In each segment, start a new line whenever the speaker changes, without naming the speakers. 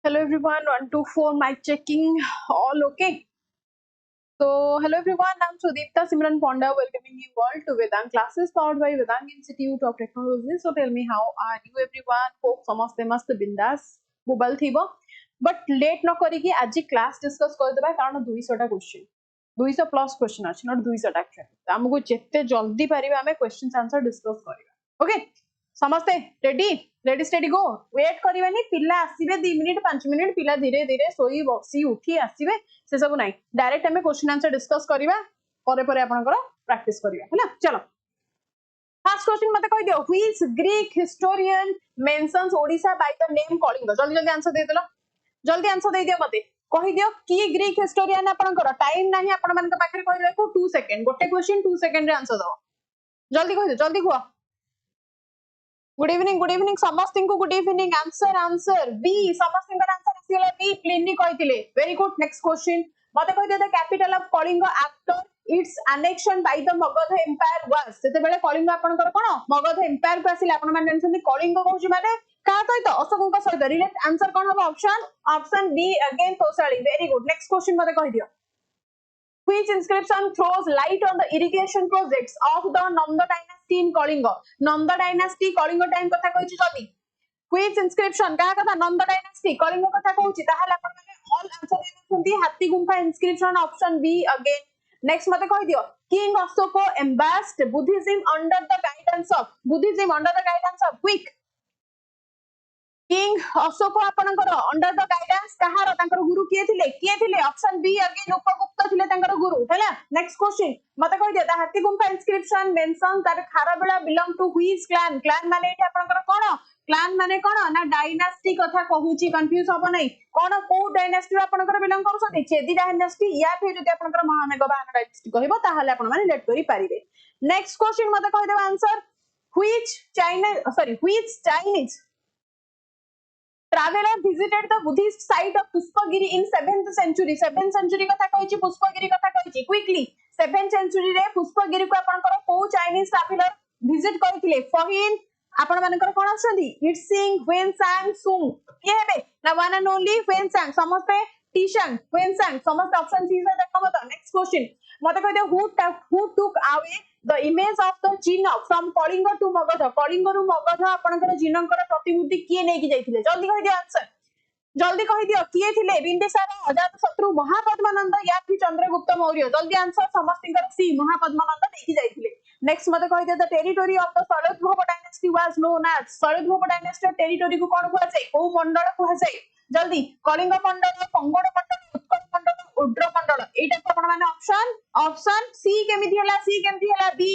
Hello everyone, 124 mic checking, all okay. So hello everyone, I'm Sudipta Ponda welcoming you all to Vedang classes powered by Vedang Institute of Technology. So tell me, how are you everyone? Hope some of them must bindas bubal thibo. But late no करके आज class discuss कर देबा कारण 200 टा question 200 plus question अछि not 200 टा actually तो हमको जेते जल्दी परिबे हमें questions answer discuss करिबा ओके समस्ते रेडी स्टेडी गो वेट करबानी पिला आसीबे 2 मिनिट 5 मिनिट पिला धीरे धीरे सोई बसी उठी आसीबे से सब नाही डायरेक्ट हमें क्वेश्चन आंसर डिस्कस करबा परे परे आपनकर प्रैक्टिस करबा हैला चलो फर्स्ट क्वेश्चन मते कहि दियो which Greek historian mentions Odisha by the name Kalinga जल्दी जल्दी आंसर दे देलो जल्दी आंसर दे दियो मते कहि दियो की ग्रीक हिस्टोरियन आपनकर टाइम नाही आपन मन के पाखरे कहि लेको 2 सेकंड गोटे क्वेश्चन 2 सेकंड रे आंसर दो जल्दी कहि दियो जल्दी को Good evening समस्तिन को good evening answer B समस्तिन का आंसर इसिला B प्लेनली कहिथिले very good next question मते कहि दे capital of Kalinga after its annexation by the Magadha empire was सेते बेले कलिंग आपनकर कोन मगध एम्पायर को आसिले आपन मान जानछन कलिंग कहूची माने का सहित अशोक का सहित रिलेट आंसर कोन हो option B again Tosali very good next question मते कहि दियो Which inscription throws light on the irrigation projects of the Nanda dynasty in Kalinga? Nanda dynasty Kalinga time कथा कहिछि जल्दी. Which inscription का कथा Nanda dynasty Kalinga कथा कहिछि ताहाले आपण माने all answer देछुंती हाथी गुंफा inscription option B again. Next मते कहि दियो King Ashoka embraced Buddhism under the guidance of quick King Ashoka आपनकर अंडर द गाइडेंस कहार तांकर गुरु किए थिले ऑप्शन बी अगेन उपगुप्त थिले तांकर गुरु हैला नेक्स्ट क्वेश्चन मते कहि दे Hathigumpha inscription mention that Kharavela belong to which clan माने एठी आपनकर कोन क्लैन माने कोन ना डायनास्टी कथा कहूची कंफ्यूज होबो नै कोन को डायनास्टी आपनकर बिलोंग करसथि चेदी डायनास्टी या फिर जदि आपनकर महामेघवाहन डायनास्टी कहबो ताहाले आपन माने लेट करि पारिबे नेक्स्ट क्वेश्चन मते कहि देबा answer which Chinese Traveler visited the Buddhist site of Pushpagiri in 7th century. 7th century कथा कहिछि पुष्पगिरी कथा कहिछि क्विकली 7th century रे पुष्पगिरी को आपनकर को चाइनीज ट्रैवलर विजिट करथिले फहिन आपण मानकर कोन आछंदी इट्सिंग वेनसांग सुंग के हेबे ना वन एंड ओनली वेनसांग समस्त टीशांग वेनसांग समस्त ऑप्शन सी से देखो मत नेक्स्ट क्वेश्चन मते कहि दे who took away the image of the Jina from Kalinga to Magadha Kalinga ru Magadha आपनकर जिनकर प्रतिमूर्ति किए नै कि जाइथिले जल्दी कहि दियो आंसर जल्दी कहि दियो किए थिले बिंबिसार अजातशत्रु महापद्मानंद या फिर चंद्रगुप्त मौर्य जल्दी आंसर समस्तिंकर सी महापद्मानंद नै कि जाइथिले नेक्स्ट मते कहि दियो the territory of the Sarabhava dynasty was known as Sarabhava dynasty territory को कोन कुआ जाय को मंडल कुआ जाय जल्दी कलिंग मंडल कंगोड मंडल उत्कल मंडल उड्र मंडल एटा आपण माने ऑप्शन सी केमिति हला बी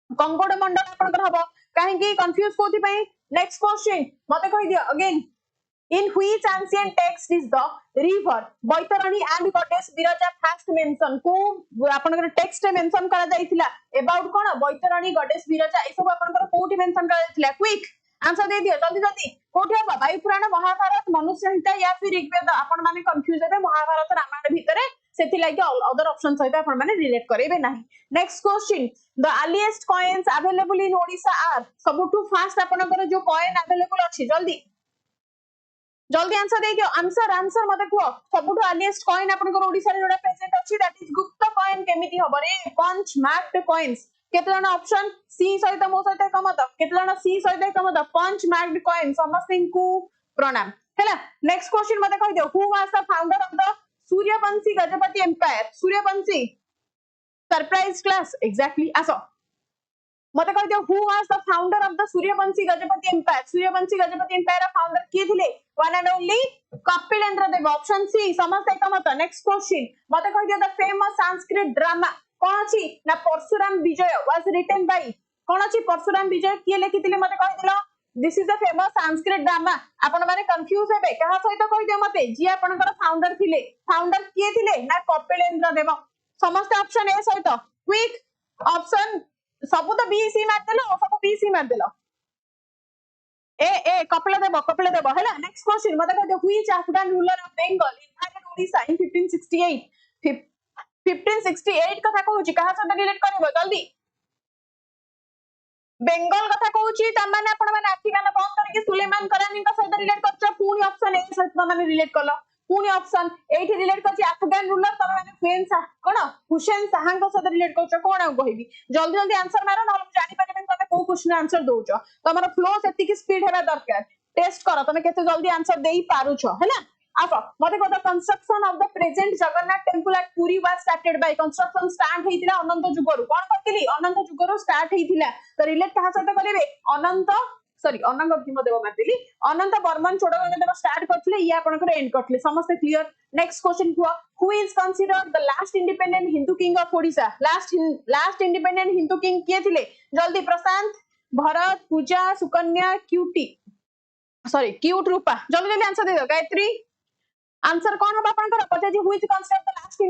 कंगोड मंडल आपनकर हबो काहे कि कंफ्यूज कोथि पई नेक्स्ट क्वेश्चन मते कहि दियो again in which ancient text is the river Baitarani and goddess Biraja first mention को आपनकर टेक्स्ट मेंशन करा जाइथिला अबाउट कोन बैतरणी goddess बिरजा ए सब आपनकर कोठी मेंशन करा जाइथिला क्विक आंसर दे दियो जल्दी जल्दी कोठी हबा वायु पुराण महाभारत मनुष्य संहिता या फिर ऋग्वेद आपण माने कंफ्यूज हेबे महाभारत रामायण भितरे सेति लागि अदर ऑप्शन सहित आपण माने रिलेट करेबे नाही next question the earliest coins available in Odisha are सबटू फास्ट आपनकर जो कॉइन अवेलेबल अछि जल्दी आंसर दे दियो आंसर मते को सबटू अर्लीएस्ट कॉइन आपनकर ओडिशा रे जोडा प्रेजेंट अछि दैट इज गुप्त कॉइन केमिति हबो रे पंच मार्क्ड कॉइन्स केतलाना ऑप्शन सी सहित मो सहित एकमत केतलाना सी सहित एकमत पंच मार्क्ड कॉइन समस्तिंकु प्रणाम हैला नेक्स्ट क्वेश्चन मते कहि दियो who was the founder of the Suryavanshi Gajapati empire Suryavanshi surprise class exactly आसो मते कहि दियो who was the founder of the Suryavanshi Gajapati empire founder किए थिले one and only Kapilendra Deva option C समस्त एकमत नेक्स्ट क्वेश्चन मते कहि दियो द फेमस संस्कृत ड्रामा कोन अछि ना Parashurama Vijaya was written by कोन अछि परशुराम विजय किए लिखिथिले मते कहि दिलो this is the famous Sanskrit drama आपण माने कंफ्यूज हेबे कहा सहित कहि दियो मते जी आपनकर फाउंडर किए थिले ना कपिलेंद्र देव समस्त ऑप्शन ए सहित क्विक ऑप्शन सब तो बी सी मार देलो ए कपिल देव हैला नेक्स्ट क्वेश्चन मते कहि दियो which after ruler of Bengal invited Odisha in 1568 कथा कहूची कहा से रिलेट करबो जल्दी बेंगल कथा कहूची तमाने आपण माने आखि कान बंद करके सुलेमान करानी का सहित रिलेट करछ पूनी ऑप्शन ए सहित तमाने रिलेट करलो पूनी ऑप्शन एठी रिलेट करछि अफगान रूलर तमाने हुसैन शाह कोन हुसैन शाह का सहित रिलेट करछ कोन कहबी जल्दी जल्दी आंसर मारो न जानि परिबेन तमे को क्वेश्चन आंसर दोछ तमरो फ्लो सेति की स्पीड हेबा दरकार टेस्ट करो तमे केते जल्दी आंसर देई पारुछ हैना आफा मते को the construction of the present Jagannath temple at Puri was started by construction start हेतिला अनंत जुगरु कोन करतिली अनंत जुगरु स्टार्ट हेतिला तो रिलेट कहा सहित करिवे अनंत सॉरी अनंत भीमदेव मारतिली अनंत बर्मन चोडगंगदेव स्टार्ट करथिले या आपनकर एंड करथिले समस्त clear next question who is considered the last independent Hindu king of Odisha last independent Hindu king किए थिले जल्दी प्रशांत भरत पूजा सुकन्या क्यूटी सॉरी क्यूट रूपा जल्दी जल्दी आंसर दे दो गायत्री आंसर कौन हम आपन कर पछे जे who is considered the last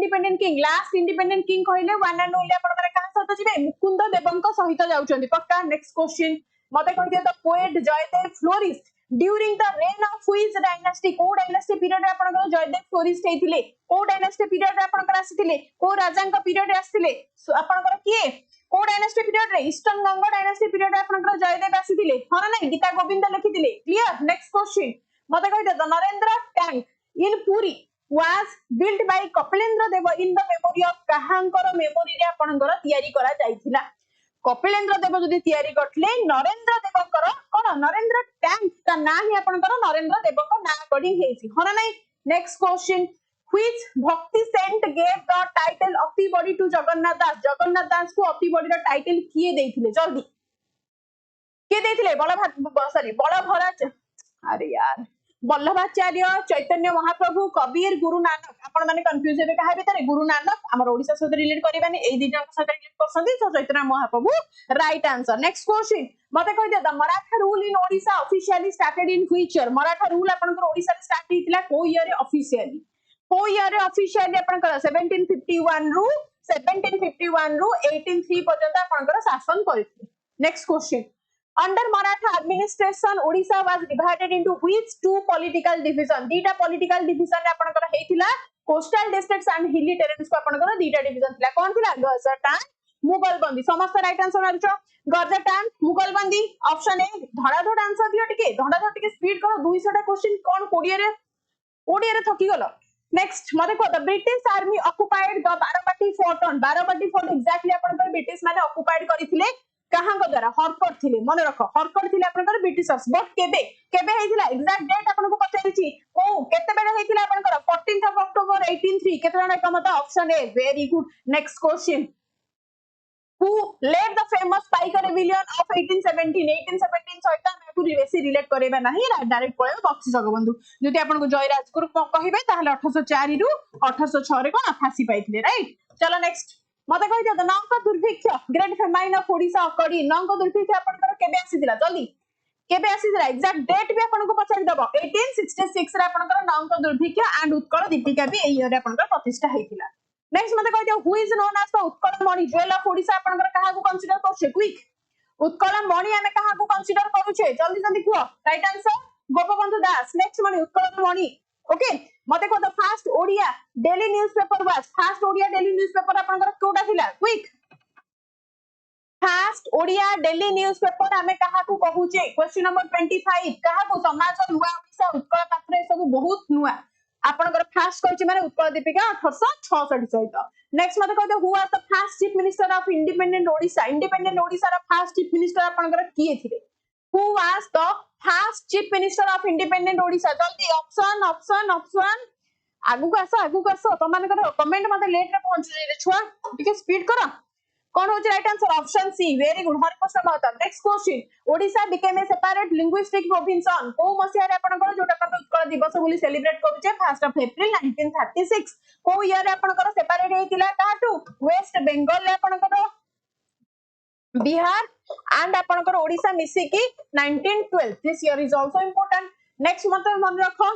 independent king कहले वन एंड ओनली आपन माने कहा सहित जिवे मुकुंद देवंक सहित जाउचंदी पक्का नेक्स्ट क्वेश्चन मते कहि दियो the poet Jayadeva flourished during the reign of which dynasty को डायनास्टी पीरियड आपन कर जयदेव फ्लोरिस्ट हेतिले को डायनास्टी पीरियड आपन कर आसीतिले को राजा का पीरियड आसीतिले आपन कर किए को डायनास्टी पीरियड रे ईस्टर्न गंगा डायनास्टी पीरियड आपन कर जयदेव आसीतिले हन नै गीता गोविंद लिखितिले क्लियर नेक्स्ट क्वेश्चन मते कहि दियो the Narendra tank in Puri was built by Kapilendra Deva in the memory of kahankara memory रे आपनकर तयारी करा जायथिला कपिलेंद्र देव जदी तयारी करथले नरेंद्र देवकर कोन नरेंद्र टैंक ता ना ही आपनकर नरेंद्र देवक ना अकॉर्डिंग हेसी हन नै next question which bhakti saint gave the title of the body to Jagannath Das को of the body रा टाइटल किए देथिले जल्दी किए देथिले बलभरा अरे यार वल्लभाचार्य चैतन्य महाप्रभु कबीर गुरु नानक आपण माने कंफ्यूज हेबे काहे भीतर गुरु नानक हमर ओडिसा सहित रिलेट करबानी एई दी जन सहित रिलेट करसंदी तो Chaitanya Mahaprabhu right answer next question मते कहि दे the Maratha rule in Odisha officially started in which year Maratha rule आपनकर ओडिसा रे स्टार्ट हितला को ईयर रे ऑफिशियली आपनकर 1751 रु 1803 पर्यंत आपनकर शासन करितले next question Under Maratha administration, Odisha was divided into which two political division? दीटा political division रे आपनकर हेतिला coastal districts and hilly terrains को आपनकर दीटा division थिला कोन थिला गजटान मुगलबंदी समस्त राइट आंसर मारिचो गजटान मुगलबंदी ऑप्शन ए धड़ाधड़ आंसर दियो टिके स्पीड करो 200 टा क्वेश्चन कोन ओडिया रे थकी गलो नेक्स्ट मते को the British army occupied the Barabati fort exactly आपनकर ब्रिटिश माने ऑक्युपाइड करिथिले कहां द्वारा हरकट थिले मन रख हरकट थिले आपनकर ब्रिटिशर्स बट केबे हेतिला एग्जैक्ट डेट आपनको पचारिछि को केते बेले हेतिला आपनकर 14th of October 1803 केते जण एकमत option A very good next question who led the famous Paika rebellion of 1817 सहित हमकु बेसी रिलेट करेबा नाही डायरेक्ट पळे बक्सी जगबंधु जति आपनको जयराज गुरु कहिबे ताहले 1804 रु 1806 रे कोन फांसी पाइथिले राइट चलो नेक्स्ट मते कहि दियो नंक दुर्भिक्ष ग्रेट फेमाइन ऑफ ओडिसा अकडी नंक दुर्भिक्ष आपनकर केबे आसीदिला जल्दी केबे आसीदिला एग्जैक्ट डेट भी आपनको पचारि दबो 1866 रे आपनकर नंक दुर्भिक्ष एंड उत्कल दीपिका भी एई ईयर रे आपनकर प्रतिष्ठा हेतिला नेक्स्ट मते कहि दियो who is known as the Utkal Mani jewel of Odisha आपनकर कहा को कंसीडर करछे क्विक उत्कल मणि हमें कहा को कंसीडर करूछे जल्दी जल्दी quo right answer Gopabandhu Das next मणि उत्कल मणि ओके मते को the fast Odia daily newspaper was fast Odia daily newspaper आपनकर कोडा थिला quick fast Odia daily newspaper हमें कहा को कहूचे क्वेश्चन नंबर 25 कहा को समाज नुआ ओडिसा उत्कल पात्र सब बहुत नुआ आपनकर फास्ट कहछि माने उत्कल दीपिका 1866 सहित नेक्स्ट मते कहते who are the first chief minister of independent Odisha रा फास्ट चीफ मिनिस्टर आपनकर किए थिले Who was the first chief minister of independent Odisha? जल्दी ऑप्शन आगु कासो तो माने करो कमेंट मते लेट रे पहुंच रे छुआ ठीक है स्पीड करो कौन हो right answer option C very good Hariprasad Mahtab next question Odisha became a separate linguistic province को मसिया रे आपन करो जोटा कबे उत्कल दिवस बोली सेलिब्रेट करूचे 1st of April 1936 को ईयर रे आपन करो सेपरेट हेतिला काटू वेस्ट बंगाल रे आपन करो बिहार and आपनकर ओडिशा मिसी की 1912 this year is also important next मतलब मन रखो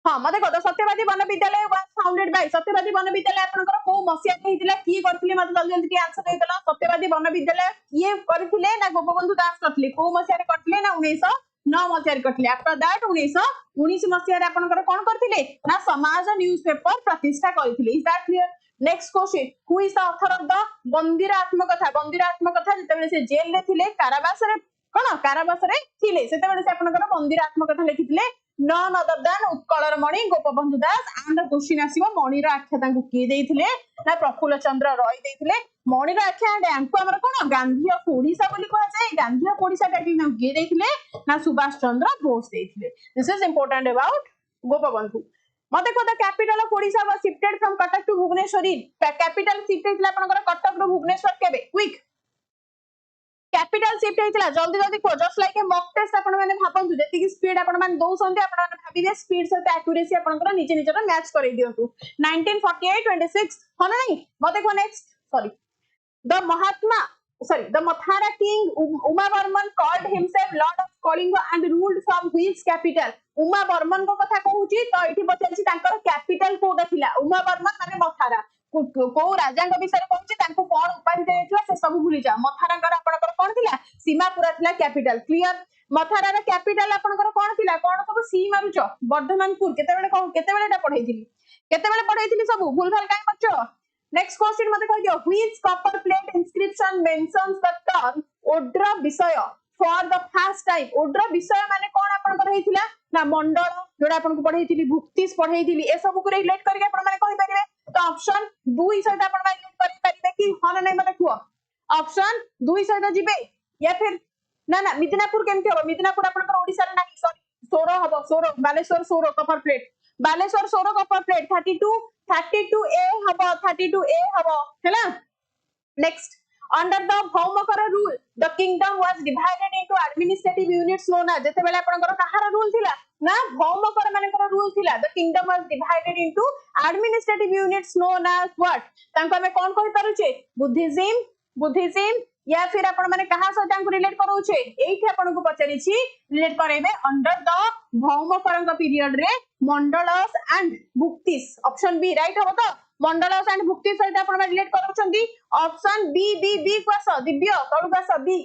हां मते कत सत्यवादी वन विद्यालय was founded by सत्यवादी वन विद्यालय आपनकर को मसिया हेतिला की करथिले मते जल्दी जल्दी आंसर देतला सत्यवादी वन विद्यालय किए करथिले ना गोपबंधु दास करथिले को मसिया रे करथिले ना 1909 मसिया रे करथिले आफ्टर दैट 1919 मसिया रे आपनकर कोन करथिले ना समाज न्यूज़पेपर प्रतिष्ठा करथिले is that clear next question who is the author of the बंदीर आत्मकथा जेतेबेले से जेल रे थिले कारावास रे कोन कारावास रे थिले सेतेबेले से आपनकर बंदीर आत्मकथा लिखिथिले नन अदर देन उत्कलर मणि गोपबंधु दास एंड क्वेश्चन आसीबो मणिर आख्या तांको किए देइथिले ना प्रफुल्ल चंद्र रॉय देइथिले मणिर आख्या एंड यांको हमर कोन गांधी ऑफ ओडिसा बोली कहै जाय गांधी ऑफ ओडिसा टाइटल नाम किए देइथिले ना सुभाष चंद्र बोस देइथिले this is important about Gopabandhu मत देखो the capital of Odisha was shifted from Cuttack to Bhubaneswar capital shift हेतिला आपनकर कटक रो भुवनेश्वर केबे क्विक कैपिटल शिफ्ट हेतिला जल्दी जल्दी को just like a mock test आपण माने भाबंतु जेति की स्पीड आपण माने दोसंते आपण माने भाबिबे स्पीड सहित एक्यूरेसी आपनकर निजे निजर मैच करै दियंतु 1948 26 हन नहीं मत देखो next sorry the Mathara king Umavarman called himself Lord of Kalinga and ruled from which capital Umavarman को कथा कहूची तो एठी बचलची तांकर कैपिटल कोडा थिला उमावर्मन माने मथारा को राजांग विषय कहूची तांको कोन उपाधि देथिला से सब भूली जा मथारांकर आपनकर कोन थिला सीमापुरा थिला कैपिटल क्लियर मथारा रे कैपिटल आपनकर कोन थिला कोन सब सी मारुच वर्धमानपुर केतेबेले पढैथिली सब भूल भाल काई करछ नेक्स्ट क्वेश्चन मते कह दियो which copper plate inscription mentions the term Odra vishaya for the first time Odra vishaya माने कोन आपन पढैथिला ना मंडल जोडा आपन को पढैथिली भुक्तिस पढैथिली ए सब को रिलेट करके आपन माने कहि परिबे तो ऑप्शन 2 सहित आपन माने रिलेट करि परिबे कि हन नै मते कुओ ऑप्शन 2 सहित जिबे या फिर ना मिदनापुर केमति हो मिदनापुर आपन को ओडिसा रे नाही सॉरी 16 हबो 16 Baleshwar 16 copper plate Baleshwar 16 copper plate 32A हबो 32A हबो हैला next under the Bhaumakara rule the kingdom was divided into administrative units known as जेतेबेले आपनकर कहार रूल थिला ना भौमकर मानकर रूल थिला the kingdom was divided into administrative units known as what तांको हमें कोन कहि पारुचे बुद्धिज्म या फिर आपण माने कहा सहित हमको रिलेट करूचे एठी आपण को पचारिछि रिलेट करेबे अंडर द भौमकरंग पीरियड रे मंडलस एंड भुक्तिस ऑप्शन बी राइट हो तो मंडलस एंड भुक्तिस सहित आपण माने relate करूछंती option B cos Divya तळुकास B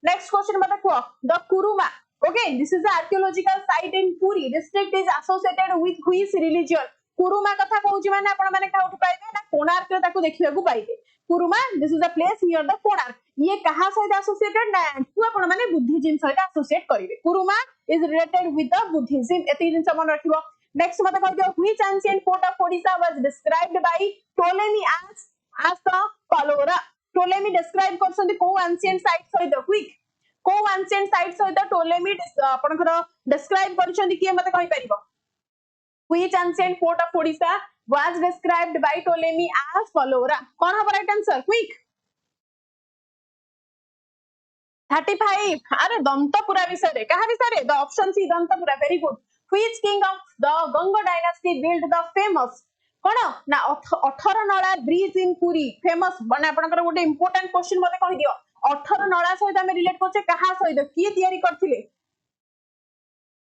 next question मते को the Kuruma okay this is the archaeological site in Puri district is associated with which religion Kuruma कथा कहूची माने आपण माने का उठ पाइबे ना कोणार्क ताको देखिबा को पाइबे कुरुमा this is a place near the Konark ये कहा सहित एसोसिएटेड ना आपण माने बुद्धिज्म सहित एसोसिएट करिवे कुरुमा is related with the Buddhism एति दिन मन रखिबो नेक्स्ट मते कह दियो which ancient fort of Odisha was described by Ptolemy as the कलोरा टोलेमी डिस्क्राइब करसंती को एंशिएंट साइट सहित क्विक को एंशिएंट साइट सहित टोलेमी आपनकर डिस्क्राइब करसंती कि मते कहि परिबो which ancient fort of Odisha was described by Ptolemy as Colora कौन है राइट आंसर क्विक 35 अरे दंतपुरा विषय रे कहा विषय रे the option C Dantapura very good which king of the Ganga dynasty build the famous कोन ना 18 Nala bridge in Puri famous बना आपनकर गोटे इंपोर्टेंट क्वेश्चन मते कहि दियो 18 नळा सहित हम रिलेट करछे कहा सहित की तयारी करथिले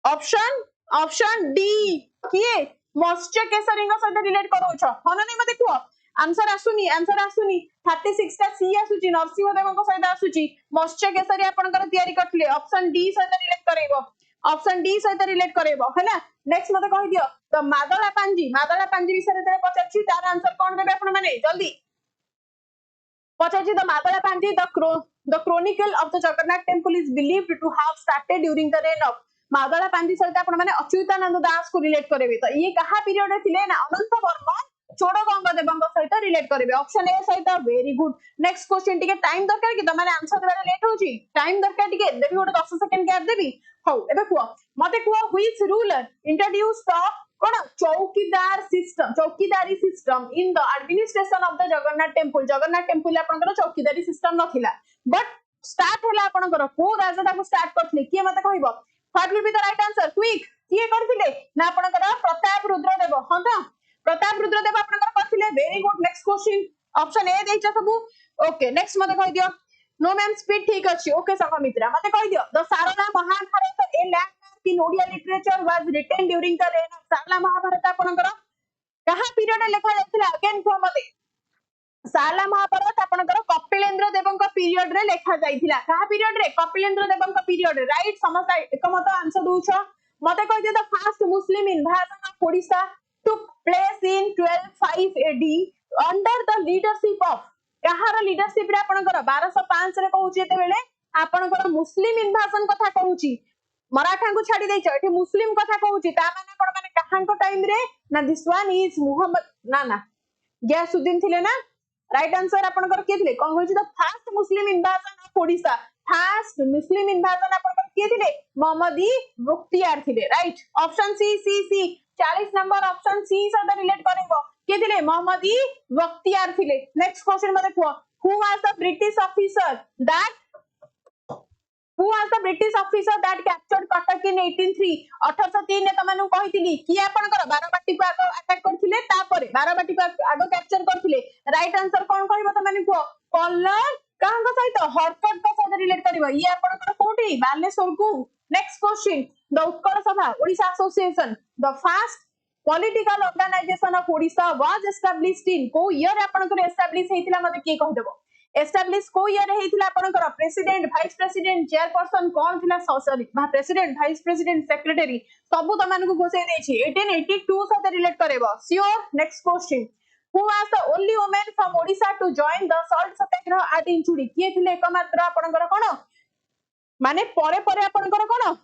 ऑप्शन डी किए मत्स्य केसरी सहित रिलेट करोछ हन नै मते कुओ आंसर आसुनी 36 टा सी आसुची नरसिंह देवଙ୍କ सहित आसुची मत्स्य केसरी आपनकर तयारी करथिले ऑप्शन डी सहित रिलेट करैबो ऑप्शन डी सहित रिलेट करैबो हैला नेक्स्ट मते कहि दियो तो मादला पांजी विषय रे पचाछि तार आंसर कोन देबे आपण माने जल्दी पचाछि the Madala Panji the chronicle of the Jagannath temple is believed to have started during the reign of Madala Panji सहित आपण माने अच्युतानंद दास को रिलेट करेबे तो ये कहा पीरियड रे थिले ना अनंत वर्मा चोड़गंगा देवଙ୍କ सहित रिलेट करेबे ऑप्शन ए सहित वेरी गुड नेक्स्ट क्वेश्चन टिके टाइम दरकार कि त माने आंसर देबारे लेट होची टाइम दरकार टिके देबी गोटे 10 सेकंड गैप देबी हौ एबे कुओ मते कुओ व्हिच रूलर इंट्रोड्यूस द कोन चौकीदारी system in the administration of the Jagannath temple आपनकर चौकीदारी सिस्टम नथिला बट स्टार्ट होला आपनकर को राजा ताको स्टार्ट करथले कि मते कहइबो what will be the right answer quick किए करथिले ना आपनकर प्रताप रुद्रदेव हां तो प्रताप रुद्रदेव आपनकर करथिले very good next question option A देइछ सब ओके नेक्स्ट मते कहि दियो नो मैम स्पीड ठीक अछि ओके सखा मित्रा मते कहि दियो the Sarala Mahabharata a landmark in Odia literature was written during the reign of Sarala Mahabharata आपनकर कहा पीरियड लेखा जायतिला अगेन को मते सारला महाभारत आपनकर कपिलेंद्र देवଙ୍କ पीरियड रे लेखा जायतिला कहा पीरियड रे कपिलेंद्र देवଙ୍କ पीरियड राइट समस्त एकमत आंसर दोछ मते कहि दियो the first Muslim invasion of Odisha took place in 1205 AD under the leadership of Kahar leadership रे आपनकर 1205 रे कहूची एते बेले आपनकर मुस्लिम इन्वाजन कथा कहूची मराठा को छाड़ी देछ एठी मुस्लिम कथा कहूची ता माने कोन माने कहांको टाइम रे ना दिस वन इज मुहम्मद ना गयासुद्दीन थिले ना राइट आंसर आपनकर के थिले कोन होची the first Muslim invasion of Odisha first Muslim invasion आपनकर के थिले मोहम्मदी मुख्तियार थिले right option C 40 number option C सदा रिलेट करेबो के थिले मोहम्मदी मुख्तियार थिले नेक्स्ट क्वेश्चन मते देखो who was the British officer that Who was the British officer that captured Cuttack in 1803 1803 ने तमनु कहितली कि आपनकर बारबाटी को आगो अटैक करथिले तापरे बारबाटी को आगो कैप्चर करथिले राइट आंसर कोन कहबो तमनु को कॉलर कांग सहित हरकट को सहित रिलेट करबो ये आपनकर कोठी बालेश्वर को next question the Utkal Sabha Odisha association the first political organization of Odisha was established in को ईयर आपनकर एस्टैब्लिश हेतिला मते के कहि देबो एस्टैब्लिश को ईयर हेतिला आपनकर प्रेसिडेंट वाइस प्रेसिडेंट चेयरपर्सन कोन थिला sorry president vice president secretary सब तमन को घोषे देछि 1882 से रिलेट करेबो sure next question who was the only woman from Odisha to join the salt Satyagraha at Inchudi के थिले एकमात्र आपनकर कोन माने परे परे आपनकर कोन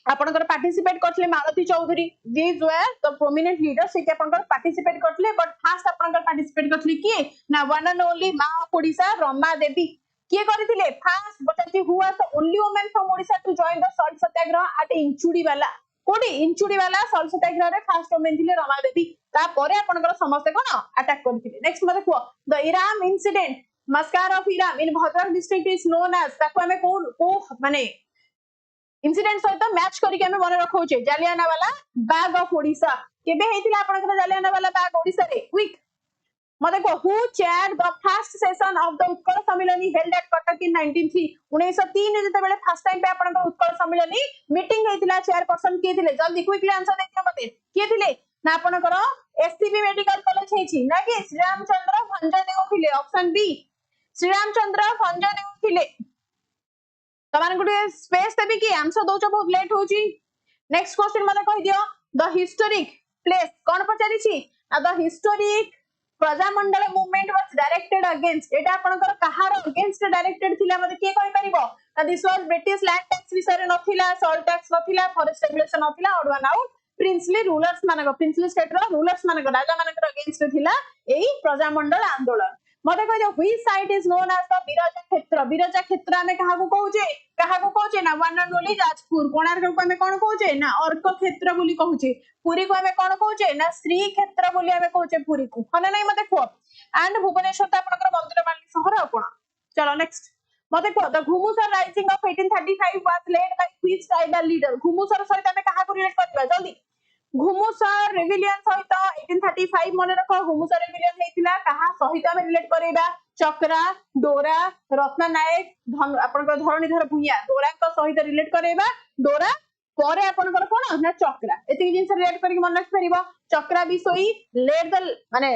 आपनकर पार्टिसिपेट करथले Malati Choudhury these were the prominent leader से के आपनकर पार्टिसिपेट करथले बट फास्ट आपनकर पार्टिसिपेट करथले की ना वन एंड ओनली मा ऑफ ओडिशा रमा देवी के करथिले फास्ट बताची who was the only woman from Odisha to join the salt Satyagraha at Inchudi वाला कोडी इंचुडी वाला सॉल्ट सत्याग्रह रे फास्ट वुमन थिले रमा देवी ता परे आपनकर समस्त कोन अटैक करथिले नेक्स्ट मते को the Eram incident massacre of Eram in Bhadrak district is known as ताको हमें को माने इंसिडेंट सहित मैच करके हमें मन रखौचे जालियानवाला बाग ऑफ ओडिशा केबे हेतिला आपनकर जालियानवाला बाग ओडिशा रे क्विक मते को who chaired the first session of the Utkal Sammilani held at Cuttack in 1903 1903 जते बेले फर्स्ट टाइम पे आपनकर उत्कल सम्मेलनी मीटिंग हेतिला चेयरपर्सन के थिले जल्दी क्विकली आंसर देखियो मते के थिले ना आपनकर एससीबी मेडिकल कॉलेज हेछि ना कि श्री रामचंद्र भंजदेव थिले ऑप्शन बी श्री रामचंद्र भंजदेव थिले तमान गुटे स्पेस देबी कि आंसर दोचो बहुत लेट होची नेक्स्ट क्वेश्चन मते कहि दियो द हिस्टोरिक प्लेस कोन पचारि छी the historic Prajamandal movement was directed against एटा आपनकर कहार अगेंस्ट डायरेक्टेड थिला मते के कहि परिबो this was British land tax विषय नथिला सॉल्ट टैक्स नथिला फॉरेस्ट रेगुलेशन नथिला odd one out princely rulers मानक प्रिंसली स्टेट रो रूलर्स मानक राजा मानक अगेंस्ट थिला एई प्रजामंडल आंदोलन मते कहि दियो which site is known as the Biraja Kshetra हमें कहा को कहूचे ना one and only Jajpur Konark को हमें कोन कहूचे ना अर्क क्षेत्र बोली कहूचे पुरी को हमें कोन कहूचे ना श्री क्षेत्र बोली हमें कहूचे पुरी को हने नहीं मते को एंड भुवनेश्वर त आपनकर मंदिरमाली शहर आ कोन चलो नेक्स्ट मते को the Ghumusar rising of 1835 was led by which tribal leader Ghumusar सहित हमें कहा को रिलेट करबा जल्दी घुमुसर रेविलियन सहित 1835 मन रखो घुमुसर रेविलियन हेतिला कहा सहित हम रिलेट करेबा चक्रा डोरा रत्न नायक धन आपनकर धरणीधर भुइया डोरा को सहित रिलेट करेबा डोरा परे आपनकर कोन ना चक्रा एति जिंस रिलेट करके मन रख परिबो चक्रा विषय लेट द माने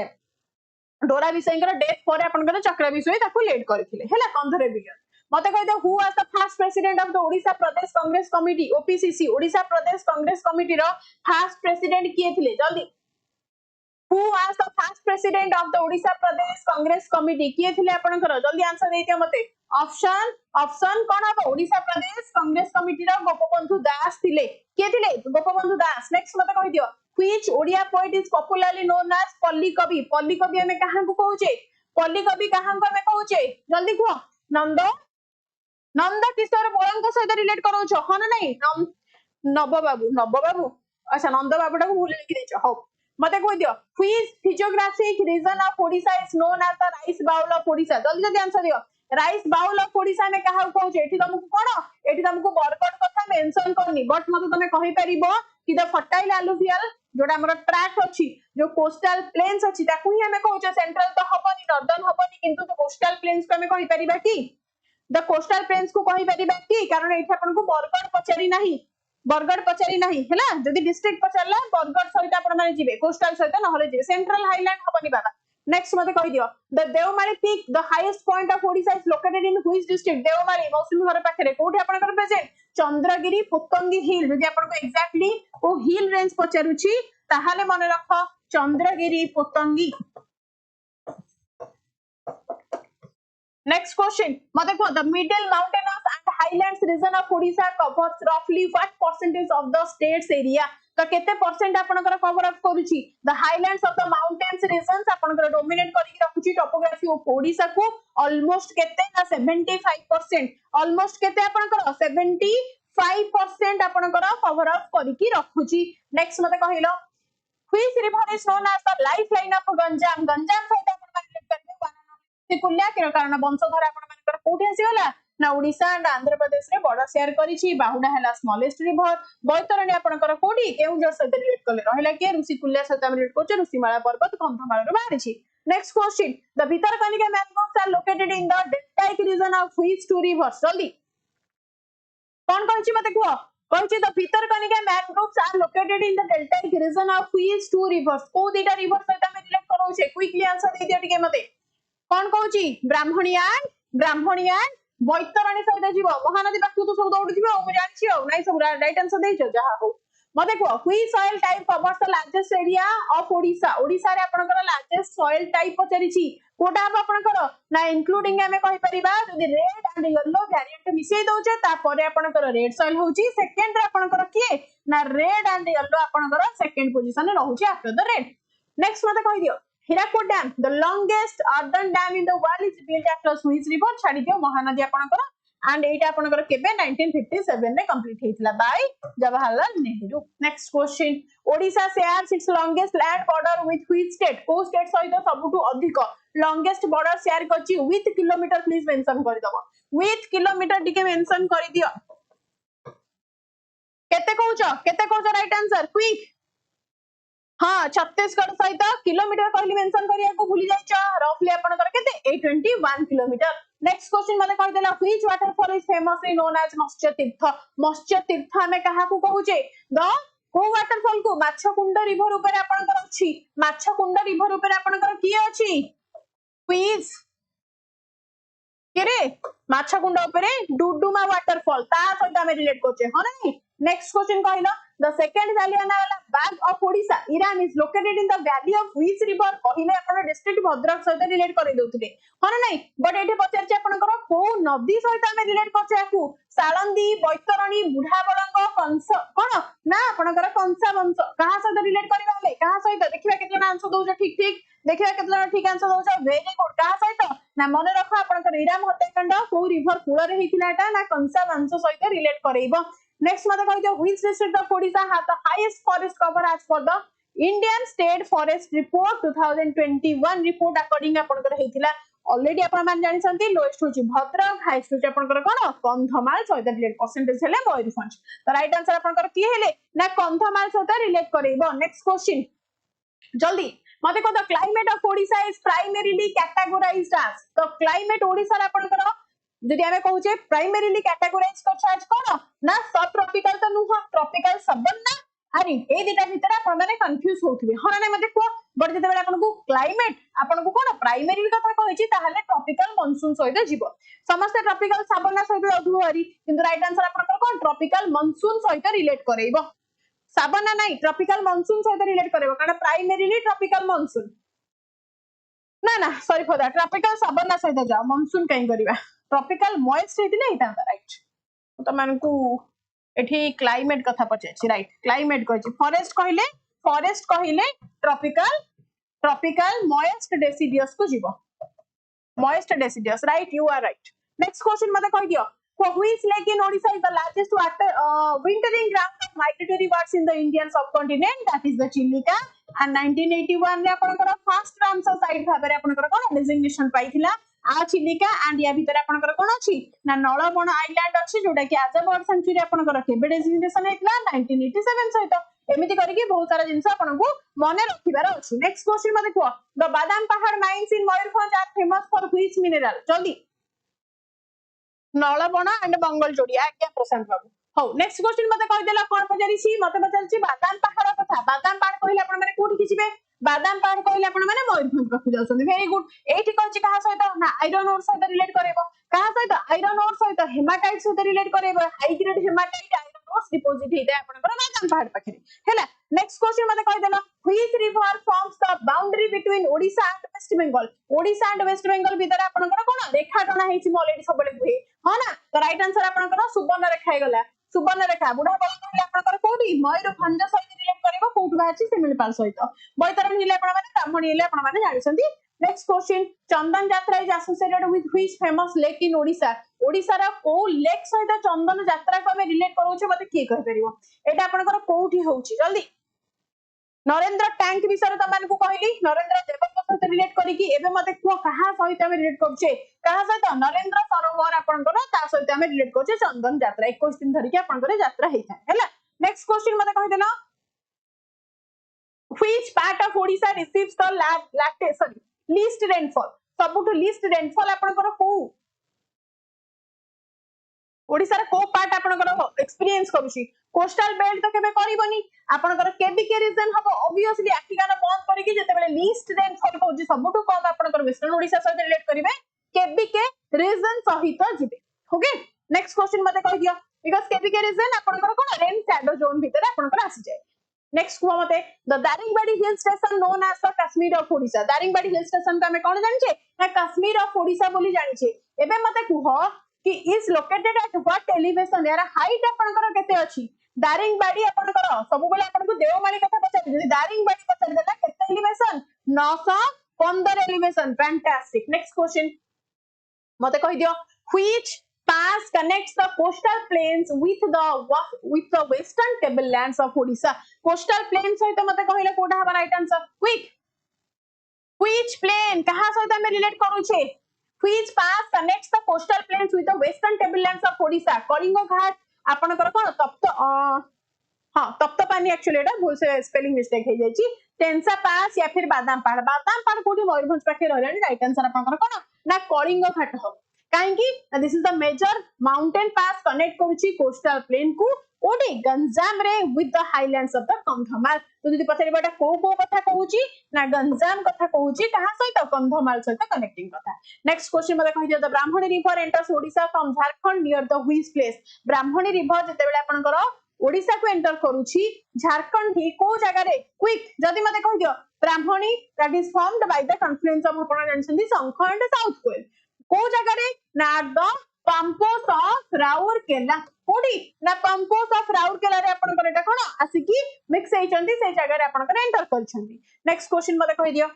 डोरा विषयकर डेथ परे आपनकर चक्रा विषय ताको लेट करथिले हैला कंधर रेविलियन मते कहि दे who was the first president of the Odisha Pradesh Congress committee OPCC Odisha Pradesh Congress committee रो फर्स्ट प्रेसिडेंट किए थिले जल्दी who was the first president of the Odisha Pradesh Congress committee किए थिले आपनकर जल्दी आंसर देतिया मते ऑप्शन कोन अब ओडिशा प्रदेश कांग्रेस कमिटी रो गोपबंधु दास थिले किए थिले गोपबंधु दास नेक्स्ट मते कहि दियो which Odia poet is popularly known as Palli Kabi हमें कहां को कहूचे पल्ली कवि कहां को हमें कहूचे जल्दी कहो नंद किशोर बोळंक सहित रिलेट करूछ हन नहीं नब बाबू अच्छा नंद बाबूटा को भूल लिखि देछ हो मते कहि दियो which physiographic region of Odisha is known as the rice bowl of Odisha जल्दी जल्दी आंसर दियो राइस बाउल ऑफ ओडिशा में कहा कहूछ एठी तुमको कोन एठी तुमको बरगड कथा मेंशन करनी बट मते तमे कहि परिबो कि द फर्टाइल अलुवियल जोडा हमर ट्रैक्ट अछि जो कोस्टल प्लेन्स अछि ताकू ही हमें कहूछ सेंट्रल तो हबनी नॉर्दर्न हबनी किंतु तो कोस्टल प्लेन्स को हमें कहि परिबा कि द कोस्टल प्लेन्स को कहि परिबा कि कारण एठी आपन को बरगड पचारी नाही हैला जदी डिस्ट्रिक्ट पचारला बरगड सहित आपन माने जिवे कोस्टल सहित न हले जिवे सेंट्रल हाईलैंड हबनी बाबा नेक्स्ट मते कहि दियो the Deomali peak the highest point of Odisha is located in which district Deomali Mousumi घर पाखरे कोठी आपन कर प्रेजेंट चंद्रगिरी पुतंगी हिल जदी आपन को एग्जैक्टली ओ हिल रेंज पचारुची ताहाले मन रख Chandragiri पुतंगी Next question, mate ko the middle mountainous and highlands region of Odisha covers roughly what percentage of the state's area? तो केते परसेंट आपनकर कवर अप करूची the highlands of the mountains regions आपनकर dominate करिक रखुची topography of Odisha को almost केते ना 75%, ऑलमोस्ट केते आपनकर 75% आपनकर कवर अप करिक रखुची। नेक्स्ट मते कहिलो which river is known as the lifeline of Ganjam? Ganjam सहित आपण रिलेट करबे कुल्या के कारण वंशधर आपण मानकर कोठी आसीगला ना ओडिसा एंड आंध्र प्रदेश रे बॉर्डर शेयर करिछि। बाहुडा हला स्मॉलेस्ट रिवर। बैतरणी आपनकर कोठी केउंझर सहित रिलेट करले रहला के ऋषिकुल्या सहित हम रिलेट करछ ऋषिमाला पर्वत कंधमाल रो बाहरिछि। Next question, the Bhitarkanika mangroves are located in the deltaic region of which two rivers? जल्दी कोन कहछि मते कुओ कहछि the Bhitarkanika mangroves are located in the deltaic region of which two rivers? को दीटा रिवर सहित हम रिलेट करोछे क्विकली आंसर दे दिया टिके मते कौन कहूची ब्राह्मणियान बैतरणी सहित जीव महानदी पाखु तो सब दौड़ जीव मु जानि छी नै सब राइट आंसर देइछ जहा हो मते को which soil type covers the largest area of Odisha? Odisha रे आपनकर लार्जेस्ट सॉइल टाइप पचरी छी कोटा आपनकर ना इंक्लूडिंग हमें कहि परिबा जदि रेड एंड येलो वेरिएंट मिसै दोचे ता परे आपनकर रेड सॉइल होची। सेकंड रे आपनकर किए ना रेड एंड येलो आपनकर सेकंड पोजीशन रे रहउची आफ्टर द रेड। नेक्स्ट मते कहि दियो Hirakud Dam, the longest earthen dam in the world, is built across which river? छाड़ी दियो महानदी आपनकर and एटा आपनकर केबे 1957 रे कंप्लीट हेतला by Jawaharlal Nehru. Next question, Odisha shares its longest land border with which state? को स्टेट सहित सबुटु अधिक लॉन्गेस्ट बॉर्डर शेयर करछि विथ किलोमीटर? प्लीज मेंशन करि दबो विथ किलोमीटर टिके मेंशन करि दियो। केते कहूछ राइट आंसर क्विक? हाँ छत्तीसगढ़ सहित किलोमीटर कहली मेंशन करिया को भूली जाइछ रफली आपनकर केते 821 किलोमीटर। नेक्स्ट क्वेश्चन माने कहि देला which waterfall is famously known as Matsya Tirtha? Matsya तीर्थ हमें कहा को कहूचे द को वाटरफॉल को माछकुंड रिवर ऊपर आपनकर अछि माछकुंड रिवर ऊपर आपनकर की अछि क्विज केरे माछकुंड ऊपर डुडुमा वाटरफॉल ता सहित हम रिलेट करछे ह नै। नेक्स्ट क्वेश्चन कहिला the second Jallianwala Bagh of Odisha Iran is located in the valley of which river? कहिले आपण डिस्ट्रिक्ट भद्रक सहित रिलेट करै दोथिले ह नै बट एठी पचारछि आपनकर को नदी सहित हम रिलेट करछे याकू साळंदी बैतरणी बुढाबळंग कंस कोन ना आपनकर कंसा वंश कहा सहित रिलेट करिबा ले कहा सहित देखिबा केतना आंसर दोछ ठीक देखिबा केतना ठीक आंसर दोछ वेरी गुड कहा सहित ना मन रखो आपनकर इराम हत्याकांड को रिवर कूल रे हिथिला एटा ना कंसा वंश सहित रिलेट करैबो। नेक्स्ट मते कहि दियो which district of Odisha has the highest forest cover as per the Indian State Forest Report 2021 report according आपनकर हेतिला ऑलरेडी आपण मान जानि संती लोएस्ट होची भद्रक हाईएस्ट होची आपनकर कोन कंधमाल सहित रिलेट परसेंटेज हेले मयूरभंज। तो राइट आंसर आपनकर की हेले ना कंधमाल सहित रिलेट करैबो। नेक्स्ट क्वेश्चन जल्दी मते को the climate of Odisha is primarily categorized as? तो क्लाइमेट ओडिशा रे आपनकर जदि हमें कहूचे प्राइमरीली कैटेगराइज करछ आज कोन ना सब ट्रॉपिकल तो नुह ट्रॉपिकल सबन ना अरे ए दिटा भीतर आपण माने कंफ्यूज होथिबे ह ना मते को बड जते बेला आपन को क्लाइमेट आपन को कोन प्राइमरी कथा कहैछि ताहाले ट्रॉपिकल मानसून सहित जीव समस्त ट्रॉपिकल सबना सहित अधुहरी किंतु राइट आंसर आपन कोन ट्रॉपिकल मानसून सहित रिलेट करैबो साबना नाही ट्रॉपिकल मानसून सहित रिलेट करैबो कारण प्राइमरीली ट्रॉपिकल मानसून ना सॉरी फॉर दैट ट्रॉपिकल सबना सहित जा मानसून काई करबा ट्रॉपिकल मॉइस्ट हेतिले एटा राइट तो मानकू एठी क्लाइमेट कथा पछे राइट क्लाइमेट कहछि फॉरेस्ट कहिले ट्रॉपिकल मॉइस्ट डेसिडियस को जीवो moist deciduous right you are right. Next question मते कहि दियो which lake in Odisha is the largest wintering ground of migratory birds in the Indian subcontinent? That is the Chilika and 1981 रे आपनकर first Ramsar site भाबरे आपनकर कोन designation पाइथिला uh Chilika and या भीतर आपनकर कोन अछि ना नळबण आइलैंड अछि जोटा कि आज बर्ड सेंचुरी आपनकर केबे डेजिग्नेशन हेतला 1987 सहित एमिति करिके बहुत सारा जिंस आपनको मने रखिबार अछि। नेक्स्ट क्वेश्चन मते को the Badampahar mines in Mayurbhanj are famous for which mineral? जल्दी नळबण एंड मंगल जोड़ी आज्ञा प्रशांत बाबू हो। नेक्स्ट क्वेश्चन मते कहि देला कोन पचारिछि मते पचारिछि बादाम पहाड़ कथा बादाम पहाड़ कहिले आपण माने कोठी किछिबे बादाम पहाड़ कहिले आपण माने मयूरभंज पाखु जाउछन वेरी गुड। एठी कहछि कहा सहित ना आयरन ओर सहित रिलेट करबो कहा सहित आयरन ओर सहित हेमाटाइट सहित रिलेट करबो high grade hematite iron ore deposit हेते आपनकर बादाम पहाड़ पाखरे हैला नेक्स्ट क्वेश्चन मते कहि देला which river forms the boundary between Odisha and West Bengal Odisha and West Bengal भीतर आपनकर कोन रेखा टना हेछि म ऑलरेडी सबले हुए हां ना तो राइट आंसर आपनकर सुवर्ण रेखा हे गला सुवर्ण रेखा बुढ़ा बोलले आपनकर कोठी मयूरभंज सहित रिलेट करबो कोठ बाछि सिमिलपाल सहित बैतरण हिले आपण माने ब्राह्मणी हिले आपण माने जानिसंती नेक्स्ट क्वेश्चन चंदन यात्रा is associated with which famous lake in Odisha Odisha रा को लेक सहित चंदन यात्रा को हम रिलेट करूछे मते की कहि परिबो एटा आपनकर कोठी होउची जल्दी नरेंद्र टैंक विषय त मानकु कहली नरेंद्र देवक सहित रिलेट करी कि एबे मते को कहा सहित हम रिलेट करछे कहा सहित नरेंद्र सरोवर आपनकर ता सहित हम रिलेट करछे चंदन यात्रा 21 दिन धरि के आपनकर यात्रा हेता हैला नेक्स्ट क्वेश्चन मते कहि देना which part of Odisha receives the least rainfall सबुठु लीस्ट रेनफॉल आपनकर को ओडिसा रे को पार्ट आपनकर एक्सपीरियंस करूची कोस्टल बेल्ट तो केबे करिवनी आपनकर केबीके रीजन हबो ऑब्वियसली आखिगाना बंद करी कि जते बेले लीस्ट रेनफॉल कहूची सबुठु कम आपनकर वेस्टर्न ओडिसा सहित रिलेट करिवे केबीके रीजन सहित जिबे ओके नेक्स्ट क्वेश्चन मते कहि दियो बिकॉज़ केबीके रीजन आपनकर कोन रेन शैडो जोन भीतर आपनकर आसी जाय नेक्स्ट को मते the Daringbadi hill station known as the Kashmir of Odisha Daringbadi hill station का हमें कोन जानि ना कश्मीर ऑफ ओडिशा बोली जानि छे एबे मते कुहो कि is located at what elevation यार हाइट आपनकर केते अछि दारिंगबाड़ी आपनकर सब बेले आपन को देवमाली कथा पछार जे दारिंगबाड़ी पछार देला केते elevation 915 elevation fantastic next question मते कहि दियो which pass connects the coastal plains with the western tablelands of Odisha coastal plains सहित मते कहिला कोठा हबा right answer quick which plain कहा सहित हम रिलेट करू छे which pass connects the coastal plains with the western tablelands of Odisha Kalinga घाट आपनकर कोन तप्त हां तप्त पानी एक्चुअली एटा भूल से स्पेलिंग मिस्टेक हे जायछि टेंसा पास या फिर बादाम पहाड़ कोठी मयूरभंज पाखे रहलानी राइट आंसर आपनकर कोन ना कलिंग घाट हो काहेकि this is the major mountain pass connect करूची कोस्टल प्लेन को ओडी गंजाम रे with the highlands of the Kandhamal तो जदी पछारी बटा को कथा कहूची ना गंजाम कथा कहूची कहा सहित कंधमाल सहित कनेक्टिंग कथा नेक्स्ट क्वेश्चन मते कहि दियो the Brahmani river enters Odisha from Jharkhand near the which place Brahmani river जते बेले आपनकर ओडिशा को एंटर करूची झारखंड ही को जगह रे क्विक जदी मते कहि दियो Brahmani that is formed by the confluence of आपण जानछन संख एंड साउथ कोयल को जगह रे ना द पंपोस ऑफ राउरकेला कोडी ना पंपोस ऑफ राउरकेला रे आपण करटा कोन आसी की मिक्स हेचंती से जगह रे आपण कर एंटर करछंती नेक्स्ट क्वेश्चन मते कहि दियो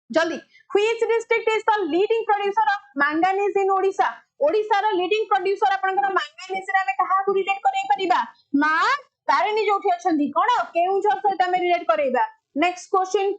जल्दी which district is the leading producer of manganese in Odisha Odisha रो लीडिंग प्रोड्यूसर आपण कर मैंगनीज रे हमें कहा को रिलेट करै परिबा मा तारिणी जोठी अछंती कोन केउझर सहित हमें रिलेट करैबा next question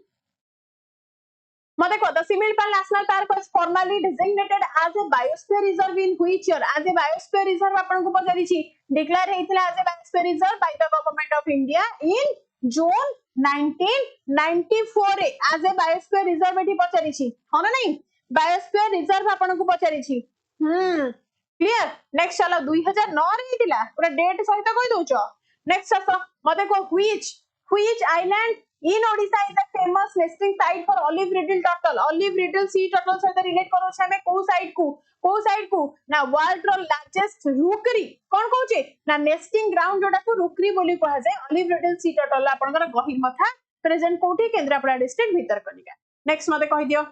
the Similipal National Park was formally designated as a biosphere reserve in which year? As a biosphere reserve आपन को पचारिछि declare हेतिला as a biosphere reserve by the government of India in June 1994 as a biosphere reserve एठी पचारिछि हो ना नहीं biosphere reserve आपन को पचारिछि clear next चलो 2009 रे हेतिला पूरा डेट सहित कहि दोछो नेक्स्ट आसो मते को which island in Odisha is a famous nesting site for olive riddle sea turtle सहित रिलेट करो छ हमें को साइड को ना वर्ल्ड रो लार्जेस्ट रुकरी कोन कहू छे ना नेस्टिंग ग्राउंड जोटा को रुकरी बोली कहा जाय olive riddle sea turtle आपनकर गहिर मथा प्रेजेंट कोठी केंद्रापड़ा डिस्ट्रिक्ट भीतर कनिका नेक्स्ट मते कहि दियो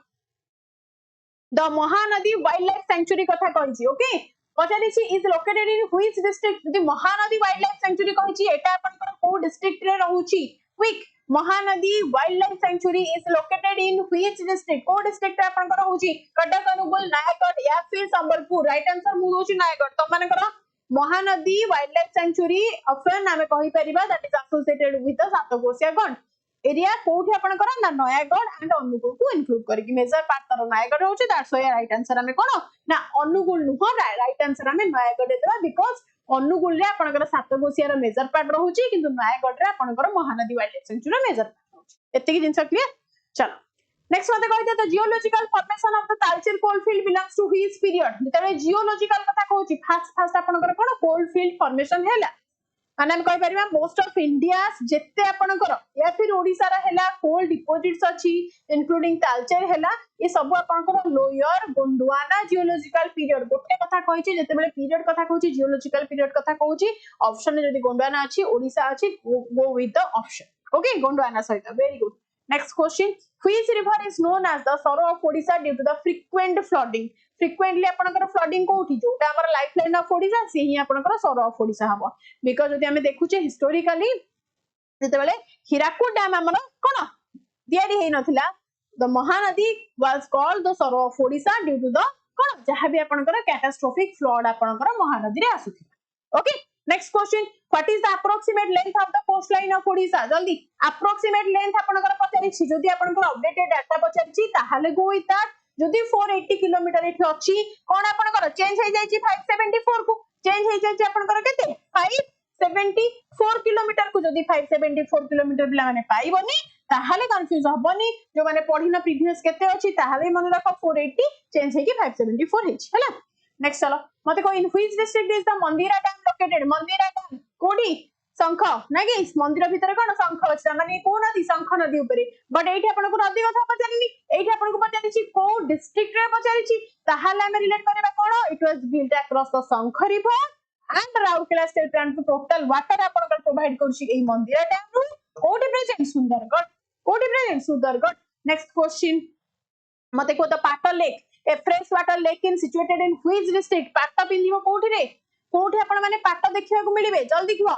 the Mahanadi wild life sanctuary कथा कहिछि ओके पचारिछि is located in which district the Mahanadi wild life sanctuary कहिछि एटा आपनकर को डिस्ट्रिक्ट रे रहउछि quick Mahanadi wild life sanctuary is located in which district को डिस्ट्रिक्ट रे आपनकर होउछि कटक अनुगुल नायगढ़ या फिर संबलपुर राइट आंसर मु होउछि नायगढ़ तो मानकर Mahanadi wild life sanctuary option हमें कहि परिबा that is associated with the Satkosia गण एरिया कोठी आपनकर ना नयागढ़ एंड अनुगुल को इंक्लूड करी मेजर पार्ट तर नयागढ़ होउछि दैट्स व्हाई राइट आंसर हमें कोन ना अनुगुल नु राइट आंसर हमें नयागढ़ देबा बिकॉज़ अनुगुल रे आपनकर सातकोशिया रो मेजर पार्ट रहउछि किंतु नयागढ़ रे आपनकर Mahanadi wild life sanctuary major part रहउछि एत्ते की जिंस क्लियर चलो नेक्स्ट मते कहि दे the geological formation of the Talcher coalfield belongs to which period जेतबे जियोलॉजिकल कथा कहउछि फास्ट आपनकर कोन कोलफील्ड फॉर्मेशन हैला माने हम कहि परिबा मोस्ट ऑफ इंडिया जेते आपनकर या फिर ओडिसा रा हैला कोल डिपोजिट्स अछि इंक्लूडिंग तालचेर हैला ये सब आपनकर लोयर गोंडवाना जियोलॉजिकल पीरियड गोटे कथा कहिछि जेते बेले पीरियड कथा कहूछि जियोलॉजिकल पीरियड कथा कहूछि ऑप्शन जदी गोंडवाना अछि ओडिसा अछि go with the option okay Gondwana सहित very good next question which river is known as the sorrow of Odisha due to the frequent flooding frequently आपनकर फ्लडिंग कोठी जोटा हमर लाइफ लाइन ऑफ ओडिसा से ही आपनकर सरो ऑफ ओडिसा हबो बिकॉज़ जदी हमें देखुचे हिस्टोरिकली जेते बेले हीराकुद डैम हमर कोन दियारी हे नथिला the Mahanadi was called the sorrow of Odisha due to the कोन जहां भी आपनकर कैटास्ट्रोफिक फ्लड आपनकर महानदी रे आसुथिला okay next question what is the approximate length of the coastline of Odisha जल्दी अप्रोक्सीमेट लेंथ आपनकर पचारि छि जदी आपनकर अपडेटेड डाटा पचारि छि ताहाले गो विथ दैट जदी 480 किलोमीटर एठी अछि कोन आपनकर चेंज हे जाय छि 574 को चेंज हे जाय छि आपनकर केते 574 किलोमीटर को जदी 574 किलोमीटर पिला माने पाइबनी ताहाले कंफ्यूज हबनी जो माने पढिना प्रीवियस केते अछि ताहाले मन रखो 480 चेंज हे कि 574 हे छि हला नेक्स्ट चलो मते को इन which district is the Mandira dam located Mandira dam कोडी शंख ना कि मंदिर भीतर कोन शंख अछि माने को नदी शंख नदी ऊपर बट एठी आपन को नदी कथा पचारिनी एठी आपन को पचारि छि को डिस्ट्रिक्ट रे पचारि छि ताहाले हम रिलेट करबा कोन it was built across the Sankh river and Rourkela state plant total water आपन को प्रोवाइड करछि एही मंदिर डैम रू कोडी प्रेजेंट सुंदरगढ़ कोडी प्रेजेंट सुंदरगढ़ नेक्स्ट क्वेश्चन मते को the Patal lake a fresh water lake in situated in which district पाट पिंदिबो कोठी रे कोठी आपन माने पाट देखिबा को मिलिबे जल्दी किहो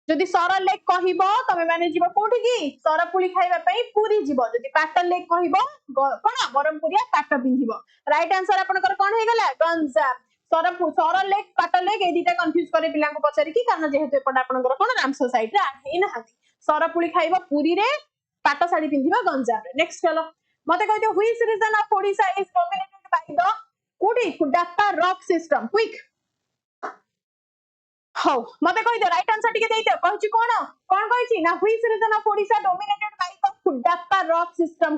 जदी सर लेक कहिबो तमे माने जीवो कोठी की सरपुली खाइबा पई पूरी जीवो जदी पाटल लेक कहिबो कोन बरमपुरिया पाट पिंदिबो राइट आंसर आपनकर कोन हे गेला गंजाम सर लेक पाटल लेक ए दिटा कंफ्यूज करे पिला को पचारि की कारण जेहेतु एपट आपनकर कोन रामसर साइड रे आही ना हाथी सरपुली खाइबो पूरी रे पाट साड़ी पिंदिबो गंजाम रे नेक्स्ट चलो मते कहि दियो which region of Odisha is dominated by the कोठी कुडाप्पा रॉक सिस्टम क्विक हो मते कहि दियो राइट आंसर टिके देई दियो कहछि कोन कहिछि ना which region of Odisha dominated by the Cuddapah rock system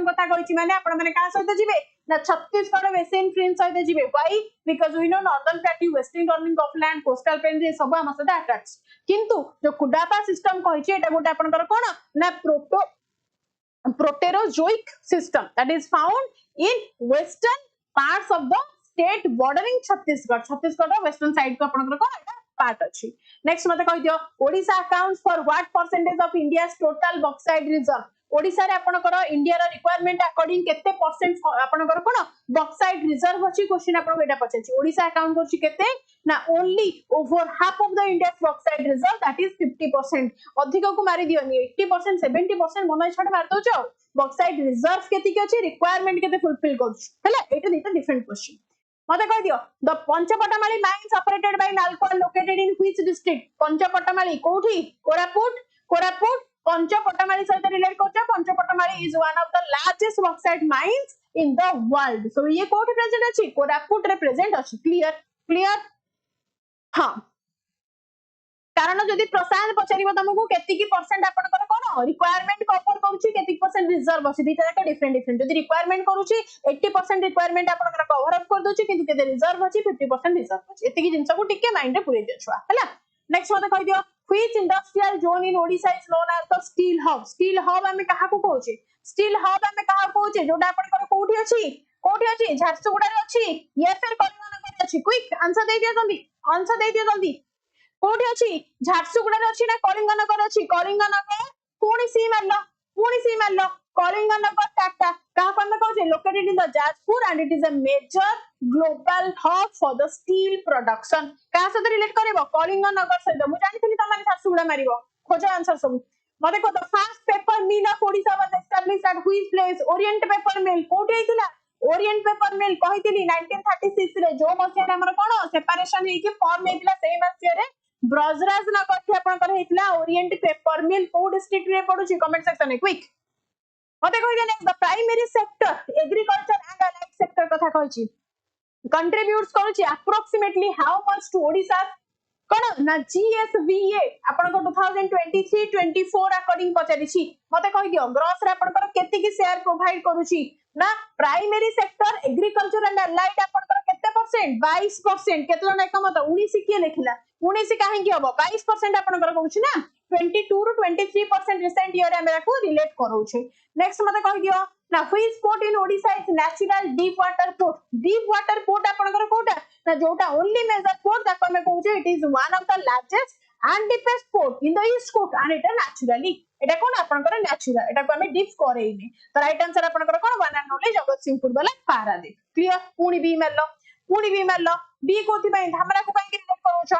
कथा कहिछि माने आपण माने का सहित जिवे ना छत्तीसगढ़ वेस्टर्न फ्रिंज सहित जिवे why because we know northern plateau western turning of land coastal plain जे सब हम सदा अटैच किंतु जो कुडाप्पा सिस्टम कहिछि एटा गोटे आपनकर कोन ना Proterozoic system that is found in western parts of the state bordering Chhattisgarh western side को आपनकर कोन एटा पार्ट अछि नेक्स्ट मते कहि दियो Odisha accounts for what percentage of India's total bauxite reserve Odisha रे आपनकर इंडिया रा रिक्वायरमेंट अकॉर्डिंग केते परसेंट आपनकर कोन बॉक्साइट रिजर्व अछि क्वेश्चन आपन एटा पछछि ओडिसा अकाउंट करछि केते ना only over half of the India's bauxite reserve that is 50% अधिक को मारि दियोनी 80% 70% मनै छड मार दो छ बॉक्साइट रिजर्व केति के अछि रिक्वायरमेंट केते फुलफिल करछि हला एटा दिटा डिफरेंट क्वेश्चन मते कहि दियो the Panchpatmali mines operated by NALCO located in which district Panchpatmali कोठी कोरापुट पंचपटमाली सहित रिलेट करछ Panchpatmali is one of the largest bauxite mines in the world so ये कोठी प्रेजेंट अछि कोरापुट रे प्रेजेंट अछि क्लियर हां कारण जदि प्रशांत पचारिबो तुमको केति की परसेंट आपनकर कोन रिक्वायरमेंट कवर करूची केति परसेंट रिजर्व अछि दिटा जाक डिफरेंट जदि रिक्वायरमेंट करूची 80% रिक्वायरमेंट आपनकर कवर अप कर दोची किंतु केते रिजर्व अछि 50% रिजर्व अछि एति की जिंस को टिके माइंड रे पुरै दियो छुआ हला नेक्स्ट मते कहि दियो which industrial zone in Odisha is known as the steel hub हमें कहा को कहूची स्टील हब हमें कहा कहूची जोटा आपनकर कोठी अछि झारसुगुडा रे अछि या फिर कलिंगनगर रे अछि क्विक आंसर दे दियो जल्दी कोठी अछि झारसुगुडा रे अछि ना कलिंगनगर अछि कलिंगनगर पुणी सी मारलो कलिंगनगर टाटा कहा को कहूची located in the Jajpur and it is a major global hub for the steel production कहा से रिलेट करबो कलिंगनगर से मु जानिथिली त माने झारसुगुडा मारिबो खोजो आंसर सब मते को the first paper mill of Odisha was established at which place Orient paper mill कोठी आइतिला ओरिएंट पेपर मिल कहितिली 1936 रे जो मसिया रे हमर कोन सेपरेशन हे कि फॉर्म हेतिला सेही मसिया रे ब्रजराज नगर आपनकर हेतिला ओरिएंट पेपर मिल को डिस्ट्रिक्ट रे पडुची कमेंट सेक्शन में क्विक मते कहि दे the primary sector agriculture and allied sector कथा कहिची कंट्रीब्यूट्स करूची approximately how much to Odisha कोन ना जीएसवीए आपनको 2023-24 अकॉर्डिंग पचारिची मते कहि दियो ग्रॉस रे आपनकर केति की शेयर प्रोवाइड करूची ना primary sector agriculture and allied आपनकर केते परसेंट 22% केते जन एकमत 19 किए लिखिला उन्नीस कहीं हम 22% आपंकर कौन ना 22 टू 23% रिसेंट ईयर आम रिलेट करोचे नेक्स्ट मत कह दियो ना which port in Odisha is natural deep water port आपंकर कोटा ना जोटा ओनली मेजर पोर्ट ताको हमें कहूचे it is one of the largest and deepest port in the east coast and it naturally एटा कोन आपनकर नेचुरल एटा को हमें डीप करेइनी तो राइट आंसर आपनकर कोन वन एंड ओनली जगतसिंहपुर वाला पारादीप क्लियर पुणी बी मेलो बी कोथि पई धामरा को काई रिलेट करोछ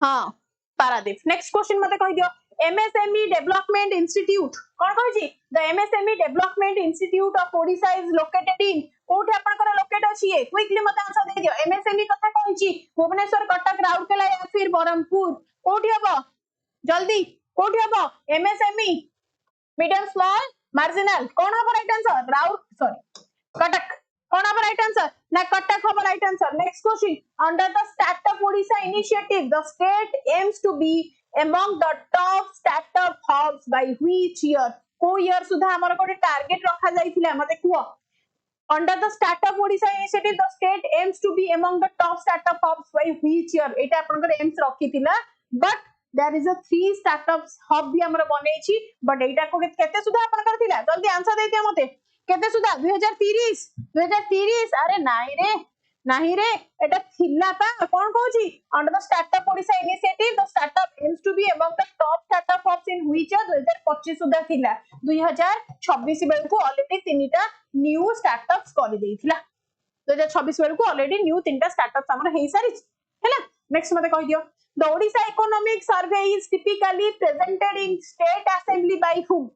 हां पारादीप नेक्स्ट क्वेश्चन मते कहि दियो MSME डेवलपमेंट इंस्टीट्यूट कोन कहछि the MSME development institute of Odisha is located in कोठी आपनकर लोकेट अछि ए क्विकली मते आंसर दे दियो MSME कथा कहछि भुवनेश्वर कटक राउरकेला या फिर बरहमपुर कोठी हबो जल्दी कोठी हबो MSME मीडियम स्मॉल मार्जिनल कौन हबो राइट आंसर राउर सॉरी कटक कौन हबो राइट आंसर ना कटक हबो right answer next question under the startup Odisha initiative the state aims to be among the top startup hubs by which year को ईयर सुधा हमर कोटे टारगेट रखा जाइथिला मते कुओ under the startup Odisha initiative the state aims to be among the top startup hubs by which year एटा आपनकर AIIMS रखिथिला but there is a 3 startups hub भी हमर बनेछि but एटा को केते सुधा आपनकर थिला जल्दी आंसर दे दिया मते केते सुधा 2030 अरे नाही रे एटा थिला पा कोन कहूची under the startup Odisha initiative the startup aims to be among the top startup hubs in which 2025 सुधा थिला 2026 बेल को ऑलरेडी तीनटा न्यू स्टार्टअप्स कर देइथिला 2026 बेल को ऑलरेडी न्यू तीनटा स्टार्टअप्स हमर हेई सारी हैला नेक्स्ट मते कहि दियो the Odisha economic survey is typically presented in state assembly by whom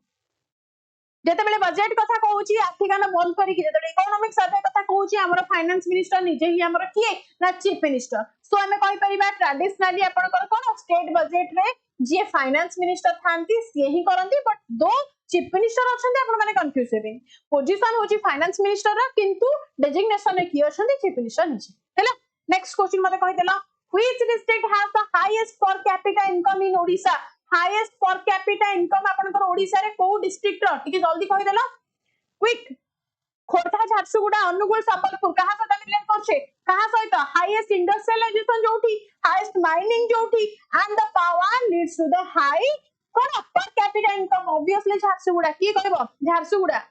जेते बेले बजट कथा कहूची आर्थिकाना बंद करी कि जेते इकोनॉमिक सर्वे कथा कहूची हमर फाइनेंस मिनिस्टर निजे ही हमर किए ना चीफ मिनिस्टर सो हमें कहि परिबा ट्रेडिशनली आपनकर कोन स्टेट बजट रे जे फाइनेंस मिनिस्टर थांती से ही करंती बट दो चीफ मिनिस्टर अछंती आपन माने कंफ्यूज हेबे पोजीशन होची फाइनेंस मिनिस्टर रा किंतु डेजिग्नेशन रे की अछंती चीफ मिनिस्टर निजे हैला नेक्स्ट क्वेश्चन मते कहि देला which district has the highest पर capita income in Odisha highest पर कैपिटा इनकम आपनकर ओडिशा रे को डिस्ट्रिक्ट रो ठीक जल्दी कहि देला क्विक खोरठा झारसुगुडा अनुगुल संबलपुर कहा सहित रिलेट करछे कहा सहित हाईएस्ट इंडस्ट्रियलाइजेशन जोठी हाईएस्ट माइनिंग जोठी and the power leads to the high कोन per capita income obviously Jharsuguda की कहबो झारसुगुडा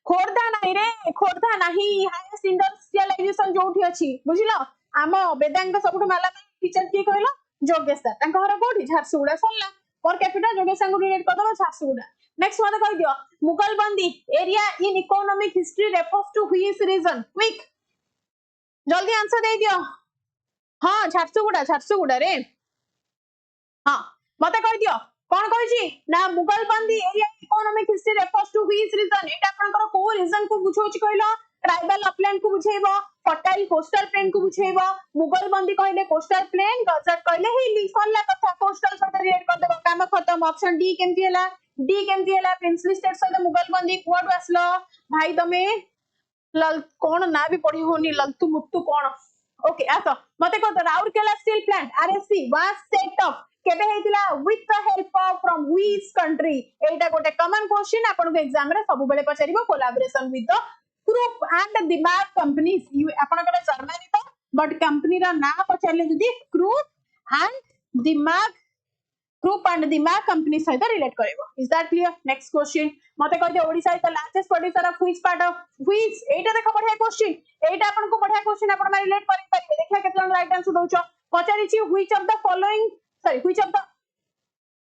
खोरधा नाही हाईएस्ट इंडस्ट्रियलाइजेशन जोठी अछि बुझिलो आम वेदांग सबुठ माला टीचर की कहलो जोगेश सर तांका घर कोठी झारसुगुडा सल्ला पर कैपिटा जोगेश संग रिलेट कर दबो झारसुगुडा नेक्स्ट मते कहि दियो Mughalbandi area in economic history refers to which region quick जल्दी आंसर दे दियो हां झारसुगुडा रे हां मते कहि दियो कोन कहिची ना Mughalbandi area economic history refers to which region एटा आपनकर को रीजन को बुझौची कहलो ट्राइबल अपलैंड को बुझेबो फर्टाइल कोस्टल प्लेन को बुझेबो मुगल बंदी कहले कोस्टल प्लेन गजट कहले हिली सल्ला कथा कोस्टल सहित रिलेट कर देबो काम खत्म ऑप्शन डी केमती हला प्रिंसली स्टेट सहित मुगल बंदी कोड आसलो भाई तमे कोन ना भी पढ़ी होनी ललतु मुत्तु कोन ओके आतो मते को Rourkela steel plant RSP was set up केबे हेतिला with the help of from which country एटा गोटे कॉमन क्वेश्चन आपन को एग्जाम रे सब बेले पचारिबो collaboration with the group and दिमाग कंपनीज यू आपनकर जर्मनी तो बट कंपनी रा नाम पचारले जदी ग्रुप एंड दिमाग कंपनी सहित रिलेट करबो is that clear next question मते कह दे Odisha is the largest producer of which part of which एटा देखो बढ़िया क्वेश्चन एटा आपन को बढ़िया क्वेश्चन आपन मा रिलेट करि परिबे देखिया केतन राइट आंसर दोचो पचारिछि which of the following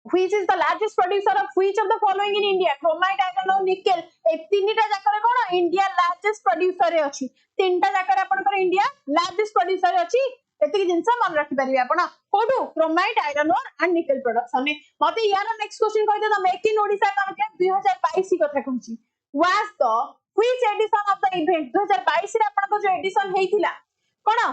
which is the largest producer of which of the following in India chromite iron और nickel ए तीनटा जाकर कोन इंडिया लार्जेस्ट प्रोड्यूसर रे अछि तीनटा जाकर आपनकर इंडिया लार्जेस्ट प्रोड्यूसर रे अछि एतिक जिंस मन रखि परिबे आपण कोडू क्रोमाइट आयरन और एंड निकल प्रोडक्शन ने मते यार नेक्स्ट क्वेश्चन कहि दे मेक इन ओडिशा कॉन्क्लेव 2022 कथा कहूची was the which edition of the event 2022 रे आपन को जो एडिशन हेइथिला कोन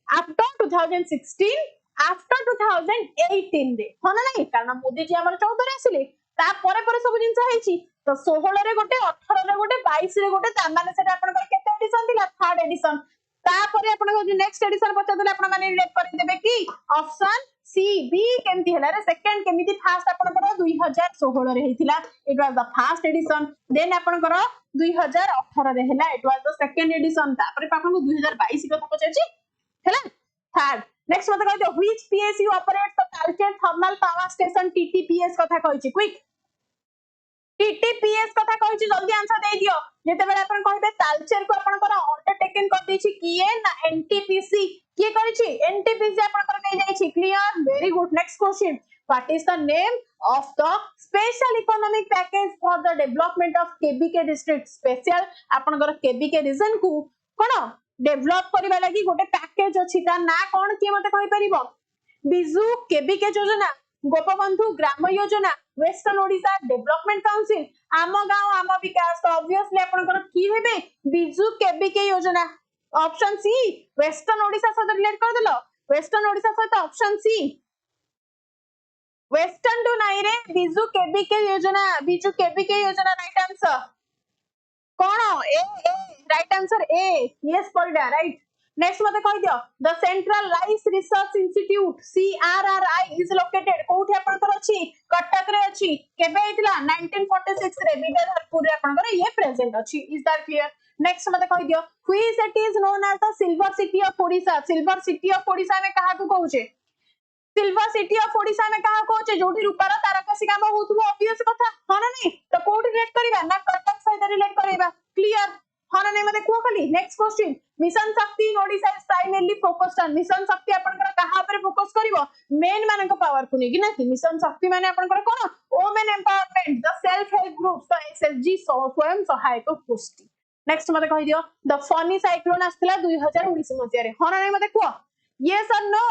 आफ्टर 2016 आफ्टर 2018 रे होना नहीं कारण मोदी जी हमर 14 रे आसिले ता परे सब जिंस हेछि तो 16 रे गोटे 18 रे गोटे 22 रे गोटे ता माने सेटा आपन को केते एडिशन दिला थर्ड एडिशन ता परे आपन को जो नेक्स्ट एडिशन पचा देले आपन माने रिलेट कर देबे की ऑप्शन सी बी केमती हला रे सेकंड केमिति फर्स्ट आपन को 2016 रे हेतिला it was the first edition then आपन को 2018 रे हला it was the second edition ता परे आपन को 2022 कथा पचाछि है ना। थर्ड नेक्स्ट मते कहि दियो which PSU operates the Talcher thermal power station TTPS कथा कहिछि क्विक टीटीपीएस कथा कहिछि जल्दी आंसर दे दियो जेते बेले अपन कहबे तालचेर को अपन कर अंडरटेकिंग कर दैछि किए ना एनटीपीसी किए करिछि एनटीपीसी अपन कर नै जाइछि clear very good next question what is the name of the special economic package for the development of KBK district special आपनकर KBK region को कोन डेवलप करबा लागि गोटे पैकेज अछि ता ना कोन के मते कहि परिबो बिजू केबीके योजना Gopabandhu Gram Yojana western Odisha development council आम गांव आम विकास तो ऑब्वियसली आपनकर की हेबे बिजू केबीके योजना ऑप्शन सी वेस्टर्न ओडिशा सहित रिलेट कर देलो वेस्टर्न ओडिशा सहित ऑप्शन सी वेस्टर्न टू नाई रे बिजू केबीके योजना राइट आंसर कौन A right answer A yes point right next मते कहि दियो the central rice research institute CRRI is located कोठी आपनकर अछि कटक रे अछि केबे आइतला 1946 रे विद्याधरपुर रे आपनकर ये प्रेजेंट अछि इज दैट क्लियर नेक्स्ट मते कहि दियो which city is known as the silver city of Odisha में कहा को कहूचे सिल्वर सिटी ऑफ ओडिशा में कहा कहूचे जोठी रूपार तारकसी काम होतबो ऑब्वियस कथा हन नै तो कोठी रिलेट करिबा ना कटक सहित रिलेट करिबा क्लियर हन नै मते को खाली next question mission Shakti in Odisha is primarily focused on mission Shakti आपनकर कहा पर फोकस करिवो मेन माने को पावर को नेकी ना कि मिशन शक्ति माने आपनकर कोन women empowerment the self help groups the SHG स्वयं सहायक गोष्ठी नेक्स्ट मते कहि दियो द फनी साइक्लोन आस्थिला 2019 मसिया रे हन नै मते को यस और no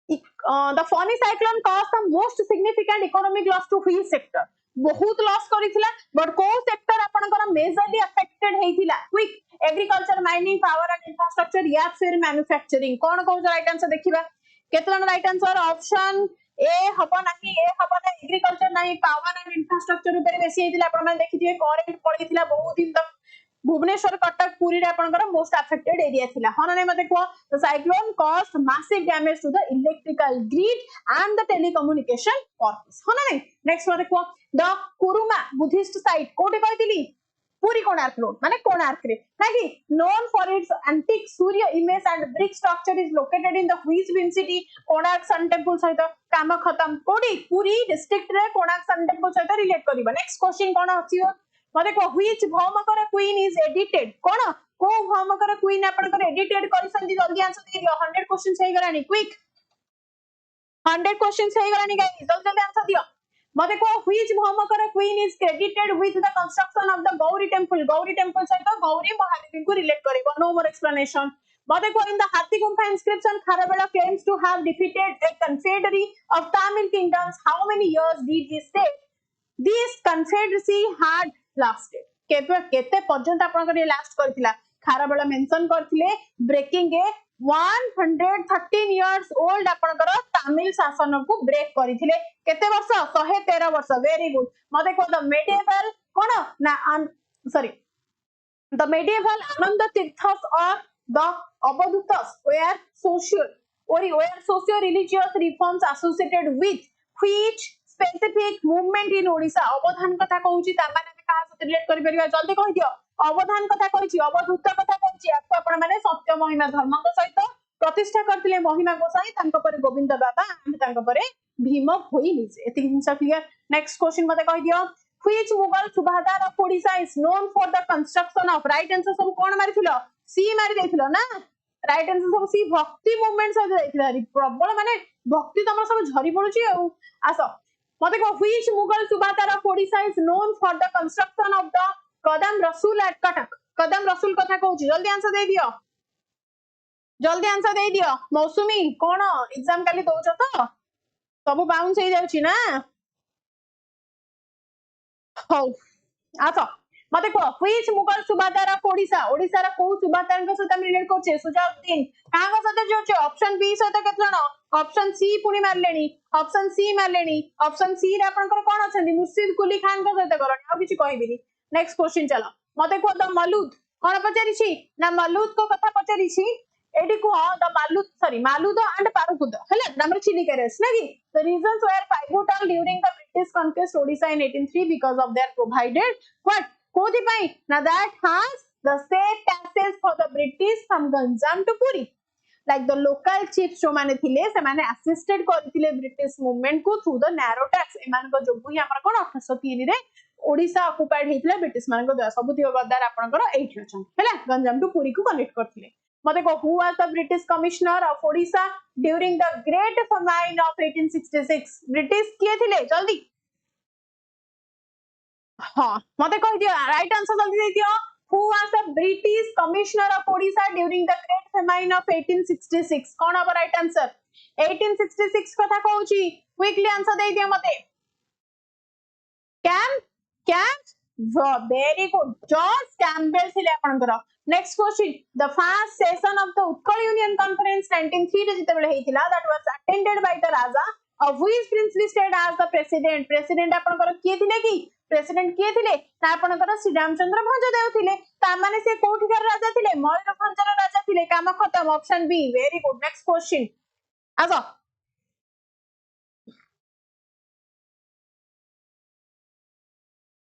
the Fani cyclone caused the most significant economic loss to which sector बहुत लॉस करिथिला बट को सेक्टर आपनकर मेजरली अफेक्टेड हेतिला quick agriculture mining power and infrastructure या फिर मैन्युफैक्चरिंग कोन को राइट आंसर देखिबा केतन राइट आंसर ऑप्शन ए हबो नाही एग्रीकल्चर नाही पावर एंड इंफ्रास्ट्रक्चर ऊपर बेसी हेतिला आपण माने देखिथिबे करेंट पडिथिला बहुत दिन तक भुवनेश्वर कटक पुरी रे आपनकर मोस्ट अफेक्टेड एरिया थिला हन नै मते को the cyclone caused massive damage to the electrical grid and the telecommunication purpose हन नै नेक्स्ट मते को द कुरुमा बुद्धिस्ट साइट कोटे कहतिली पूरी कोणार्क रोड माने कोणार्क रे नाकी known for its antique Surya image and brick structure is located in the which विन सिटी कोणार्क सन टेंपल सहित काम खत्म कोडी पूरी डिस्ट्रिक्ट रे कोणार्क सन टेंपल सहित रिलेट करबा नेक्स्ट क्वेश्चन कोन अछि मते को which Bhaumakara queen is edited कोन को भौमकर क्वीन आपनकर एडिटेड करिसंती जल्दी आंसर दे दियो 100 क्वेश्चंस हे गरानी क्विक 100 क्वेश्चंस हे गरानी गाइस जल्दी जल्दी आंसर दियो मते को which Bhaumakara queen is credited with the construction of the Gauri temple सहित गौरी महादेवी को रिलेट करबो नो मोर एक्सप्लेनेशन मते को in the Hathigumpha inscription Kharavela claims to have defeated a confederacy of Tamil kingdoms how many years did he stay this confederacy had lasted केते पर्यंत आपन कर last करथिला खारबेला mention करथिले ब्रेकिंग ए 113 इयर्स ओल्ड आपन कर तमिल शासन को ब्रेक करथिले केते वर्ष 113 वर्ष वेरी गुड मते को द मेडिएवल कोन ना sorry the medieval Anand Tirthas और the Avadhutas were socio-religious reforms associated with which specific movement in Odisha अवधान कथा कहूची ता माने कहा से रिलेट करि परिबा जल्दी कहि दियो अवधान कथा कहिची अवधूत कथा कहिची आपको आपण माने सत्य महिमा धर्म को सहित प्रतिष्ठा करथिले महिमा गोसाई तांको पर गोविंद बाबा एंड तांको पर भीम होइली एति हिंसा क्लियर नेक्स्ट क्वेश्चन मते कहि दियो which Mughal subadar of Odisha is known for the construction of right answer सब कोन मारिथिलो सी मारि देथिलो ना राइट आंसर सब सी भक्ति मूवमेंट से देथिला प्रबल माने भक्ति तमर सब झरी पडुची आसो मते को which Mughal subadar of Odisha is known for the construction of the Qadam Rasool at Cuttack कदम रसूल कथा कहूची जल्दी आंसर दे दियो मौसुमी कोन एग्जाम काली दोछ तो सब बाउंस हो जाउची ना हो आसो मते को व्हिच मुगल सुबादार ऑफ ओडिशा रा को सुबादार के साथ रिलेट करछे सुजाउद्दीन कागा साथ जोचे ऑप्शन बी साथ केतन ऑप्शन सी पुनी मारलेनी ऑप्शन सी रे आपनकर कोन अछंदी मुर्शिद कुली खान के साथ करनी आ किछि कहबिनी नेक्स्ट क्वेश्चन चलो मते को द मलूद कोन पचारिछि ना मलूद को कथा पचारिछि एडी को द मालूद एंड पारुकुद हला नंबर चिलिका रेस ना कि the regions where pivotal during the British conquest Odisha in 1803 because of their provided what कोथि पई ना that has the state taxes passage for the British from Ganjam to Puri. Like the local chiefs जो माने थिले से माने assisted करथिले British movement को through the narrow tracks एमान को जोगु ही हमर कोन 1803 रे ओडिसा ऑक्युपाइड हेतिला ब्रिटिश मान को सबुति गद्दार आपनकर एठी अछन हैला गंजाम टू पुरी को कनेक्ट करथिले मते को who was the British commissioner of Odisha during the great famine of 1866 British किए थिले जल्दी हां मते कहि दियो राइट आंसर जल्दी दे दियो who was the British commissioner of Odisha during the great famine of 1866 कोन अब राइट आंसर 1866 कथा कहूची क्विकली आंसर दे दियो मते very good George Campbell थिले आपनकर next question the first session of the Utkal Union Conference 1903 रे जितेबेले हेतिला that was attended by the raja of which princely state as the president आपनकर किए थिले कि president किए थिले ता आपनकर श्री रामचंद्र भंजदेव थिले ता माने से कोठीकर राजा थिले मयूरभंजर राजा थिले काम खत्म option B very good next question आसो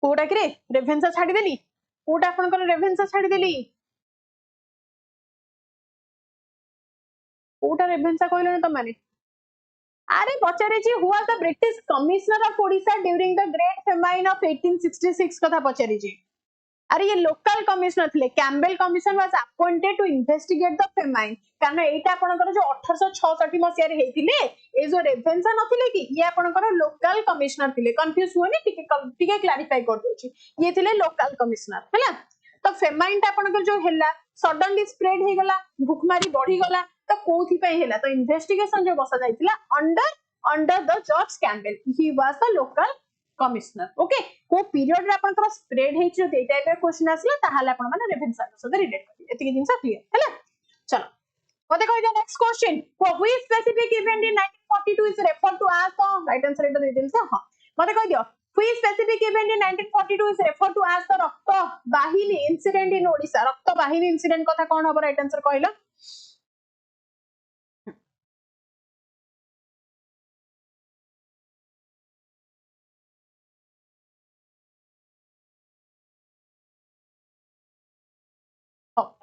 कोटा कि रेभेन्सा छाड़ी देली कोटा आपनकर रेभेन्सा छाड़ी देली कोटा रेभेन्सा कहले त माने अरे पचारे जी who was the British commissioner of Odisha during the great famine of 1866 कथा पचारे जी अरे ये लोकल कमिश्नर थे Campbell commission was appointed to investigate the famine कारण एटा आपनकर जो 1866 मसिया रे हेतिले ए जो रेभेन्सा नथिले कि ये आपनकर लोकल कमिश्नर थिले कंफ्यूज होनी टिके क्लैरिफाई कर दोची ये थिले लोकल कमिश्नर हैला तो फेमाइन ता आपनकर जो हैला सडनली स्प्रेड हे गला भूखमारी बढ़ी गला तो कोथि पय हैला तो इन्वेस्टिगेशन जो बसा जाइतिला under the George Campbell he was the local commissioner okay को पीरियड रे आपन स्प्रेड हे जो ए टाइप रे क्वेश्चन आसला ताहाले आपन माने रेभेन्सा सहित रिलेट करी एति जिंस क्लियर हैला चलो मते कहि दे next question which specific event in 1942 is referred to as the right answer एटा दे देल से हां मते कहि दियो which specific event in 1942 is referred to as the Rakta Vahini incident in Odisha रक्त वाहिनी इंसिडेंट कथा कोन हो राइट आंसर कहला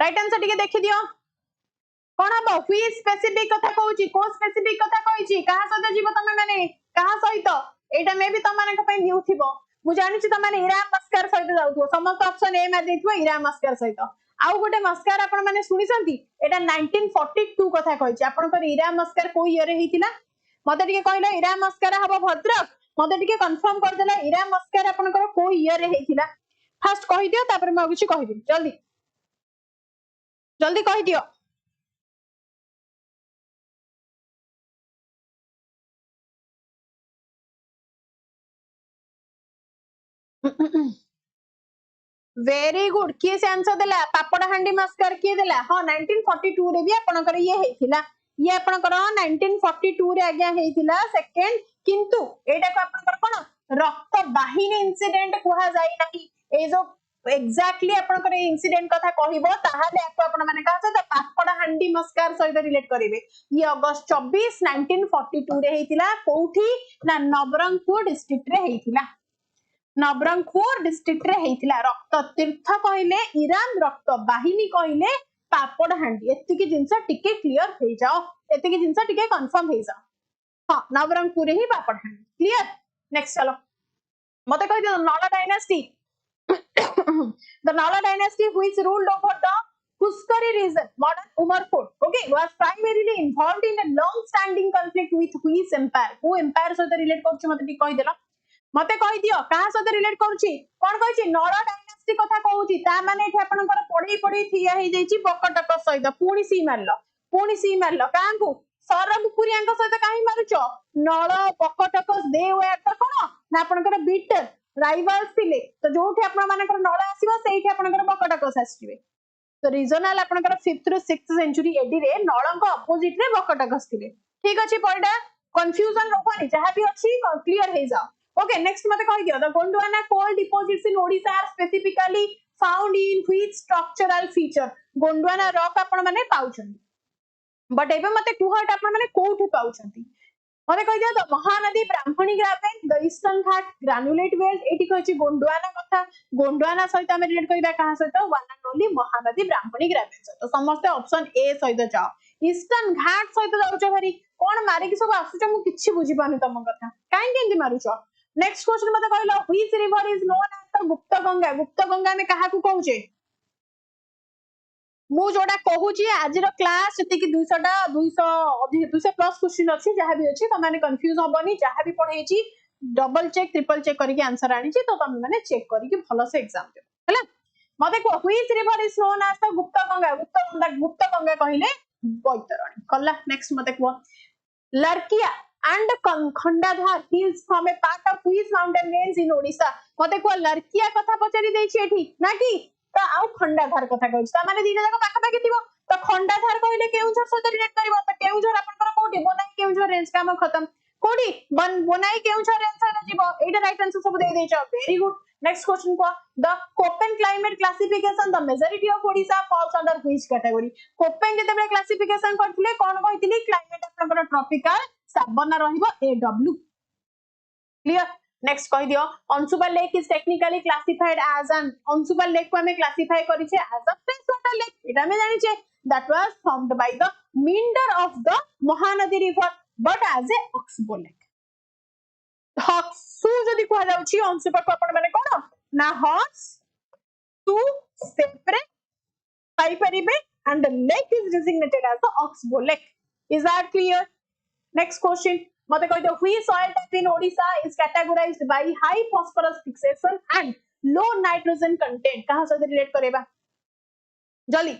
राइट आंसर टिके देखि दियो कोन हबो व्हि स्पेसिफिक कथा कहूची को स्पेसिफिक कथा कहूची कहा सहित जीव तमे माने कहा सहित एटा मे भी तम माने को पय न्यू थिबो मु जानि छि तम माने इरा मस्कार सहित जाउथो समस्त ऑप्शन ए मार देथिबो इरा मस्कार सहित आउ गोटे मस्कार आपण माने सुनि संती एटा 1942 कथा कहूची आपण को इरा मस्कार को ईयर रे हितिला मते टिके कहला इरा मस्कार हबो भद्रक मते टिके कंफर्म कर देला इरा मस्कार आपण को ईयर रे हितिला फर्स्ट कहि दियो तापर म किछि कहि दियो जल्दी जल्दी कहि दियो वेरी गुड किए से आंसर देला पापड़ हांडी मस्कर किए देला हां 1942 रे भी आपनकर ये हेथिला ये आपनकर 1942 रे आज्ञा हेथिला सेकंड किंतु एटा को आपनकर कोन रक्त वाहिनी इंसिडेंट कुहा जाई नाही ए जो एक्जेक्टली आपनकर इंसिडेंट कथा कहिबो ताहाले आपन माने कहा छ पापड़ हांडी मस्कार सहित रिलेट करिवे ये अगस्त 24 1942 रे हेथिला कोठी ना नवरंगपुर डिस्ट्रिक्ट रे हेथिला नवरंगपुर डिस्ट्रिक्ट रे हेतिला रक्त तीर्थ कहले ईरान रक्त वाहिनी कहले पापड़ हांडी एति की जिंस टिके क्लियर हे जाओ एति की जिंस टिके कंफर्म हे जाओ हां नवरंगपुर ही पापड़ हांडी क्लियर नेक्स्ट चलो मते कहि दो Nala dynasty the Nala dynasty which ruled over the Puskari region modern Umarkot okay was primarily involved in a long standing conflict with which empire who empire सहित रिलेट करछ मते कहि देला मते कहि दियो कहा सहित रिलेट करछि कोन कहिछि नला डायनेस्टी कथा कहूछि ता माने एठी आपनकर पढी थिया हे जाइछि बकटक सहित पुणी सी मारलो कांकु सरमपुरियांक सहित काहे मारुछ नळ बकटक दे वे त कोन ना आपनकर बीटर राइवल्स थिले तो जोठी आपन मानकर नळ आसीबो सेठी आपनकर बकटक आसीबे तो रीजनल आपनकर 5th रो 6th सेंचुरी एडी रे नळंक अपोजिट रे बकटक आस्थिले ठीक अछि पॉइंट कंफ्यूजन रोखनी जहां भी अछि क्लियर हे जाओ ओके नेक्स्ट मते कहि दियो the Gondwana coal deposits in Odisha are specifically found in which structural feature Gondwana rock आपन माने पाउछन बट एबे मते कुहट आपन माने कोठी पाउछंती मते कहि दियो the Mahanadi Brahmani graben the eastern ghat granulite belt एटी कहिछि गोंडवाना कथा गोंडवाना सहित हम रिलेट करिबा कहा सहित one and only Mahanadi Brahmani graben तो समस्त ऑप्शन ए सहित जाओ ईस्टर्न घाट सहित जाउछ भारी कोन मारे कि सब आसुछ मु किछि बुझी पानु तम कथा काहे केंदी मारुछ नेक्स्ट क्वेश्चन मते कहलो which river is known as the Gupta Ganga में काहा को कहूचे मु जोडा कहूची आज रो क्लास जति कि 200 टा 200 अधिक 200 प्लस क्वेश्चन अछि जहा भी अछि त माने कंफ्यूज होबनी जहा भी पढैछि डबल चेक ट्रिपल चेक करके आंसर आनी छी तो तुम माने चेक करके भलो से एग्जाम दे हैला मते को which river is known as the Gupta Ganga कहिले बैतरणी कल्ला नेक्स्ट मते को लरकिया and Khandadhar hills from a part of which mountain range in Odisha मते को लरकिया कथा पचारि देछि एठी ना कि तो आउ खंडाधार कथा कहछि त माने दीटा जाक पाखा पाखी थिबो तो खंडाधार कहले केउझर सहित रिलेट करबो तो केउझर आपनकर कोठी बनाई केउझर रेंज काम खत्म कोठी बनाई केउझर रेंज सहित जीवो एटा राइट आंसर सब दे देछ वेरी गुड नेक्स्ट क्वेश्चन को the Koppen climate classification the majority of Odisha falls under which category Koppen जते बे क्लासिफिकेशन करथिले कोन कहितली क्लाइमेट आपनकर ट्रॉपिकल साबना रहिबो एडब्ल्यू क्लियर नेक्स्ट कहि दियो Anshupa lake is technically classified as an Anshupa lake को हमें क्लासिफाई करि छे as a fresh water lake एटा हमें जानि छे that was formed by the meander of the Mahanadi river but as a oxbow lake हक्सु जदी कहै जाउची अंशुबा को अपन माने कोन ना हक्स टू सेपरेट पाई परिबे and the lake is designated as the oxbow lake is that clear next question मते कहि दो which soil type in Odisha is categorized by high phosphorus fixation and low nitrogen content कहां से relate करेबा जल्दी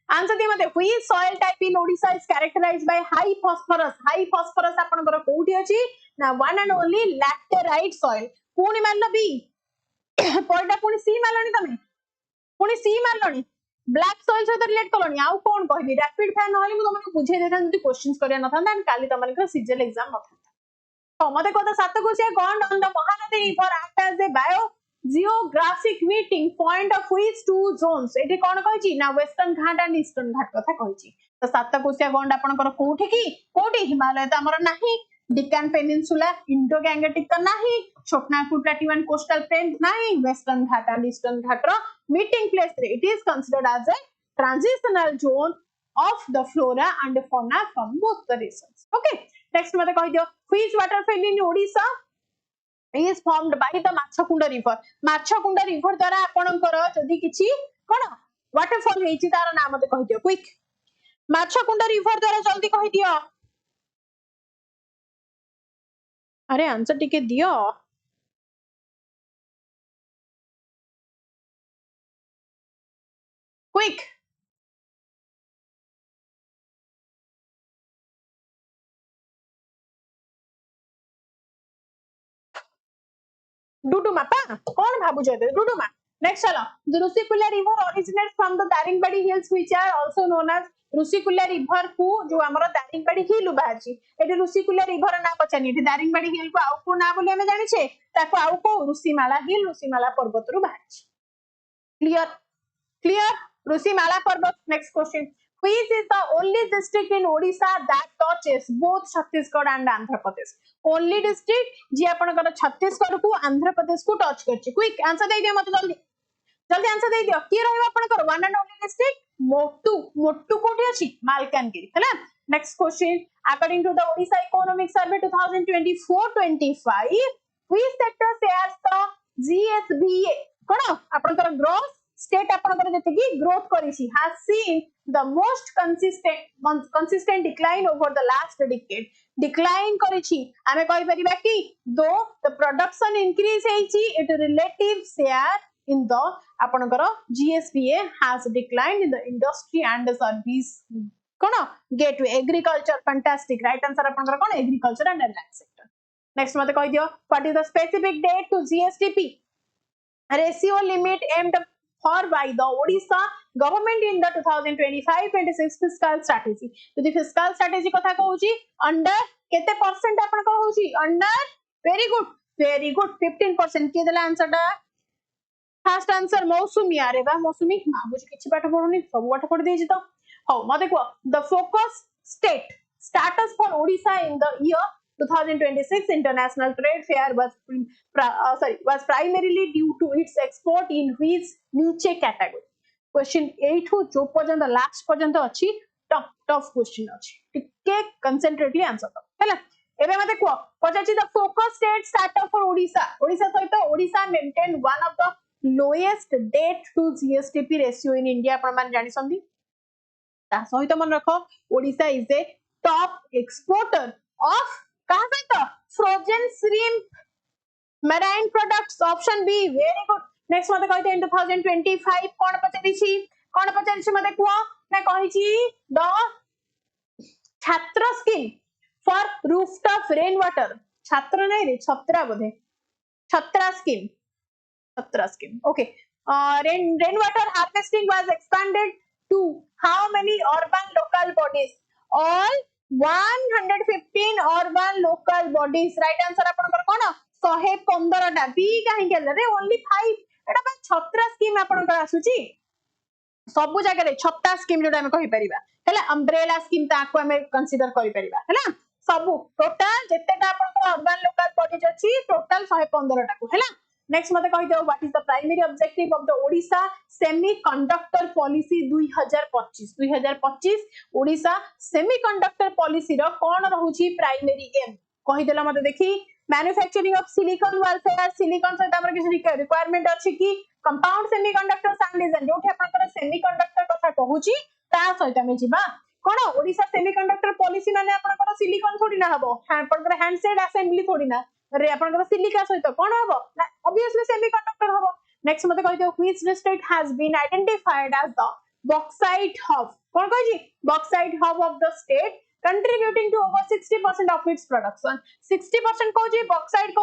answer दे मते which soil type in Odisha is characterized by high phosphorus आपनकर कोठी अछि ना one and only laterite soil पुनी मानलो बी पॉइंट पुनी सी मानलोनी तमे पुनी सी मानलोनी ब्लैक सॉइल सहित रिलेट कलोनी आउ कोन कहबी रैपिड फायर नहले मु तुमको बुझे देथान जति क्वेश्चंस करिया नथान एंड काली तमनकर सीजीएल एग्जाम नथान तो मते कहता सात कोसिया गॉन on the Mahanadi river act as a biogeographic meeting point of which two zones एठी कोन कहछि ना western ghat and eastern ghat कथा कहछि तो सात कोसिया गॉन आपनकर कोठी की कोठी हिमालय त हमर नाही डिकान पेनिनसुला इंडो गैंगेटिक तो नाही Chhotanagpur plateau and coastal plain नाही western ghat and eastern ghat रो मीटिंग प्लेस रे it is considered as a transitional zone of the flora and fauna from both the regions okay next mate कहि दियो which waterfall in Odisha is formed by the Machakunda river द्वारा आपनकर जदी किछि कोन waterfall हेछि तार नाम मते कहि दियो क्विक Machakunda river द्वारा जल्दी कहि दियो अरे आंसर टिके दियो क्विक डुडुमा पा कौन भाबु जदे डुडुमा नेक्स्ट चलो the Rusikula river originates from the Daringbadi hills which are also known as Rusikula river को जो हमर दारिंगबाड़ी हिल बाजी एटी Rusikula river ना पछानी एटी दारिंगबाड़ी हिल को आउ को ना बोले हमें जानि छे ताको आउ को ऋषिमाला हिल ऋषिमाला पर्वत रु बाजी क्लियर ऋषिमाला पर्वत next question which is the only district in Odisha that touches both Chhattisgarh and Andhra Pradesh only district जे आपनकर छत्तीसगढ़ को आंध्र प्रदेश को टच करछि क्विक आंसर दे दियो मते जल्दी आंसर दे दियो की रहबो आपनकर वन एंड ओनली डिस्ट्रिक्ट मोटू कोठी अछि मालकानगिरी हैला next question according to the Odisha economic survey 2024-25 which sector shares the GSBA कोन आपनकर ग्रोथ स्टेट आपनकर जते की ग्रोथ करिछि has seen the most consistent decline over the last decade decline करिछि हमें कहि परिबा कि दो the production increase हेछि it relative share in the आपनकर GSPA has declined in the industry and the service cone gateway agriculture fantastic right answer आपनकर कोन agriculture and land sector next मते कहि दियो what is the specific date to GSTP ratio limit aimed for by the Odisha government in the 2025-26 fiscal strategy यदि fiscal strategy कथा कहूची under केते percent आपन कहूची under very good 15% के देला answer दा फर्स्ट आंसर मौसुमी अरे बा मौसुमी भाबुची किछि पाठ पढुनी सब पाठ पढ देछि तो हो मते को the focus state status for Odisha in the year 2026 International Trade Fair was primarily due to its export in which niche category. Question 8 हो जो पर्यंत लास्ट पर्यंत अछि टफ क्वेश्चन अछि टिके कंसंट्रेटली आंसर कर हैला एबे मते को पचाची the focus state startup for Odisha Odisha सहित Odisha maintain one of the lowest debt to GSDP ratio in India आपण मान जानि संदी ता सहित मन रखो Odisha is a top exporter of कहा सहित frozen shrimp marine products option B very good next मते कहते in 2025 कोन पचारिछि मते कुआ ना कहिछि द छात्र scheme for rooftop rain water छात्र नै रे छत्रा बोधे Chatra scheme okay rainwater harvesting was expanded to how many urban local bodies all 115 urban local bodies right answer आपनकर कोन 115 टा बी काहे गेल रे ओनली 5 एटा बा छत्रा स्कीम आपनकर आसुची सब जगह रे छत्ता स्कीम जोटा हम कहि परिबा हैला अम्ब्रेला स्कीम ताको हम कंसीडर करि परिबा हैला सब टोटल जेतेटा आपनकर अर्बन लोकल बॉडीज अछि टोटल 115 टा को हैला नेक्स्ट मते कहि दो what is the primary objective of the Odisha semiconductor policy 2025 Odisha semiconductor policy रो कोन रहउची प्राइमरी एम कहि देला मते देखि manufacturing of silicon wafer silicon सहित हमर किछ रिक्वायरमेंट अछि कि कंपाउंड सेमीकंडक्टर एंड डिजाइन जोठी आपनकर सेमीकंडक्टर कथा कहूची ता सहित हम जिबा कोन ओडिशा सेमीकंडक्टर पॉलिसी माने आपनकर सिलिकॉन थोड़ी ना हबो आपनकर हैंडसेट असेंबली थोड़ी ना रे आपनकर सिलिका सहित कोन हबो ऑब्वियसली सेमीकंडक्टर हबो नेक्स्ट मते कहि दियो which district has been identified as the bauxite hub कोन कहि जी bauxite hub of the state contributing to over 60% of its production 60% कहूजी बॉक्साइट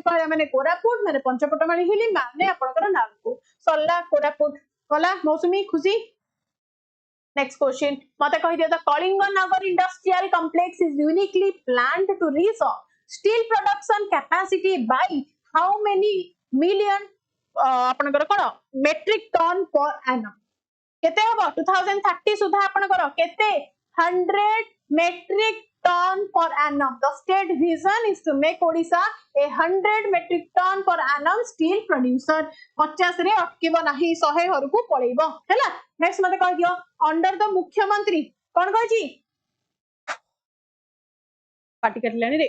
कहले माने कोरापुट माने पंचपटमाणी हिली माने आपनकर नालको सल्ला कोरापुट कला मौसमी खुशी नेक्स्ट क्वेश्चन मते कहि दियो the Kalinganagar industrial complex is uniquely planned to reach steel production capacity by how many million आपनकर कोन मेट्रिक टन पर एनम केते हबो 2030 सुधा आपनकर केते 100 metric ton per annum. The state vision is to make Odisha a 100 metric ton per annum steel producer. 50 रे अटकीबो नाही 100 हरकू पळेइबो हैला next मते कहि दियो अंडर द मुख्यमंत्री कोन कहजी पार्टी कटलेनी रे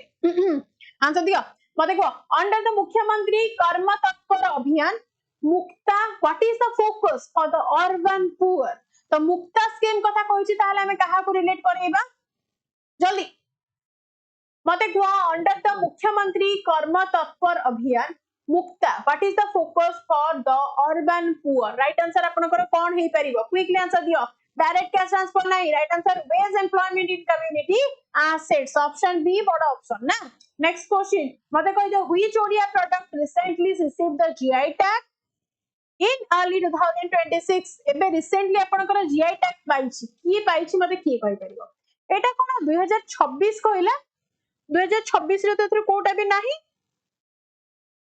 आंसर दियो मते को अंडर द मुख्यमंत्री Karma Tatpara Abhiyan MUKTA what is the focus for the urban poor तो मुक्ता स्कीम कथा कहूची ताहले हमें कहा को रिलेट करेबा जल्दी मते को अंडर द मुख्यमंत्री Karma Tatpara Abhiyan MUKTA what is the focus for the urban poor right answer आपनकर कोन हे परिबो क्विकली आंसर दियो डायरेक्ट कैश ट्रांसफर नहीं right answer wage employment in community assets option B बड़ा ऑप्शन ना नेक्स्ट क्वेश्चन मते कहि दो which Odia product recently received the GI tag in early 2026 एबे रिसेंटली आपनकर जीआई टैग पाइछि की पाइछि मते की कहि परिबो एटा कोन 2026 कहला 2026 रे तो कोटा भी नाही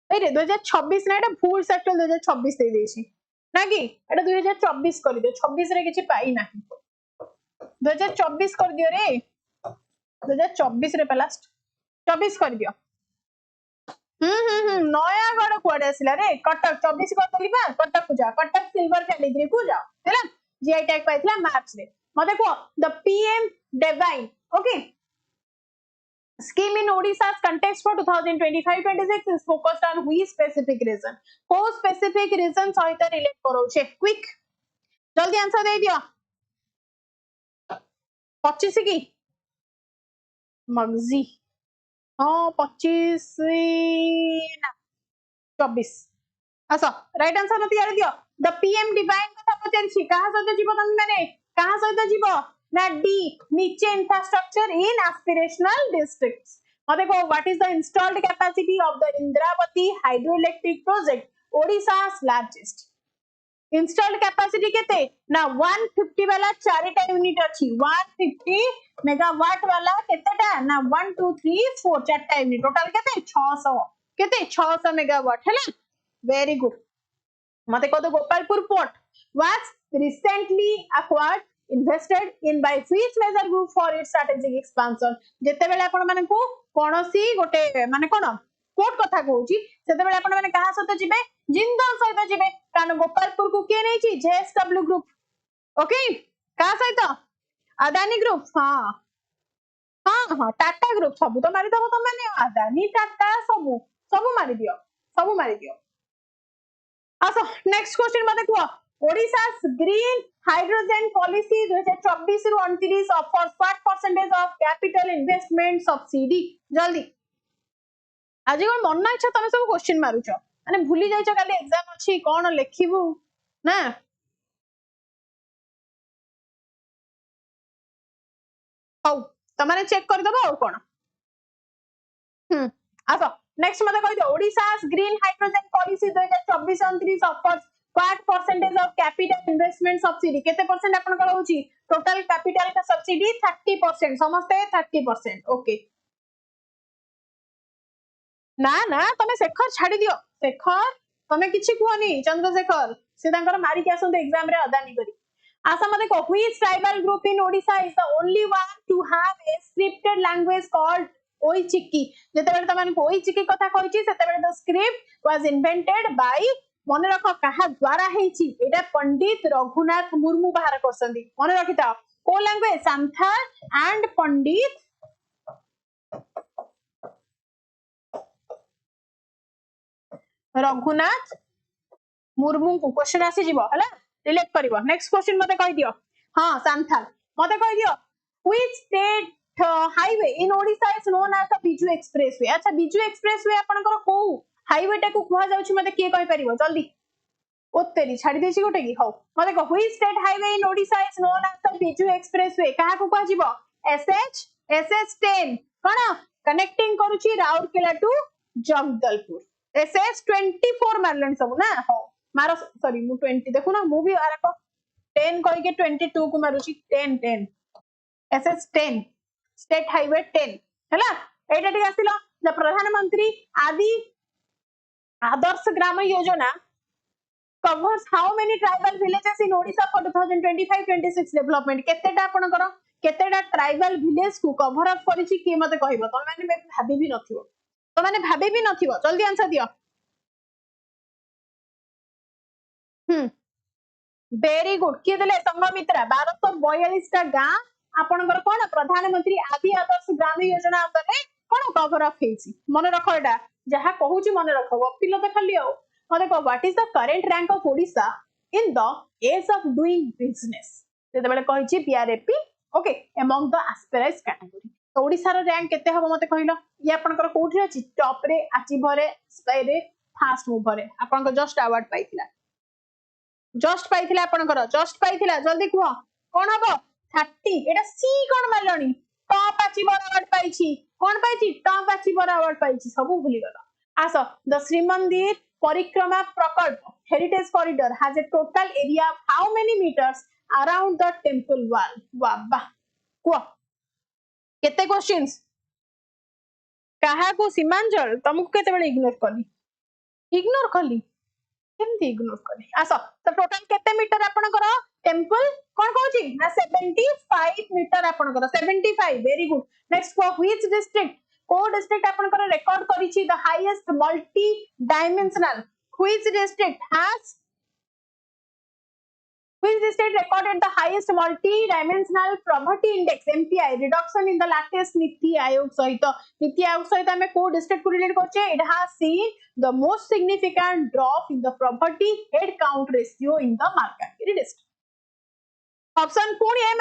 अरे 2026 ना एटा फुल सेक्टर 2026 दे देछि ना कि एटा 2024 कर दियो 26 रे किछि पाई नाही 2024 कर दियो रे 2024 रे लास्ट 24 कर दियो नयागढ़ कुआडे आसिला रे कटक 24 को तलिबा कटक को जा कटक सिल्वर कैटेगरी को जा हैला जीआई टैग पाइतला मार्च रे मते को the PM divine okay scheme in Odisha's context for 2025-26 is focused on which specific reason को specific reason सहित रिलेट करो छे क्विक जल्दी आंसर दे दियो 25 की मगजी हां 25 ना 24 आसा राइट आंसर मत यार दियो द पीएम डिवाइन कथा पचन छी कहा सहित जीव तम माने कहा सहित जीव ना डी नीचे इंफ्रास्ट्रक्चर इन एस्पिरेशनल डिस्ट्रिक्ट्स मते को what is the installed capacity of the Indravati hydroelectric project Odisha's largest installed capacity केते ना 150 वाला चारटा यूनिट अछि 150 मेगावाट वाला केतेटा ना 1 2 3 4 चारटा यूनिट टोटल केते 600 मेगावाट हैला वेरी गुड मते को तो Gopalpur port was recently acquired invested in by which major group for its strategic expansion जते बेले आपण माने को कोनोसी गोटे माने कोन कोट कथा कहूची सेते बेले आपण माने कहा सहित जिबे जिंदल सहित जिबे कारण गोपालपुर को के नै छी जेएसडब्ल्यू ग्रुप ओके कहा सहित अदानी ग्रुप हां हां हां टाटा ग्रुप सब तो मारी दबो त माने अदानी टाटा सब मारी दियो आसो नेक्स्ट क्वेश्चन मते कुआ ओडिसा's ग्रीन हाइड्रोजन पॉलिसी 2024 रु 29 offers what percentage of capital investment subsidy जल्दी आज कोन मन ना इच्छा तमे सब क्वेश्चन मारुछ माने भूली जाइछ काली एग्जाम अछि कोन लेखिबू ना हौ तमाने चेक कर दबो और कोन आसो नेक्स्ट मते कहि दो Odisha's green hydrogen policy 2024-29 offers what percentage of capital investment subsidy केते परसेंट आपन कर होची टोटल कैपिटल का सब्सिडी 30% समस्ते 30% ओके ना ना तमे शेखर छाडी दियो शेखर तमे किछि कुहनी चंद्रशेखर से तांकर मारी के आसंते एग्जाम रे अदानी करी आसा मते को which tribal group in Odisha is the only one to have a scripted language called Ol Chiki जेते बेले तमन को ओइचिकी कथा कहिची सेते बेले the script was invented by मने रख कहा द्वारा हेची एटा पंडित रघुनाथ मुर्मू बाहर करसंदी मने रखिता को लैंग्वेज संथाल एंड पंडित रघुनाथ मुर्मू को क्वेश्चन आसी जीवो हला रिलेट करिवो नेक्स्ट क्वेश्चन मते कहि दियो हां संथाल मते कहि दियो which state highway in Odisha is known as the Biju expressway अच्छा बिजू एक्सप्रेसवे आपनकर को हाईवे टा को कुहा जाउछि मते के कहि परिवो जल्दी ओतेरी छाडी देछि गोटे की हो मते को which state highway in Odisha is known as the Biju expressway कहा को कह जीवो एसएच 10 कोन कनेक्टिंग करूछि राउरकेला टू जगदलपुर एसएच 24 मारलन सब ना हो मारो सॉरी मु 20 देखो ना मु भी आरको 10 कहि के 22 को मारुछि 10 एसएच 10 स्टेट हाईवे 10 हैला एटा ठीक आसिलो द प्रधानमंत्री आदि Adarsh Gram Yojana covers how many tribal villages in Odisha for 2025-26 development केतेटा आपनकर केतेटा ट्राइबल विलेज को कवर अप करिछि के मते कहबो त माने भाबी भी नथिबो त माने भाबी भी नथिबो जल्दी आंसर दियो वेरी गुड किए देले संगमित्रा 1242 टा गां आपनकर कोन प्रधानमंत्री आदि आदर्श ग्राम योजना अंतरे कोन कवर अप हेछि मन रखो एटा जहा कहूची मन रखो अपिल त खाली आ मते को what is the current rank of Odisha in the ease of doing business जेते बेले कहिछि PRAP okay among the aspirants category तो ओडिसा रो रैंक केते हबो मते कहिलो ये आपनकर कोठी अछि टॉप रे अचीवर रे स्पाई रे फास्ट मूवर रे आपनकर जस्ट अवार्ड आपनकर जस्ट पाइथिला जल्दी कुह कोन हबो 30 एटा सी कोन मारलनी टॉप अचीवर अवार्ड पाइछि कोन पाइछि टॉप अचीवर अवार्ड पाइछि सब भूली गलो आसो the Shrimandir Parikrama Prakalpa heritage corridor has a total area of how many meters around the temple wall वाह कुह केते क्वेश्चंस कहा को सीमांचल तुमको केते बेले इग्नोर कली केमती इग्नोर कली आसो तो टोटल केते मीटर आपनकर टेंपल कोन कहूची ना 75 मीटर आपनकर 75 वेरी गुड नेक्स्ट को व्हिच डिस्ट्रिक्ट को डिस्ट्रिक्ट आपनकर रिकॉर्ड करिछि the highest multi dimensional which district recorded the highest multi-dimensional poverty index MPI reduction in the latest NITI Aayog सहित हमें को डिस्ट्रिक्ट को रिलेट करछे it has seen the most significant drop in the poverty head count ratio in the Malkangiri district option पुणी ए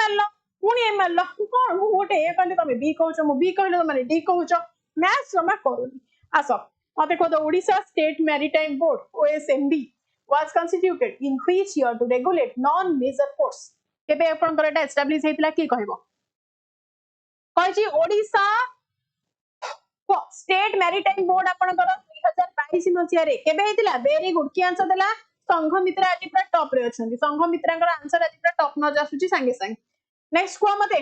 मारलो कोन गोटे ए कहले तमे बी कहउछ मु बी कहले तमे डी कहउछ मैथ्स जमा करूनी आसो मते को the Odisha state maritime board OSMB was constituted in which year to regulate non-major ports केबे अपन करटा एस्टैब्लिश हेतिला की कहबो कहछि ओडिशा स्टेट मैरीटाइम बोर्ड अपन कर 2022 मसिया रे केबे हेतिला वेरी गुड की आंसर देला संघमित्रा आज पूरा टॉप रे अछंती संघमित्रांकर आंसर आज पूरा टॉप न जासुची संगे संगे नेक्स्ट को मते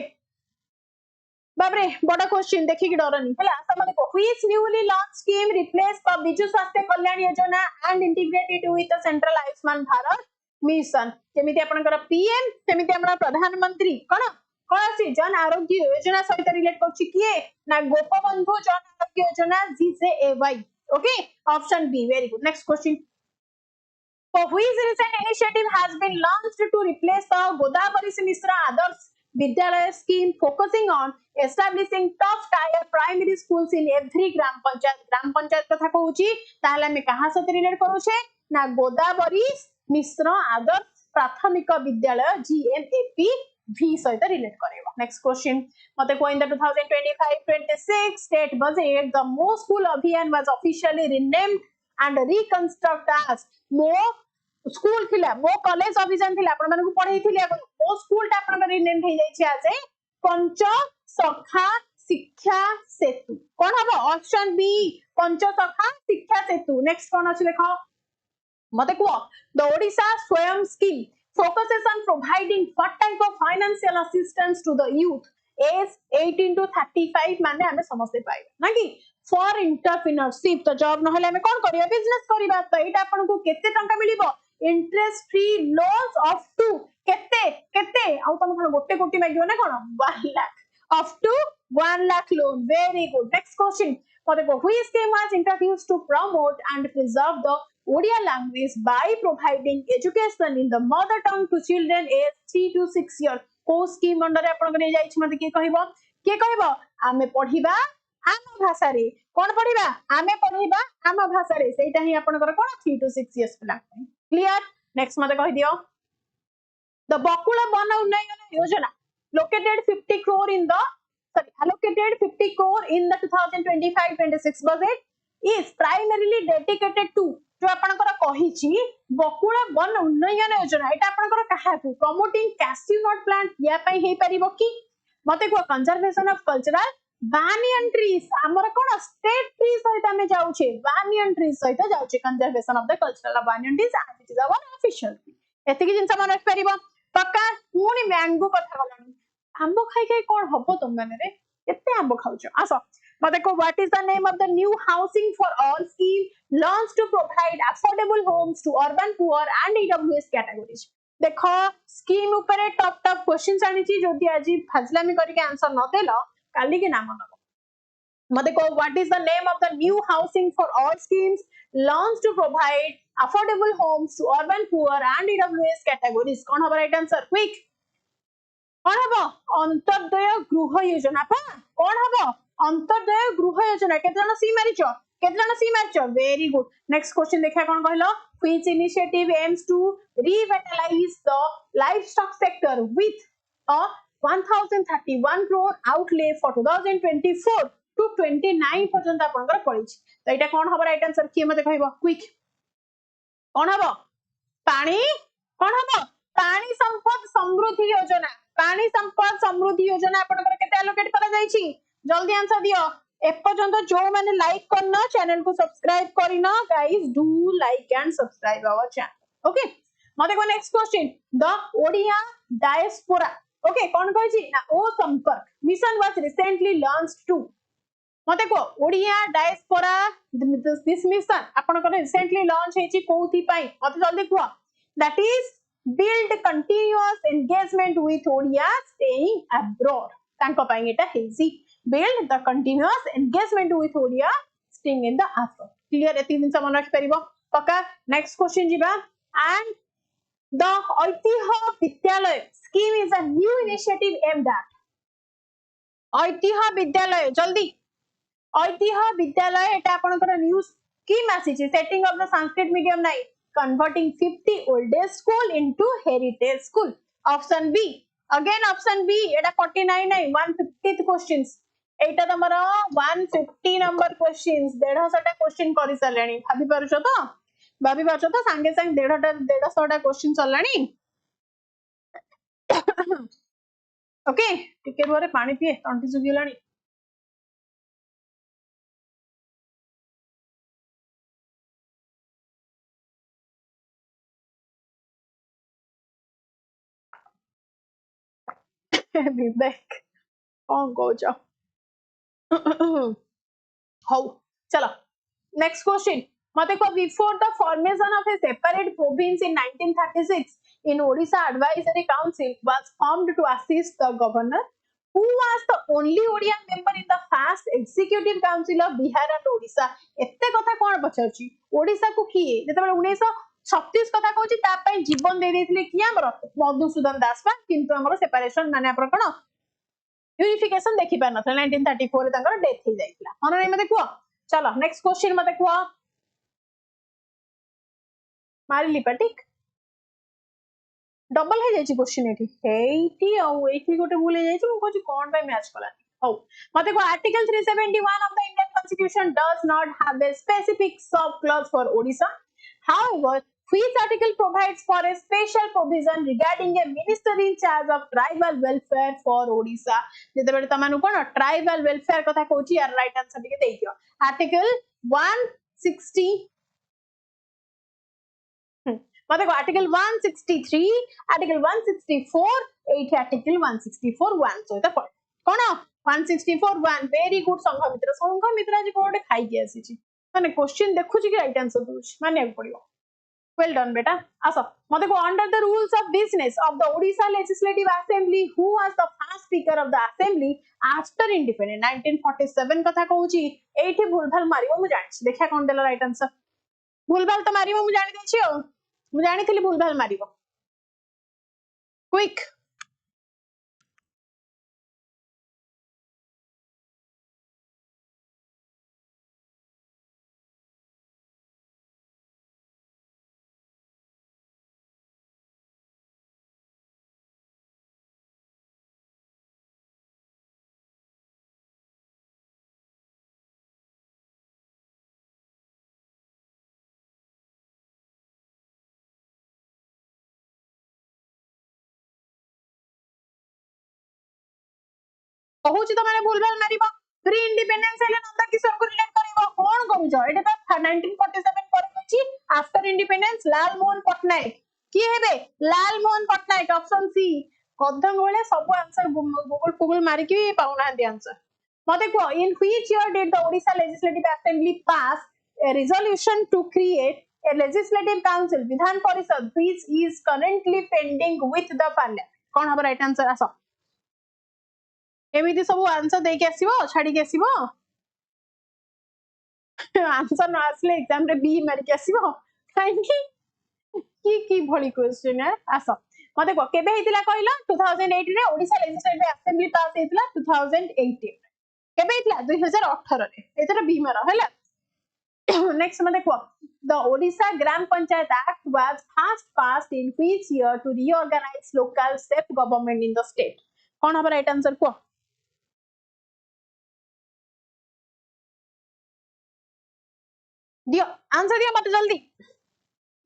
बाबरे बड़ा क्वेश्चन देखि कि डरनी हला समझ को which newly launch scheme replace the Biju Swasthya Kalyan Yojana and integrated with the central Ayushman Bharat mission जेमिति आपनकर पीएम सेमिति हमर प्रधानमंत्री कोन कोन जन आरोग्य योजना सहित रिलेट करछि किए ना Gopabandhu Jan Arogya Yojana GJAY okay option be very good next question For which recent initiative has been launched to replace the Godavari Mishra Adarsh Vidyalaya scheme focusing on establishing top-tier primary schools in every gram panchayat कथा कहूची ताहले हमें कहाँ से relate करूछे ना गोदावरी मिश्र आदर्श प्राथमिक विद्यालय GMAP V सहित relate करेबो next question मते को in the 2025-26 state budget the मो स्कूल अभियान was officially renamed and reconstruct as मो स्कूल थिला मो कॉलेज अभियान थिला आपण मानकु पढाई थिले मो स्कूल ता आपण रीनेम हे जाई छै आज पंच सखा शिक्षा सेतु कोन हबो ऑप्शन बी पंच सखा शिक्षा सेतु नेक्स्ट कोन अछि देखो मते को द ओडिशा स्वयं scheme focuses on providing what type of financial assistance to the youth age 18 to 35 माने हमें समझते पाइबा ना कि फॉर एंटरप्रेन्योरशिप तो जॉब न हले हमें कोन करिया बिजनेस करिबा तो एटा आपन को केते टंका मिलिबो interest free loans up to केते केते आ तुम गोटे कोटी मागियो ना कोन 1 lakh up to 1 lakh loan very good next question for the which scheme was introduced to promote and preserve the Odia language by providing education in the mother tongue to children aged 3 to 6 years को scheme under आपन को नै जाई छ मते के कहबो आमे पढिबा आम भाषा रे कोन पढिबा आमे पढिबा आम भाषा रे सेटा ही आपन को कोन 3 to 6 years पिला क्लियर नेक्स्ट मते कहि दियो द बकुला वन उन्नयन योजना located 50 crore in the allocated 50 crore in the 2025-26 budget is primarily dedicated to जो आपनकर कहिछि बकुला वन उन्नयन योजना एटा आपनकर कहा प्रमोटिंग कैश्यू नट प्लांट या पई हे परिबो कि मते को conservation of cultural banyan trees हमर कोन स्टेट ट्री सहित हमें जाउ छे banyan trees सहित जाउ छे conservation of the cultural banyan trees and it is our official एते कि जिंस मन परिबो पक्का पुनी मैंगो कथा गलानी आंबो खाई खाई कोन हबो तुम माने रे केते आंबो खाउछो आसो मते को what is the name of the new housing for all scheme launch to provide affordable homes to urban poor and EWS categories देखो स्कीम ऊपर टॉप टॉप क्वेश्चंस आनी छी जदी आज फाजलामी करके आंसर न देलो काली के नाम नबो मते को what is the name of the new housing for all schemes launch to provide affordable homes to urban poor and EWS categories कोन हबो राइट आंसर क्विक कोन हबो अंतर्दय गृह योजना पा कोन हबो अंतर्दय गृह योजना केते जन सी मारिचो वेरी गुड नेक्स्ट क्वेश्चन देखा कोन कहलो which initiative aims to revitalise the livestock sector with a 1031 crore outlay for 2024 to 29 पर्यंत आपनकर पड़िछ तो एटा कोन हबो राइट आंसर के मते कहबो क्विक कोन हबो पानी कोन हबो पानी संपद समृद्धि योजना आपनकर केते एलोकेट करा जाईछि जल्दी आंसर दियो एपर्यंत जो माने लाइक करना चैनल को सब्सक्राइब करिना guys do like and subscribe our channel okay मते को next question the Odia diaspora okay कोन कहछि ना ओ Sampark mission was recently launched to मते को ओडिया डायस्पोरा दिस मिशन आपनकर रिसेंटली लॉन्च हेछि कोथि पई मते जल्दी कुआ that is build continuous engagement with Odia staying abroad तांको पाई एटा hazy build the continuous engagement with Odia staying in the abroad clear एति दिन मन रख परिबो पक्का नेक्स्ट क्वेश्चन जिबा and the ऐतिह्य विद्यालय scheme is a new initiative aimed at ऐतिह्य विद्यालय जल्दी ऐतिह्य विद्यालय एटा आपनकर न्यूज स्कीम आसी छि setting of the Sanskrit medium नाइ converting 50 oldest school into heritage school option B again option B एटा 49 नहीं 150th questions एटा तमरा 150 नंबर क्वेश्चंस 150 टा क्वेश्चन करि सलेनी भाबी पारुछो तो संगे संग 150 टा क्वेश्चन चललानी ओके टिके भरे पानी पिए तंटी सुगिलानी विवेक कौन गोजा हो चलो नेक्स्ट क्वेश्चन मते को before the formation of A separate province in 1936 in Odisha Advisory Council was formed to assist the governor, who was the only Odia member in the first executive council of Bihar and Odisha. एत्ते कथा कौन पचारुची ओडिशा को किए जेतेबेले 1936 कथा कहूची ता पय जीवन दे देथिले किया हमर मधुसूदन दास बा किंतु हमर सेपरेशन माने आपन कोन यूनिफिकेशन देखि पार नथले 1934 रे तांकर डेथ हो जाइतला मन नै मते को चलो नेक्स्ट क्वेश्चन मते को मारी लिपटिक डबल है जाइछि क्वेश्चन एठी गोटे भूल जाइछि मु कहछि कोन बाय मैच कलानी हो मते को article 371 of the Indian constitution does not have a specific sub clause for Odisha however which article provides for a special provision regarding a minister in charge of tribal welfare for Odisha jete bele tamanu kono tribal welfare kotha कहउछि यार right answer टिके देइ दियो article 160 मतलब article 163 article 164 8 article 164 1 सो त कोन 164 1 very good संघ मित्र आज कोडे खाइ के आसी छि माने क्वेश्चन देखु छि कि राइट आंसर दोछ माने पड़ियो वेल डन बेटा आसो मते को under the rules of business of the Odisha legislative assembly who was the first speaker of the assembly after independence 1947 कथा कहू छि एठी भूलभाल मारियो मु जानि छि देखा कोन देला राइट आंसर भूलभाल त मारियो मु जानि दै छि मु जानि थली भूलभाल मारिबो क्विक कहूची तो माने भूलभाल मारिबो प्री इंडिपेंडेंस हेले नंदा किशोर को रिलेट करिवो कोन कहूजो एटा तो 1947 पर होची आफ्टर इंडिपेंडेंस लाल मोहन पटनायक की हेबे लाल मोहन पटनायक ऑप्शन सी कदम बेले सब आंसर गूगल मारी की पाउना दी आंसर मते को इन which year did the Odisha legislative assembly pass a resolution to create a legislative council Vidhan Parishad which is currently pending with the parliament कोन हबो राइट आंसर आसो एमिति सब आंसर दे के आसीबो छाडी के आसीबो आंसर न आसले एग्जाम रे बी मार के आसीबो काहे की भली क्वेश्चन है आसो मते को केबे हेतिला कहिलो 2008 रे ओडिशा लेजिस्लेटिव असेंबली पास हेतिला 2018 केबे हेतिला 2018 रे एतरा बी मार हैला नेक्स्ट मते को the Odisha Gram Panchayat Act was first passed in which year to reorganize local self government in the state कोन हबो राइट आंसर को दियो आंसर दियो मत जल्दी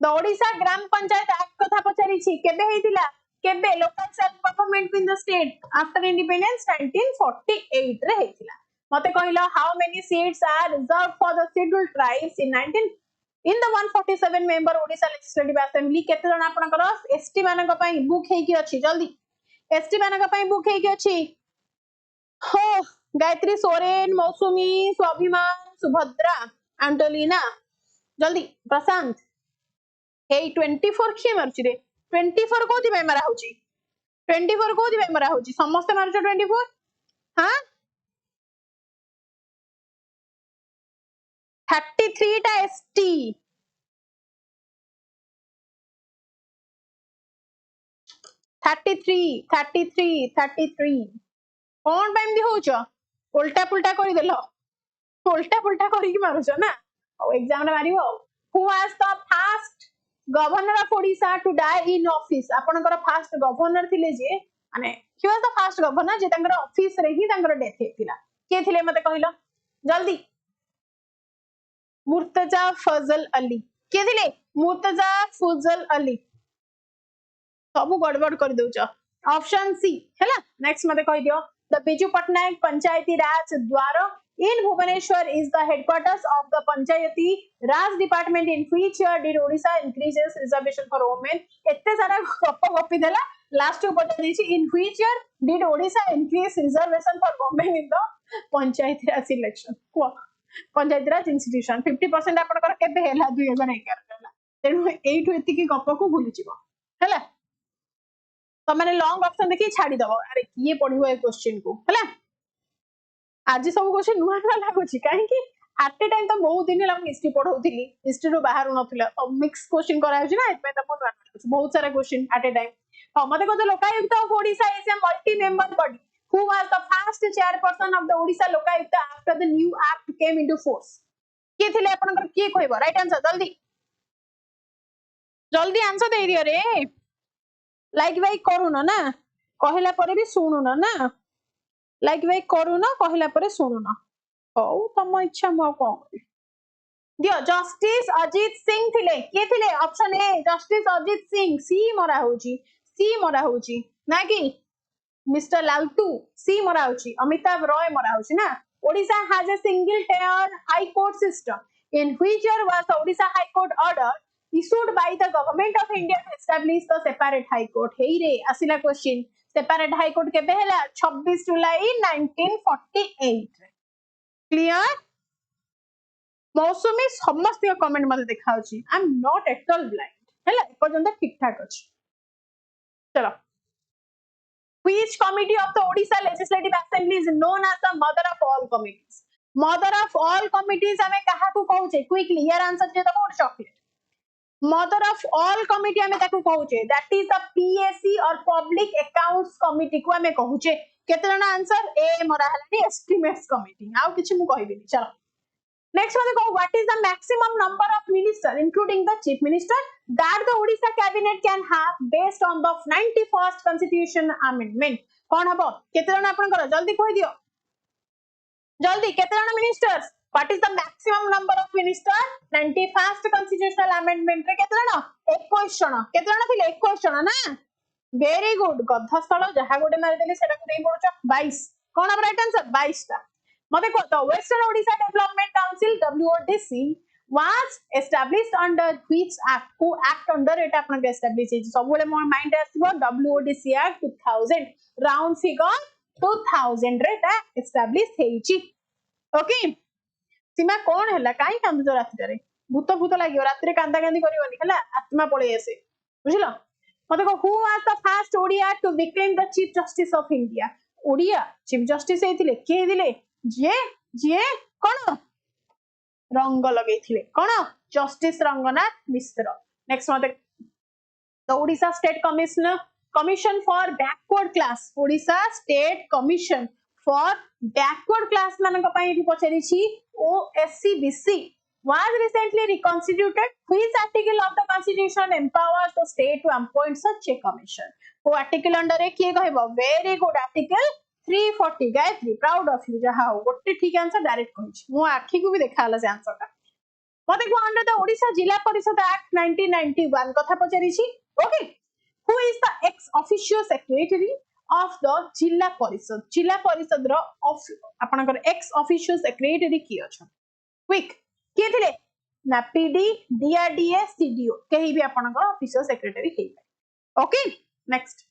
द ओडिशा ग्राम पंचायत एक्ट कथा पचारि छी केबे हेतिला केबे local self government in the state after independence 1948 रे हेतिला मते कहिलो how many seats are reserved for the scheduled tribes in 19 in the 147 member Odisha legislative assembly केते जण आपनकर एसटी मानक पई बुक हे की अछि जल्दी एसटी मानक पई बुक हे की अछि हो गायत्री सोरेन मौसुमी स्वाभिमान सुभद्रा एंटोलिना जल्दी प्रशांत हे 24 के मारछि रे 24 कोथि में मारा होछि 24 कोथि में मारा होछि समस्त मारछ 24 हां 33 टा एसटी 33 कोन टाइम दी होछ उल्टा पुल्टा करि देलो उल्टा पुल्टा करि कि मारुछ ना एग्जाम रे मारिबो who was the first governor of Odisha to die in office आपनकर फर्स्ट गवर्नर थिले जे माने he was the first governor जे तंगर ऑफिस रे ही तंगर डेथ हेतिला के थिले मते कहिलो जल्दी मुर्तजा फजल अली के थिले मुर्तजा फजल अली सब गड़बड़ कर दोछ ऑप्शन सी हैला नेक्स्ट मते कहि दियो द बिजू पटनायक पंचायती राज द्वारा in Bhubaneswar is the headquarters of the Panchayati Raj Department in which year did Odisha increases reservation for women ette sara gopi dela last to bata dechi in which year did Odisha increase reservation for women in the Panchayati Raj election ko Panchayati Raj institution 50% apan kar kebe hela 2011 hela tenu 8 एति की गप को भूली जिवो हला तो मैंने long option देखी छाड़ी दबो अरे किए पढ़िबो ए क्वेश्चन को हला आज सब क्वेश्चन नुआ नुआ लागुची काहे कि एट ए टाइम तो बहुत दिन हम हिस्ट्री पढ़ौथिली हिस्ट्री रो बाहर नथिला तो मिक्स क्वेश्चन करा होची ना एतमे तो बहुत सारा क्वेश्चन एट ए टाइम हां मते को Lokayukta of Odisha is a multi member body who was the first chairperson of the Odisha Lokayukta after the new act came into force किए थिले आपनकर किए कहबो राइट आंसर जल्दी जल्दी आंसर दे दियो रे लाइक भाई करूना ना कहला परे भी सुनुना ना लाइक भाई करूना कहला परे सुनुना हो तम इच्छा म को दियो जस्टिस अजित सिंह थिले किए थिले option A justice Ajit Singh सी मरा होची ना कि मिस्टर लालटू सी मरा होची अमिताभ रॉय मरा होची ना Odisha has a single tier high court system in which year was the Odisha high court order issued by the government of India to establish the separate high court हेई रे आसिला क्वेश्चन सेपरेट हाई कोर्ट केबे हैला 26 जुलाई 1948 clear मौसमी समस्त comment मते देखाउची I am not at all blind हैला पर्यंत ठीक ठाक अछि चलो Which committee of the Odisha Legislative Assembly is known as the mother of all committees? Mother of all committees हमें कहा को कहूचे क्विकली यार आंसर जे तो chocolate mother of all committee हमें ताकू कहूचे दैट इज द पीएससी और पब्लिक अकाउंट्स कमिटी को हमें कहूचे केते जण आंसर ए मोरा हलानी एस्टिमेट्स कमिटी आउ किछ मु कहबिनी चलो नेक्स्ट वाले को what is the maximum number of minister including the chief minister that the Odisha cabinet can have based on the 91st constitution amendment कोन हबो केते जण आपन कर जल्दी कहि दियो जल्दी केते जण ministers What is the maximum number of ministers? 91st constitutional amendment रे केते जण 21 जण केते जण थिले 21 जण ना वेरी गुड गधस्थल जहा गोटे मारि देले सेटा को नै पडछ 22 कोन अब राइट आंसर 22 ता मते को the western Odisha development council WODC was established under which act को act under एटा अपन के एस्टैब्लिश है सब बोले मोर माइंड आसीबो WODC act 2000 राउंड फिगर 2000 रे एटा एस्टैब्लिश हेची ओके सीमा कौन है कहीं कांदुच राति रे भूत भूत लगे राति कांदा कांदी करनी है आत्मा पलि आसे बुझल मत who was the first Odia to become the chief justice of India Odia chief justice हेतिले के दिले जे जे कोन रंग लगेथिले कोन जस्टिस रंगनाथ मिश्र नेक्स्ट मत the Odisha state commission for backward class Odisha state commission for backward class मानक पई पचारि छी OSSC was recently reconstituted which article of the constitution empowers the state to appoint such a commission वो article under रे किए कहबो very good article 340 Gayatri proud of you जहा हो गोटे ठीक आंसर डायरेक्ट कहछि मो आखी को भी देखाला से आंसर का मते को अंडर द ओडिशा जिला परिषद एक्ट 1991 कथा पचारि छी okay who is the ex officio secretary of the जिला परिषद रो आपनकर एक्स ऑफिशियल सेक्रेटरी की अछि क्विक के थिले ना पीडी डीआरडीए सीडीओ कहीं भी आपनकर ऑफिशियल सेक्रेटरी हे okay next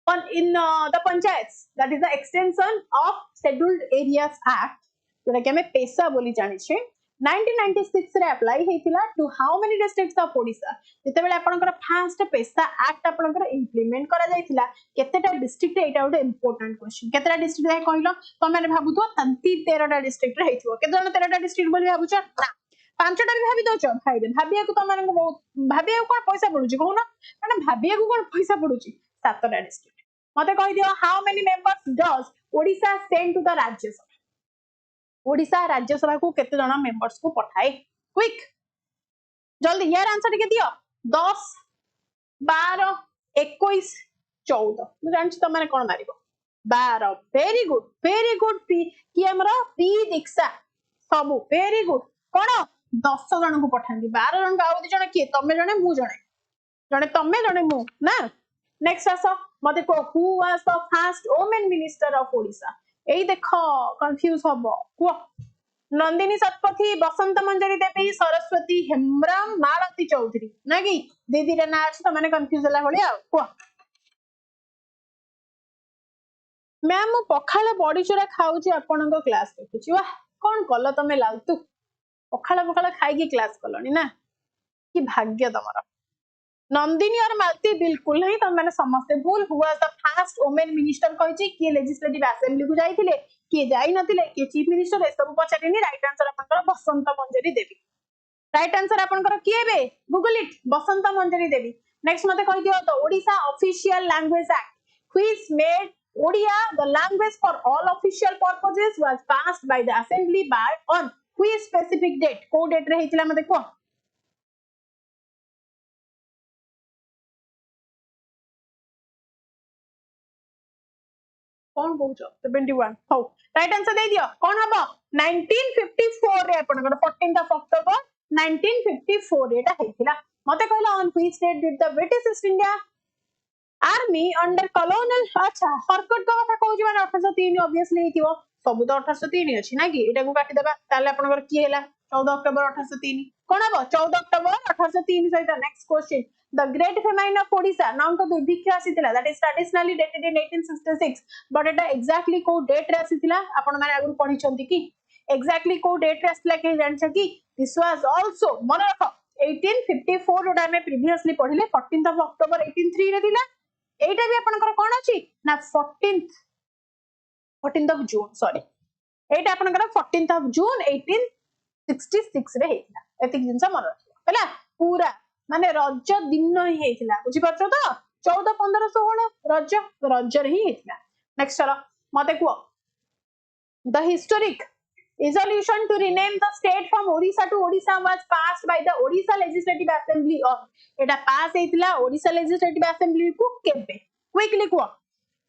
on in the panchayats that is the extension of scheduled areas act जोटा कि हमें पैसा बोली जानि छे 1996 रे अप्लाई हेतिला to how many districts of Odisha जते बेले आपनकर फर्स्ट पैसा एक्ट आपनकर इंप्लीमेंट करा जायतिला केतेटा डिस्ट्रिक्ट रे एटा गोटे इंपोर्टेंट क्वेश्चन केतेटा डिस्ट्रिक्ट रे कहलो तमे भाबुतो तंती 13टा डिस्ट्रिक्ट रे हेतिबो केते जण 13टा डिस्ट्रिक्ट बोली भाबुछ ना पांचटा भी भाबी दोछ भाई रे भाबिया को तमन को बहुत भाबिया को पैसा पडुची कहूना माने भाबिया को कोन पैसा पडुची 7टा डिस्ट्रिक्ट मते कहि दियो how many members does Odisha send to the Rajya Sabha Odisha Rajya Sabha को केते जण मेंबर्स को पठाए क्विक जल्दी यार आंसर के दियो 10 12 21 14 मु जानछि त माने कोन मारिबो 12 वेरी गुड पी कि हमरा पी दीक्षा सब वेरी गुड कोन 10 जण को पठांदी 12 जण का आउ जण के तमे जणे मु जणे तमे जणे मु ना नेक्स्ट आसो मते को who was the first women minister of Odisha एई देखो कंफ्यूज हबो को नंदिनी सतपथी बसंत मंजरी देवी सरस्वती हेमब्रम मालती चौधरी ना कि दीदी रे ना अछि त माने कंफ्यूज होला भलिया को मैम मु पखाला बॉडी चोरा खाउची आपनक क्लास देखुची वाह कोन कल तमे लालतु पखाला खाई की क्लास कलनी ना कि भाग्य तमरा नंदिनी और मालती बिल्कुल नहीं, तुम मैंने समस्ते भूल। Who was the first women minister कहिछि कि लेजिस्लेटिव असेंबली को जाइथिले कि जाई नथिले कि चीफ मिनिस्टर ए सब पचारिनी। राइट आंसर आपनकर बसंत मंजरी देवी। राइट आंसर आपनकर की हेबे Google it Basanta Manjari Devi. Next मते कहि दियो तो Odisha official language act which made Odia the language for all official purposes was passed by the assembly by on which specific date. को डेट रे हेतिला मते को कौन कहूछ 71 हो। राइट आंसर दे दियो कौन हबो 1954 रे आपनकर 14th ऑफ अक्टोबर 1954 एटा हेतिला। मते कहला on which date did the British East India army under colonial. अच्छा हरकट का कथा कहूची माने 1803 ऑब्वियसली हेतिवो सब तो 1803 अछि ना कि एटा को काटि देबा ताले आपनकर की हैला 14 अक्टोबर 1803 कोन हबो 14 अक्टोबर 1803 सहित। Next question the great famine of Odisha नाम को दुर्भिक्ष आसीतिला that is traditionally dated in 1866 but एटा एग्जैक्टली को डेट रे आसीतिला आपण माने आगु पढी छंती कि एग्जैक्टली को डेट रे आसीतिला के जान छ कि दिस वाज आल्सो मन रखो 1854 जोटा हमें प्रीवियसली पढिले 14th ऑफ अक्टोबर 1803 रे दिला। एटा भी आपनकर कोन अछि ना 14th ऑफ जून सॉरी एटा आपनकर 14th ऑफ जून 1866 रे हेतिला। एतिक जिंस मन रखियो हैला पूरा माने रज दिन ही हेतिला बुझी परछो तो 14 15 16 रज रज रे ही हेतिला। नेक्स्ट चलो मते को the historic resolution to rename the state from Odisha to Odisha was passed by the Odisha Legislative Assembly of Etah pass हेतिला Odisha Legislative Assembly को केबे क्विकली को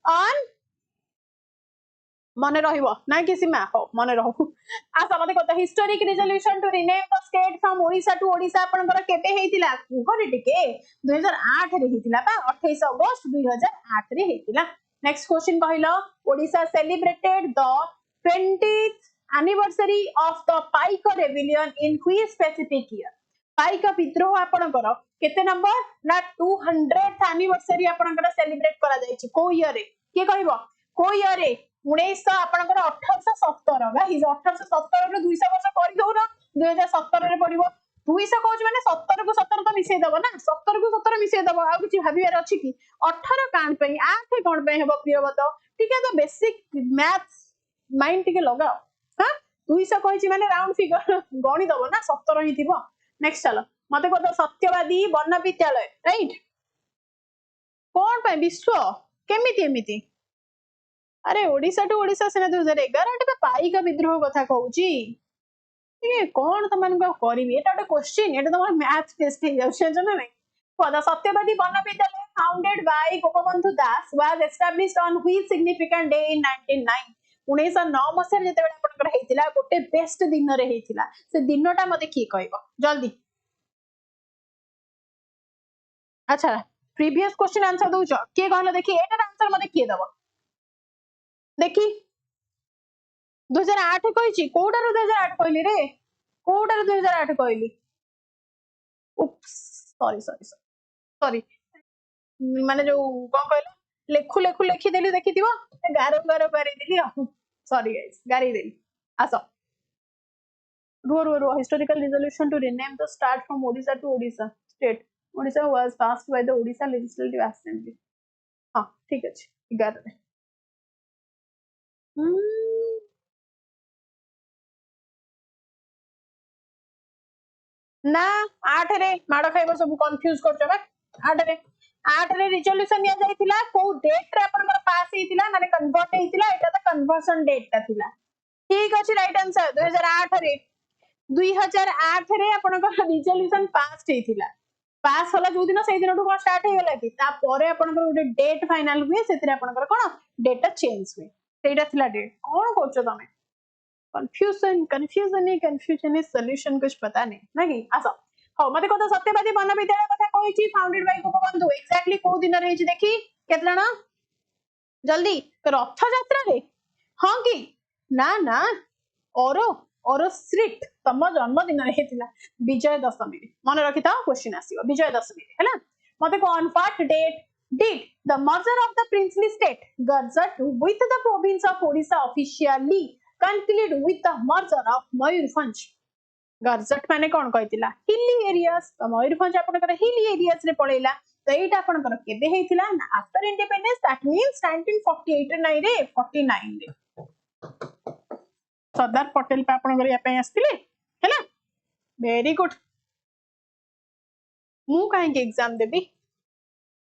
ऑन मने रहिबो ना कि सीमा हो मने रहू आ समते कहता historic resolution to rename the state from Odisha to Odisha आपनकर केबे हेतिला कोहरे टिके 2008 रे हेतिला बा 28 अगस्त 2008 रे हेतिला। नेक्स्ट क्वेश्चन कहिलो Odisha celebrated the 20th anniversary of the Paika rebellion in which specific year। Paika Bidroha आपनकर केते नंबर ना 200th एनिवर्सरी आपनकर सेलिब्रेट करा जायछि को ईयर रे के कहबो को ईयर रे 1900 आपनकर 1817 गाइस 1817 रे 200 वर्ष करि दउ ना 2017 रे पडिबो 200 कहउछ माने 17 को 17 तो मिसै दबो ना 17 को 17 मिसै दबो आ किछि भाबियार अछि कि 18 कान पई 8 कोन पई हेबो प्रियवत ठीक है तो बेसिक मैथ्स माइंड टिके लगाओ हां 200 कहछि माने राउंड फिगर गणी दबो ना 17 ही थिबो। नेक्स्ट चलो मते कहतो सत्यवादी वन विद्यालय राइट कोन पे विश्व केमिति एमिति अरे ओडिशा टू ओडिशा सेना 2011 एटा पाइका विद्रोह कथा कहउची ये कोन त मन को करबी एटा एक क्वेश्चन एटा त मैथ टेस्ट हे जाउछ ना नै पदा सत्यवादी वन विद्यालय founded by Gopabandhu Das was established on which significant day in 1909 1909 मसिया जेते बेला आपनकर हेतिला गोटे बेस्ट दिन रे हेतिला से दिनटा मते की कहबो जल्दी। अच्छा प्रीवियस क्वेश्चन आंसर दउछ के कहलो देखि एटार आंसर मते के दबो देखि 2008 कहिछि कोडार 2008 कहली रे कोडार 2008 कहली उप्स सॉरी सॉरी सॉरी माने जो कोन कहलो लेखु लेखु लेखि देली देखिथिबो गारो गारो बारी देली सॉरी गाइस गारी देली आसो रो historical resolution to rename the state from Odisha to Odisha state Odisha was passed by the Odisha legislative assembly हां ठीक अछि 11 रे ना 8 रे माडो खाइबो सब कंफ्यूज करछ बा 8 रे रिजोल्यूशन निया जाइतिला को डेट रे अपन पास हेतिला माने कन्वर्ट हेतिला एटा त कन्वर्सन डेट ता थिला ठीक अछि राइट आंसर 2008 रे अपन रिजोल्यूशन पास हेतिला पास होला जो दिन से दिन को स्टार्ट हे गेला कि ता परे अपन गोटे डेट फाइनल हुए सेतिरे अपन कोन डेट चेंज हुए सेटा थिला डेट कोन करछो तमे कंफ्यूजन इज सॉल्यूशन कुछ पता नहीं ना कि आसो हो मते कहतो सत्यवादी वन विद्यालय कथा कहिछि फाउंडेड बाय गोपबंधु एक्जेक्टली को दिन रहिछि देखि केतला जल्दी रथ यात्रा रे हां कि ना ना और श्रीट तम जन्मदिन रे हेतिला विजय दशमी रे मन रखिता क्वेश्चन आसीबो विजय दशमी रे हैला मते को on what date did the merger of the princely state Gajapati with the province of Odisha officially conclude with the merger of Mayurbhanj गरजट माने कौन कहितिला हिली एरियाज तो मयूरभंज आपनकर हिली एरियाज रे पळेला तो एटा आपनकर केबे हेतिला आफ्टर इंडिपेंडेंस दैट मींस 1948 नहीं रे 49 रे सरदार पटेल पे आपनकर या पे आस्तिले हैला वेरी गुड मु काहे के एग्जाम देबी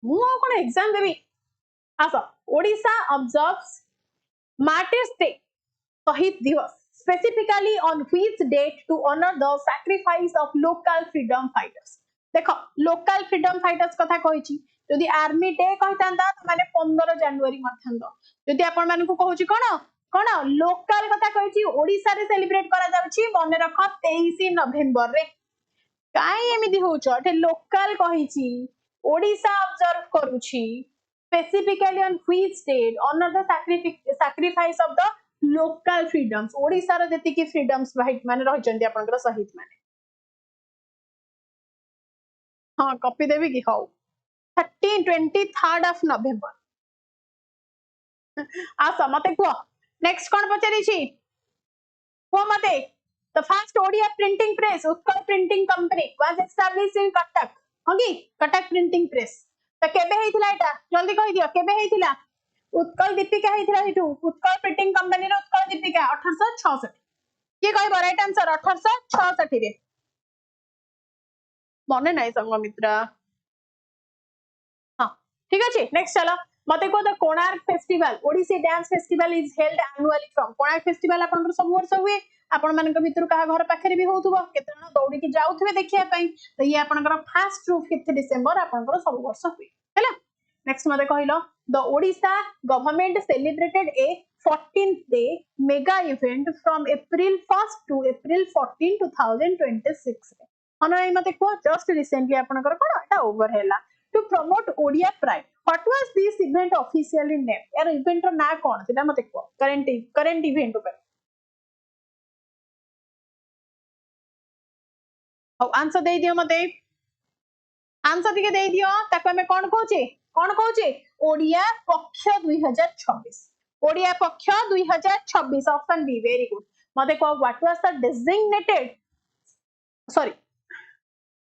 मु कोन एग्जाम देबी आसा ओडिशा ऑब्जर्व्स मार्टिर्स डे शहीद दिवस specifically on which date to honor the sacrifice of local freedom fighters देखो local freedom fighters कथा कहिची जदि आर्मी डे कहितांदा माने 15 जनवरी मथंदो जदि आपण मानकु कहूची कोन लोकल कथा कहिची ओडिसा रे सेलिब्रेट करा जाउची मने रख 23 नवेम्बर रे काई एमिदी होउछ एटे लोकल कहिची ओडिसा ऑब्जर्व करूची specifically on which date honor the sacrifice of the local freedoms Odisha रो जति की फ्रीडम्स वाइट माने रहि जंदी आपनकर शहीद माने हां कॉपी देबी की हाउ 23rd ऑफ नवंबर आ मते को नेक्स्ट कोन पचरी छी को मते the first Odia printing press Utkal printing company was established इन कटक होगी कटक प्रिंटिंग प्रेस त केबे हेतिला एटा जल्दी कहि दियो केबे हेतिला उत्कल दीपिका हेतिला हेतु उत्कल प्रिंटिंग कंपनी रो उत्कल दीपिका 1866 के कहबो राइट आंसर 1866 रे मने नाही संग मित्रा हां ठीक अछि नेक्स्ट चलो मते को the Konark festival Odissi dance festival is held annually from Konark festival आपन सब वर्ष हुए आपण मानक भितर कहा घर पाखरे भी होतुबो केतना दौड़ी के जाउथबे देखिया पई तो ये आपनकर फर्स्ट रूफ 5 डिसेंबर आपनकर सब वर्ष हुए हैला नेक्स्ट मते कहिलो the Odisha government celebrated a 14th day mega event from April 1st to April 14 2026 रे मते को जस्ट रिसेंटली आपनकर कोन एटा ओवर हैला to promote Odia pride what was this event officially named यार इवेंट रो ना कोन सेटा मते को करंट इवेंट ऊपर और आंसर दे दियो मते आंसर दिके दे दियो ताको हमें कोन कहूचे ओडिया पक्ष 2026 ओडिया पक्ष 2026 ऑप्शन बी वेरी गुड मते को what was the designated sorry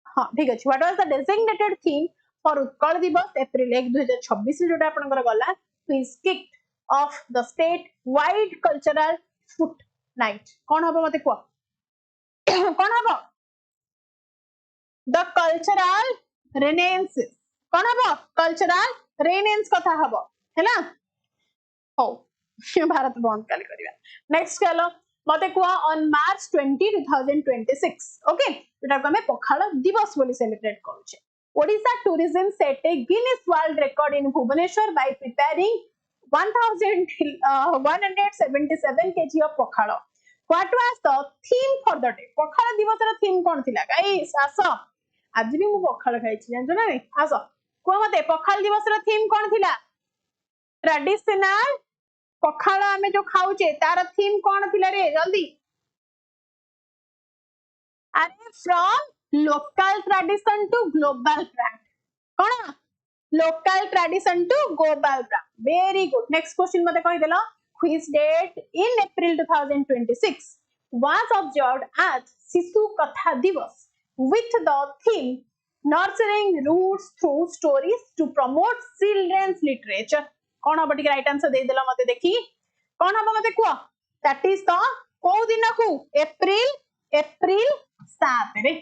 हां ठीक अछि what was the designated theme for Utkal Divas April 1 2026 जोटा आपनकर gala is kicked off the state wide cultural foot night कोन हबो मते को कोन हबो द कल्चरल रेनेसांस कोन हबो कल्चरल रेनेसांस कथा हबो हैला हो भारत बंद काली करिया नेक्स्ट चलो मते को ऑन मार्च 20 2026 ओके जोटा को हमें पखाल दिवस बोली सेलिब्रेट करूचे Odisha tourism set a Guinness world record in Bhubaneswar by preparing 1177 kg of pakhal what was the theme for the day Pakhal Divas रा थीम कोन थिला गाइस आसो आज भी मु पखाल खाइछि जानजो ना आसो को मते पखाल दिवस रा थीम कोन थिला ट्रेडिशनल पखाल हमें जो खाउचे तार थीम कोन थिला रे जल्दी अरे from local tradition to global brand कोन local tradition to global brand very good next question मते कहि देलो which date in April 2026 was observed as शिशु कथा दिवस with the theme nurturing roots through stories to promote children's literature कोन हबो ठीक right answer दे देलो मते देखी कोन हबो मते को दैट इज द को दिन को एप्रिल 7 रे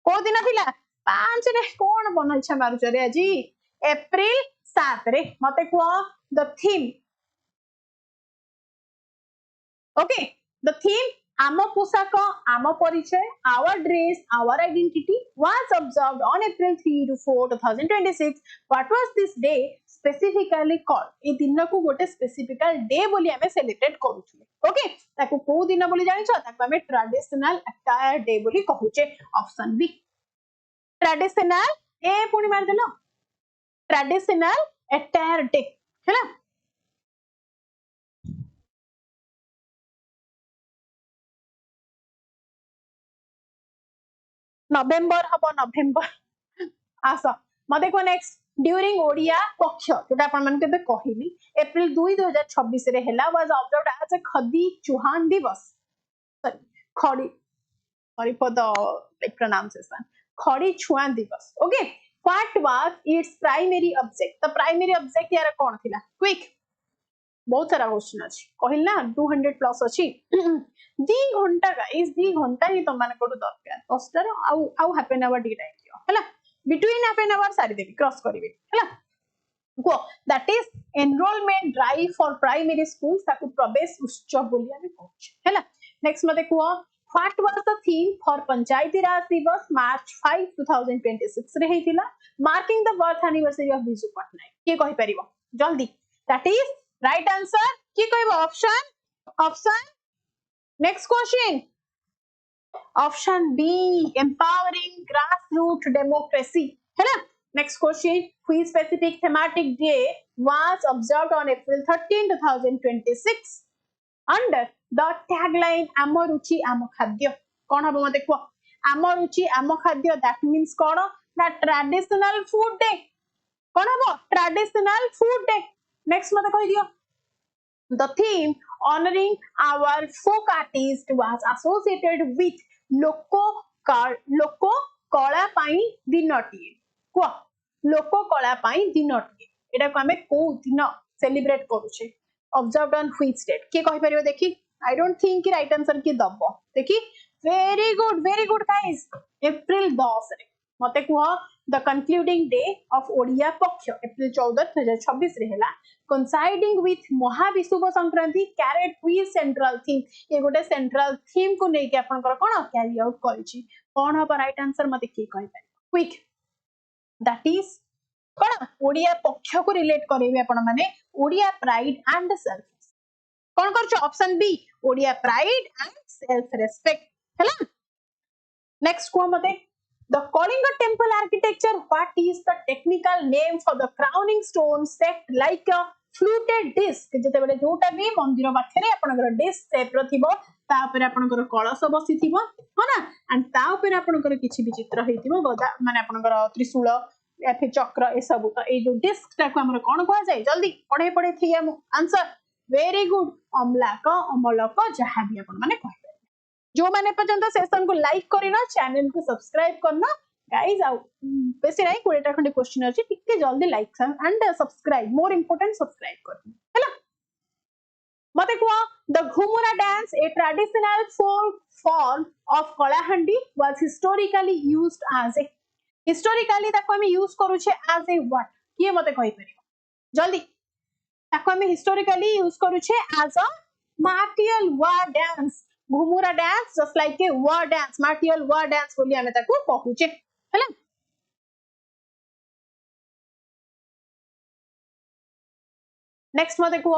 को दिन थिला 5 रे कोन बन इच्छा मारुछ रे आजी एप्रिल 7 रे मते को the theme okay the theme आम पोशाक आम परिचय our dress our identity was observed on April 3 to 4 2026 what was this day specifically called ए दिन को गोटे स्पेसिफिकल डे बोली हमें सेलिब्रेट करूछले ओके ताको को दिन बोली जानिछो ताको हमें ट्रेडिशनल अटायर डे बोली कहूचे ऑप्शन बी ट्रेडिशनल ए पुनी मार देलो ट्रेडिशनल अटायर डे हैला नवेम्बर हबो नवेम्बर आसा मते को नेक्स्ट ड्यूरिंग ओडिया पक्ष जोटा अपन मन के कहिली एप्रिल 2 2026 रे हैला was observed as a Khadi चौहान दिवस सॉरी खड़ी sorry for the like pronunciation. Khadi Chuan Divas. Okay, what was its primary object? The primary object यार कौन थिला? Quick. बहुत सारा क्वेश्चन अछि कहिल ना 200 प्लस अछि 2 घंटा गाइस 2 घंटा ही तुम माने कोटो दरकार 10 आउ half an hour D time दियो हैला बिटवीन हाफ एन आवर सारी देबी क्रॉस करिवे हैला go that is enrolment drive for primary schools ताकू प्रवेश उत्सव बोली आमे कहछ हैला नेक्स्ट मते को what was the theme for Panchayati Raj Divas March 5 2026 रे हेतिला marking the birth anniversary of Biju Patnaik के कहि परिबो जल्दी दैट इज राइट आंसर की कहबो option next question option B empowering grassroots democracy है ना next question which specific thematic day was observed on April 13 2026 under the tagline आम रुचि आम खाद्य कौन हम मते को आम रुचि आम खाद्य that means कौन ना ट्रेडिशनल फूड डे कौन हम ट्रेडिशनल फूड डे नेक्स्ट मते कहि दियो the theme honoring our folk artist was associated with लोको कला पाई दिनटी को लोको कला पाई दिनटी एटा को हमें को दिन सेलिब्रेट करूछे ऑब्जर्व्ड ऑन व्हिच डेट के कहि परियो देखि आई डोंट थिंक कि राइट आंसर की दबो देखि वेरी गुड गाइस अप्रैल 10 रे मते कुह the concluding day of Odia Paksha April 14 2026 रे हैला कोइंसाइडिंग विथ महाविषुव संक्रांति कैरेट क्विज सेंट्रल थीम ये गोटे सेंट्रल थीम को नै के आपन कोन कैरी आउट करिछि कोन हो राइट आंसर मते की कहि पारि क्विक दैट इज कोन ओडिया पक्ष को रिलेट करेबे आपन माने ओडिया प्राइड एंड सेल्फ कोन करछ option B Odia pride and self respect हैला नेक्स्ट को मते the Colonial temple architecture what is the technical name for the crowning stone set like a fluted disc जते बेले जोटा भी मंदिर पाखरे आपनकर डिस्क टाइप रो थिबो ता ऊपर आपनकर कलश बसी थिबो हो ना एंड ता ऊपर आपनकर किछि भी चित्र हेतिबो गदा माने आपनकर त्रिशूल या फिर चक्र ए सब तो ए जो डिस्क ता को हमर कोन कहै जाय जल्दी पढे पढे थी हम आंसर वेरी गुड अम्लाक अमलक जहां भी आपन माने कहै जो माने पर्यंत सेशन को लाइक करिना चैनल को सब्सक्राइब करना गाइस आउ बेसी नाही 20 टा खंडे क्वेश्चन अछि टिके जल्दी like and subscribe more important subscribe करनी हैला मते को the Ghumura dance a traditional folk form of Kalahandi was historically used as a historically ताको हम यूज करू छे एज ए व्हाट ये मते कहि परियो जल्दी ताको हम हिस्टोरिकली यूज करू छे as a martial war dance Ghumura dance just like a war dance martial war dance बोली हमें ताको कहूचे हैला नेक्स्ट मते को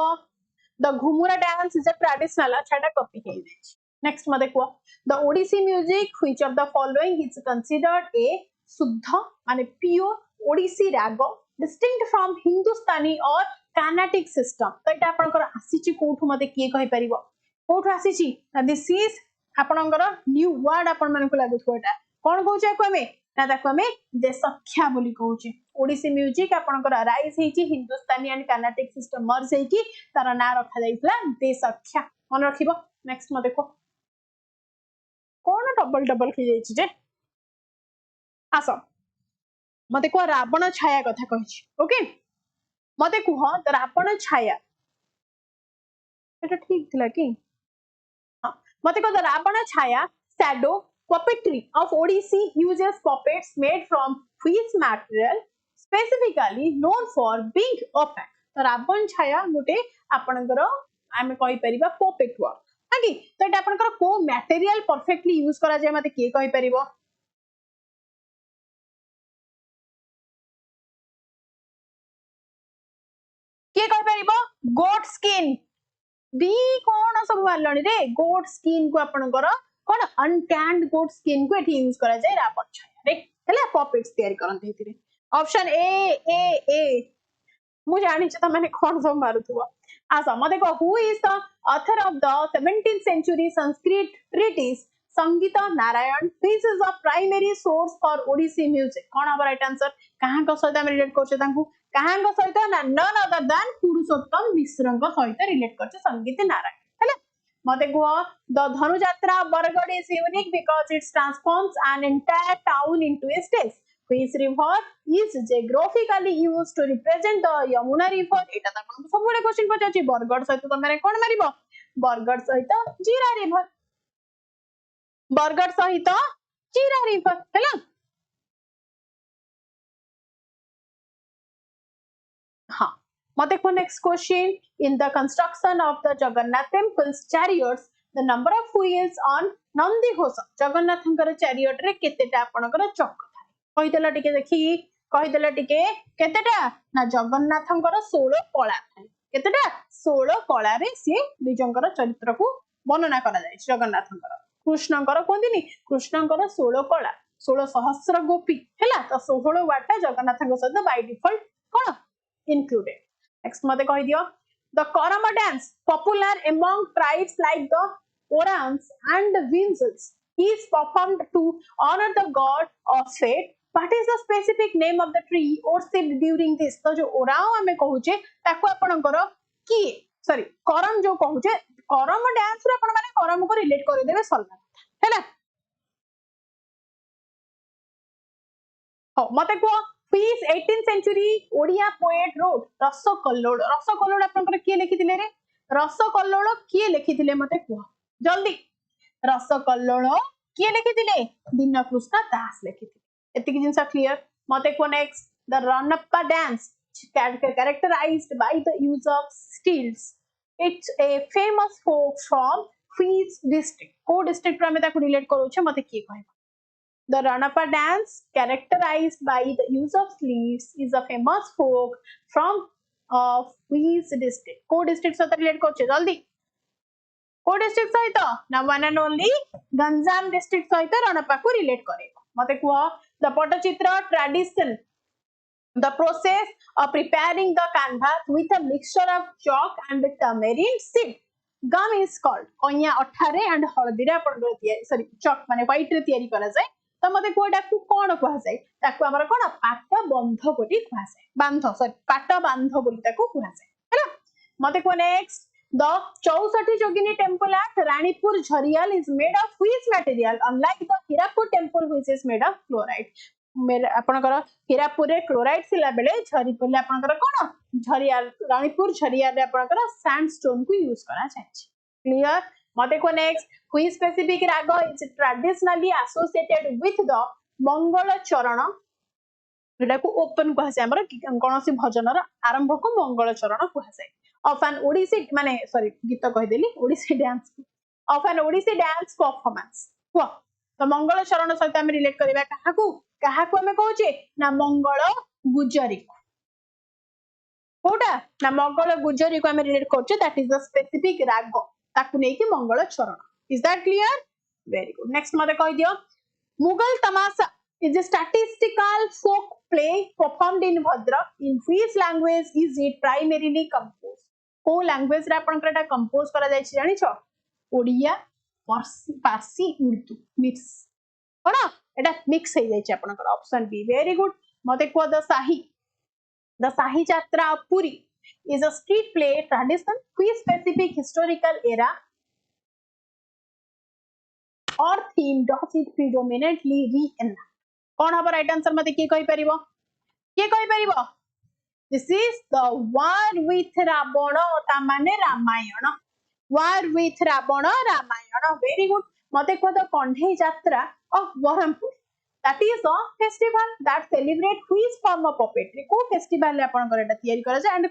the Ghumura dance is a traditional छाटा कॉपी हे देछि नेक्स्ट मते को the Odissi music which of the following is considered a शुद्ध माने प्योर ओडिसी राग डिस्टिंक्ट फ्रॉम हिंदुस्तानी और कार्नाटिक सिस्टम तो एटा आपनकर आसीची कोठु मते के कहि परिबो कोठु आसीची दिस इज आपनकर न्यू वर्ड आपन मन को लागुथो एटा कोन कहूचे को हमें ना ताको हमें देशख्या बोली कहूचे ओडिसी म्यूजिक आपनकर राइज हेची हिंदुस्तानी एंड कार्नाटिक सिस्टम मर्ज हेकी तार ना रखा जाइतला देशख्या मन रखिबो नेक्स्ट म देखो कोन डबल खि जाइछि जे आसो मते को रावण छाया कथा कहिछि ओके मते कुह रावण छाया एटा ठीक थिला कि मते को रावण छाया shadow puppetry of Odissi uses puppets made from which material specifically known for being opaque तो रावण छाया गोटे आपनकर आमे कहि परिबा puppet work हाकि तो एटा आपनकर को मटेरियल परफेक्टली यूज करा जाय मते के कहि परिबो के कहि परिबो गोट स्किन बी कोन सब वालणी रे गोट स्किन को आपनकर कोन अनटैन्ड गोट स्किन को एठी यूज करा जाय रावण छाया रे हला पपेट्स तयारी करन हेतिरे ऑप्शन ए मु जानि छ त माने कोन सब मारुथुवा आसा मते को who is the author of the 17th century Sanskrit treatise Sangita Narayana this is a primary source for Odissi music कोन अब राइट आंसर कहां को सहित हम रिलेट करछ तांकू कहां को सहित none other than Purushottam Mishra को सहित रिलेट करछ संगीत नारायण हला मते कह the Dhanujatra Bargarh is unique because it transforms an entire town into a stage which river is geographically used to represent the Yamuna river एटा त हम सब बड़े क्वेश्चन पचाची बरगढ़ सहित त माने कोन मारिबो बरगढ़ सहित जीरा रिवर बरगढ़ सहित जीरा रिवर हैला हाँ मते को next question in the construction of the Jagannath temples chariots the number of wheels on Nandi Ghosh जगन्नाथंकर चैरियट रे केतेटा आपनकर चक्र थाए कहिदेला टिके देखि कहिदेला टिके केतेटा ना जगन्नाथंकर 16 कला थाए केतेटा 16 कला रे से निजंकर चरित्र को वर्णना करा जाय जगन्नाथंकर कृष्णंकर कोंदिनी कृष्णंकर 16 कला 16 सहस्र गोपी हैला तो 16 वाटा जगन्नाथंकर सहित by default cone included. Next mate कहि दियो the Karama dance popular among tribes like the Orans and the Winzels is performed to honor the god of fate. What is the specific name of the tree worshipped during this? तो जो ओराओ हमें कहूचे ताको आपनकर की sorry करम जो कहूचे करम dance रे अपन माने करम को रिलेट कर देबे सल्ला हैला हो मते को Which 18th century Odia poet wrote Rasakallola Rasakallola आपनकर किए लिखिथिले रे रसकल्लोल किए लिखिथिले मते कुह जल्दी रसकल्लोल किए लिखिथिले दीनकृष्ण दास लिखिथिले एतिकी जिंस क्लियर मते को next the Ranappa dance characterized by the use of stilts it's a famous folk from which district को district रे हमें ताको रिलेट करूछे मते की कहबा The Ranapa dance, characterized by the use of sleeves, is a famous folk from which district? को district सहित relate करछे जल्दी को district सहित ना one and only Ganjam district सहित रणपा को relate करेगा मते कुह the Pattachitra tradition the process of preparing the canvas with a mixture of chalk and tamarind seed gum is called कन्या अठारे and हळदी रे आपण सॉरी chalk माने white रे तयारी करा जाय तो मते कोडा को कोन कहै जाय ताको हमर कोन पाट बंध बोली कहै जाय बांध सॉरी पाट बांध बोली ताको कहै जाय हैला मते को next the 64 Jogini temple at Ranipur Jharial is made of which material unlike the Hirapur temple which is made of chloride मेरे आपनकर हीरापुर रे क्लोराइड सिला बेले झरिपुर ले आपनकर कोन झरियाल रानीपुर झरियाल रे आपनकर सैंडस्टोन को यूज करा जाय क्लियर मते को next which specific raga is traditionally associated with the मंगल चरण एटा को ओपन कहै छै हमर कोनोसी भजनर आरंभ को मंगल चरण कहै छै of an ओडिसी माने सॉरी गीत कहि देली Odissi dance of an Odissi dance performance को तो मंगल चरण सहित हम रिलेट करबा काहा को हमें कहै छै ना मंगल गुजरी कोटा ना मंगल गुजरी को हम रिलेट करछे दैट इज द स्पेसिफिक राग ताकु नै कि मंगल चरण Is that clear? Very good. Next mother कहि दियो Mughal Tamasha is a statistical folk play performed in Bhadrak. In which language is it primarily composed? को language रे आपन करटा कंपोज करा जाय छी जानि छ ओडिया पारसी उर्दू मिक्स कोना एटा मिक्स हे जाय छी आपन कर ऑप्शन बी वेरी गुड मते को द शाही यात्रा of Puri is a street play tradition which specific historical era or theme does it predominantly reenact कौन हबो राइट आंसर मते के कहि परिबो this is the war with ravana ता माने Ramayan war with ravana Ramayan very good मते को द कंढे यात्रा of Berhampur that is a festival that celebrate which form of puppetry को फेस्टिवल ले आपन करटा तयारी करा जाय एंड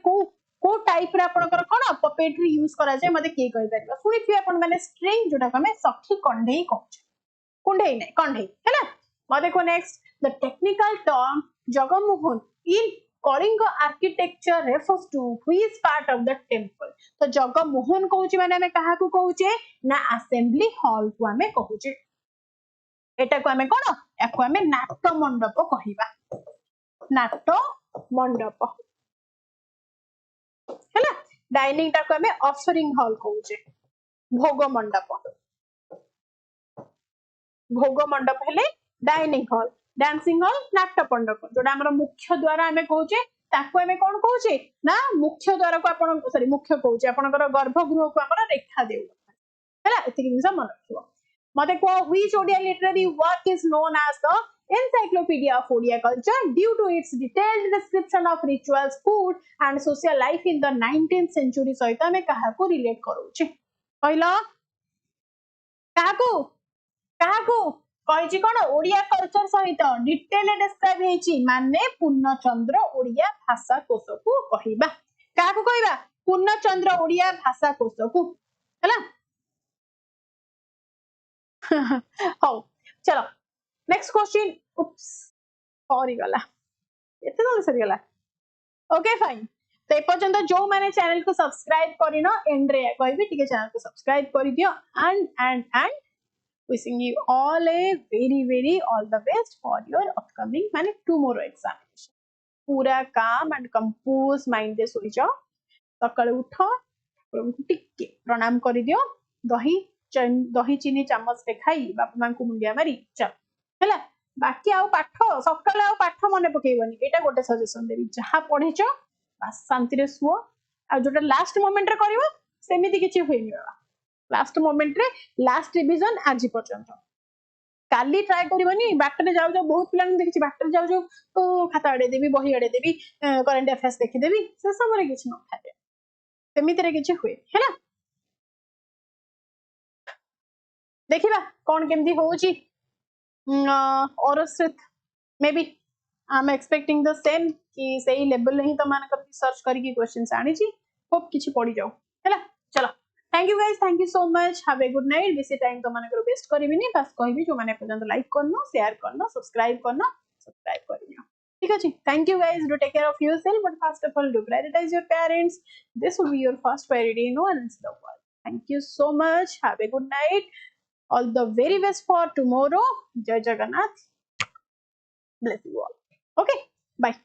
को टाइप रे आपन कर कोन पपेट्री यूज करा जाय मते के कहि परबा सुनिथि आपन माने स्ट्रिंग जोटा हमें सखी कंढेई कहछ कुंढेई नै कंढेई हैला मते को next the technical term Jagamohana in Kalinga architecture refers to which part of the temple तो जगमोहन कहूची माने हमें काहा को कहूचे ना असेंबली हॉल को हमें कहूचे एटा को हमें कोन एको हमें नाट्य मंडप कहिबा नाट्य मंडप हैला डाइनिंग टा को हमें ऑफरिंग हॉल कहूचे भोग मंडप हेले डाइनिंग हॉल डांसिंग हॉल नाट्य मंडप जोडा हमर मुख्य द्वार हमें कहूचे ताको हमें कोन कहूचे ना मुख्य द्वार को आपण सॉरी मुख्य कहूचे आपनकर गर्भगृह को हमर रेखा देउ हैला एतिक जिंस मन रखिबो मते को which Odia literary work is known as the encyclopedia of Odia culture due to its detailed description of rituals, food and social life in the 19th century सहित हमें काहाको रिलेट करूचे कहला काहाको काहाको कहिछि कोन ओडिया कल्चर सहित डिटेल डिस्क्राइब हेछि माने पूर्णचंद्र ओडिया भाषा कोश को कहिबा काहाको कहिबा पूर्णचंद्र ओडिया भाषा कोश को हला हाउ चलो नेक्स्ट क्वेश्चन उप्स सॉरी गला एते न सरी गला ओके फाइन तो ए पर्यंत जो माने चैनल को सब्सक्राइब करिनो एंड रे कहबी ठीक है चैनल को सब्सक्राइब करि दियो and wishing you all a very all the best for your upcoming माने tomorrow examination पूरा काम एंड कंपोज माइंड दे सोई जाओ सकाळे उठ टिके प्रणाम करि दियो दही चीनी चामच रे खाई बापा मां को मुंडिया मारी चल हैला बाकी आउ पाठ सकाळे आउ पाठ मने पकेइबनी एटा गोटे सजेशन देबी जहा पढिचो बस शांति रे सुओ आ जोटा लास्ट मोमेंट रे करिवो सेमिति किछि होइनी बाबा लास्ट मोमेंट रे लास्ट रिवीजन आज पर्यंत काली ट्राई करबनी बाटरे जाउ जाउ बहुत पिलान देखि बाटरे जाउ जाउ तो खाता अडे देबी बही अडे देबी करंट अफेयर्स देखि देबी से सब रे किछि न थाए सेमिति रे किछि होय हैला देखिबा कोन केमदी होउची औरस्थित maybe I am expecting the same कि सही लेवल ही तो मान कर सर्च करके क्वेश्चंस आनी छी होप किछि पड़ी जाऊ हैला चलो thank you guys thank you so much have a good night बेसी टाइम तो मान कर वेस्ट करबिनी बस कहबी जो माने पर्यंत लाइक करनो शेयर करनो सब्सक्राइब करनियो ठीक अछि thank you guys do take care of yourself but first of all do prioritise your parents this will be your first priority in one in the world thank you so much have a good night all the very best for tomorrow jai jagannath bless you all okay bye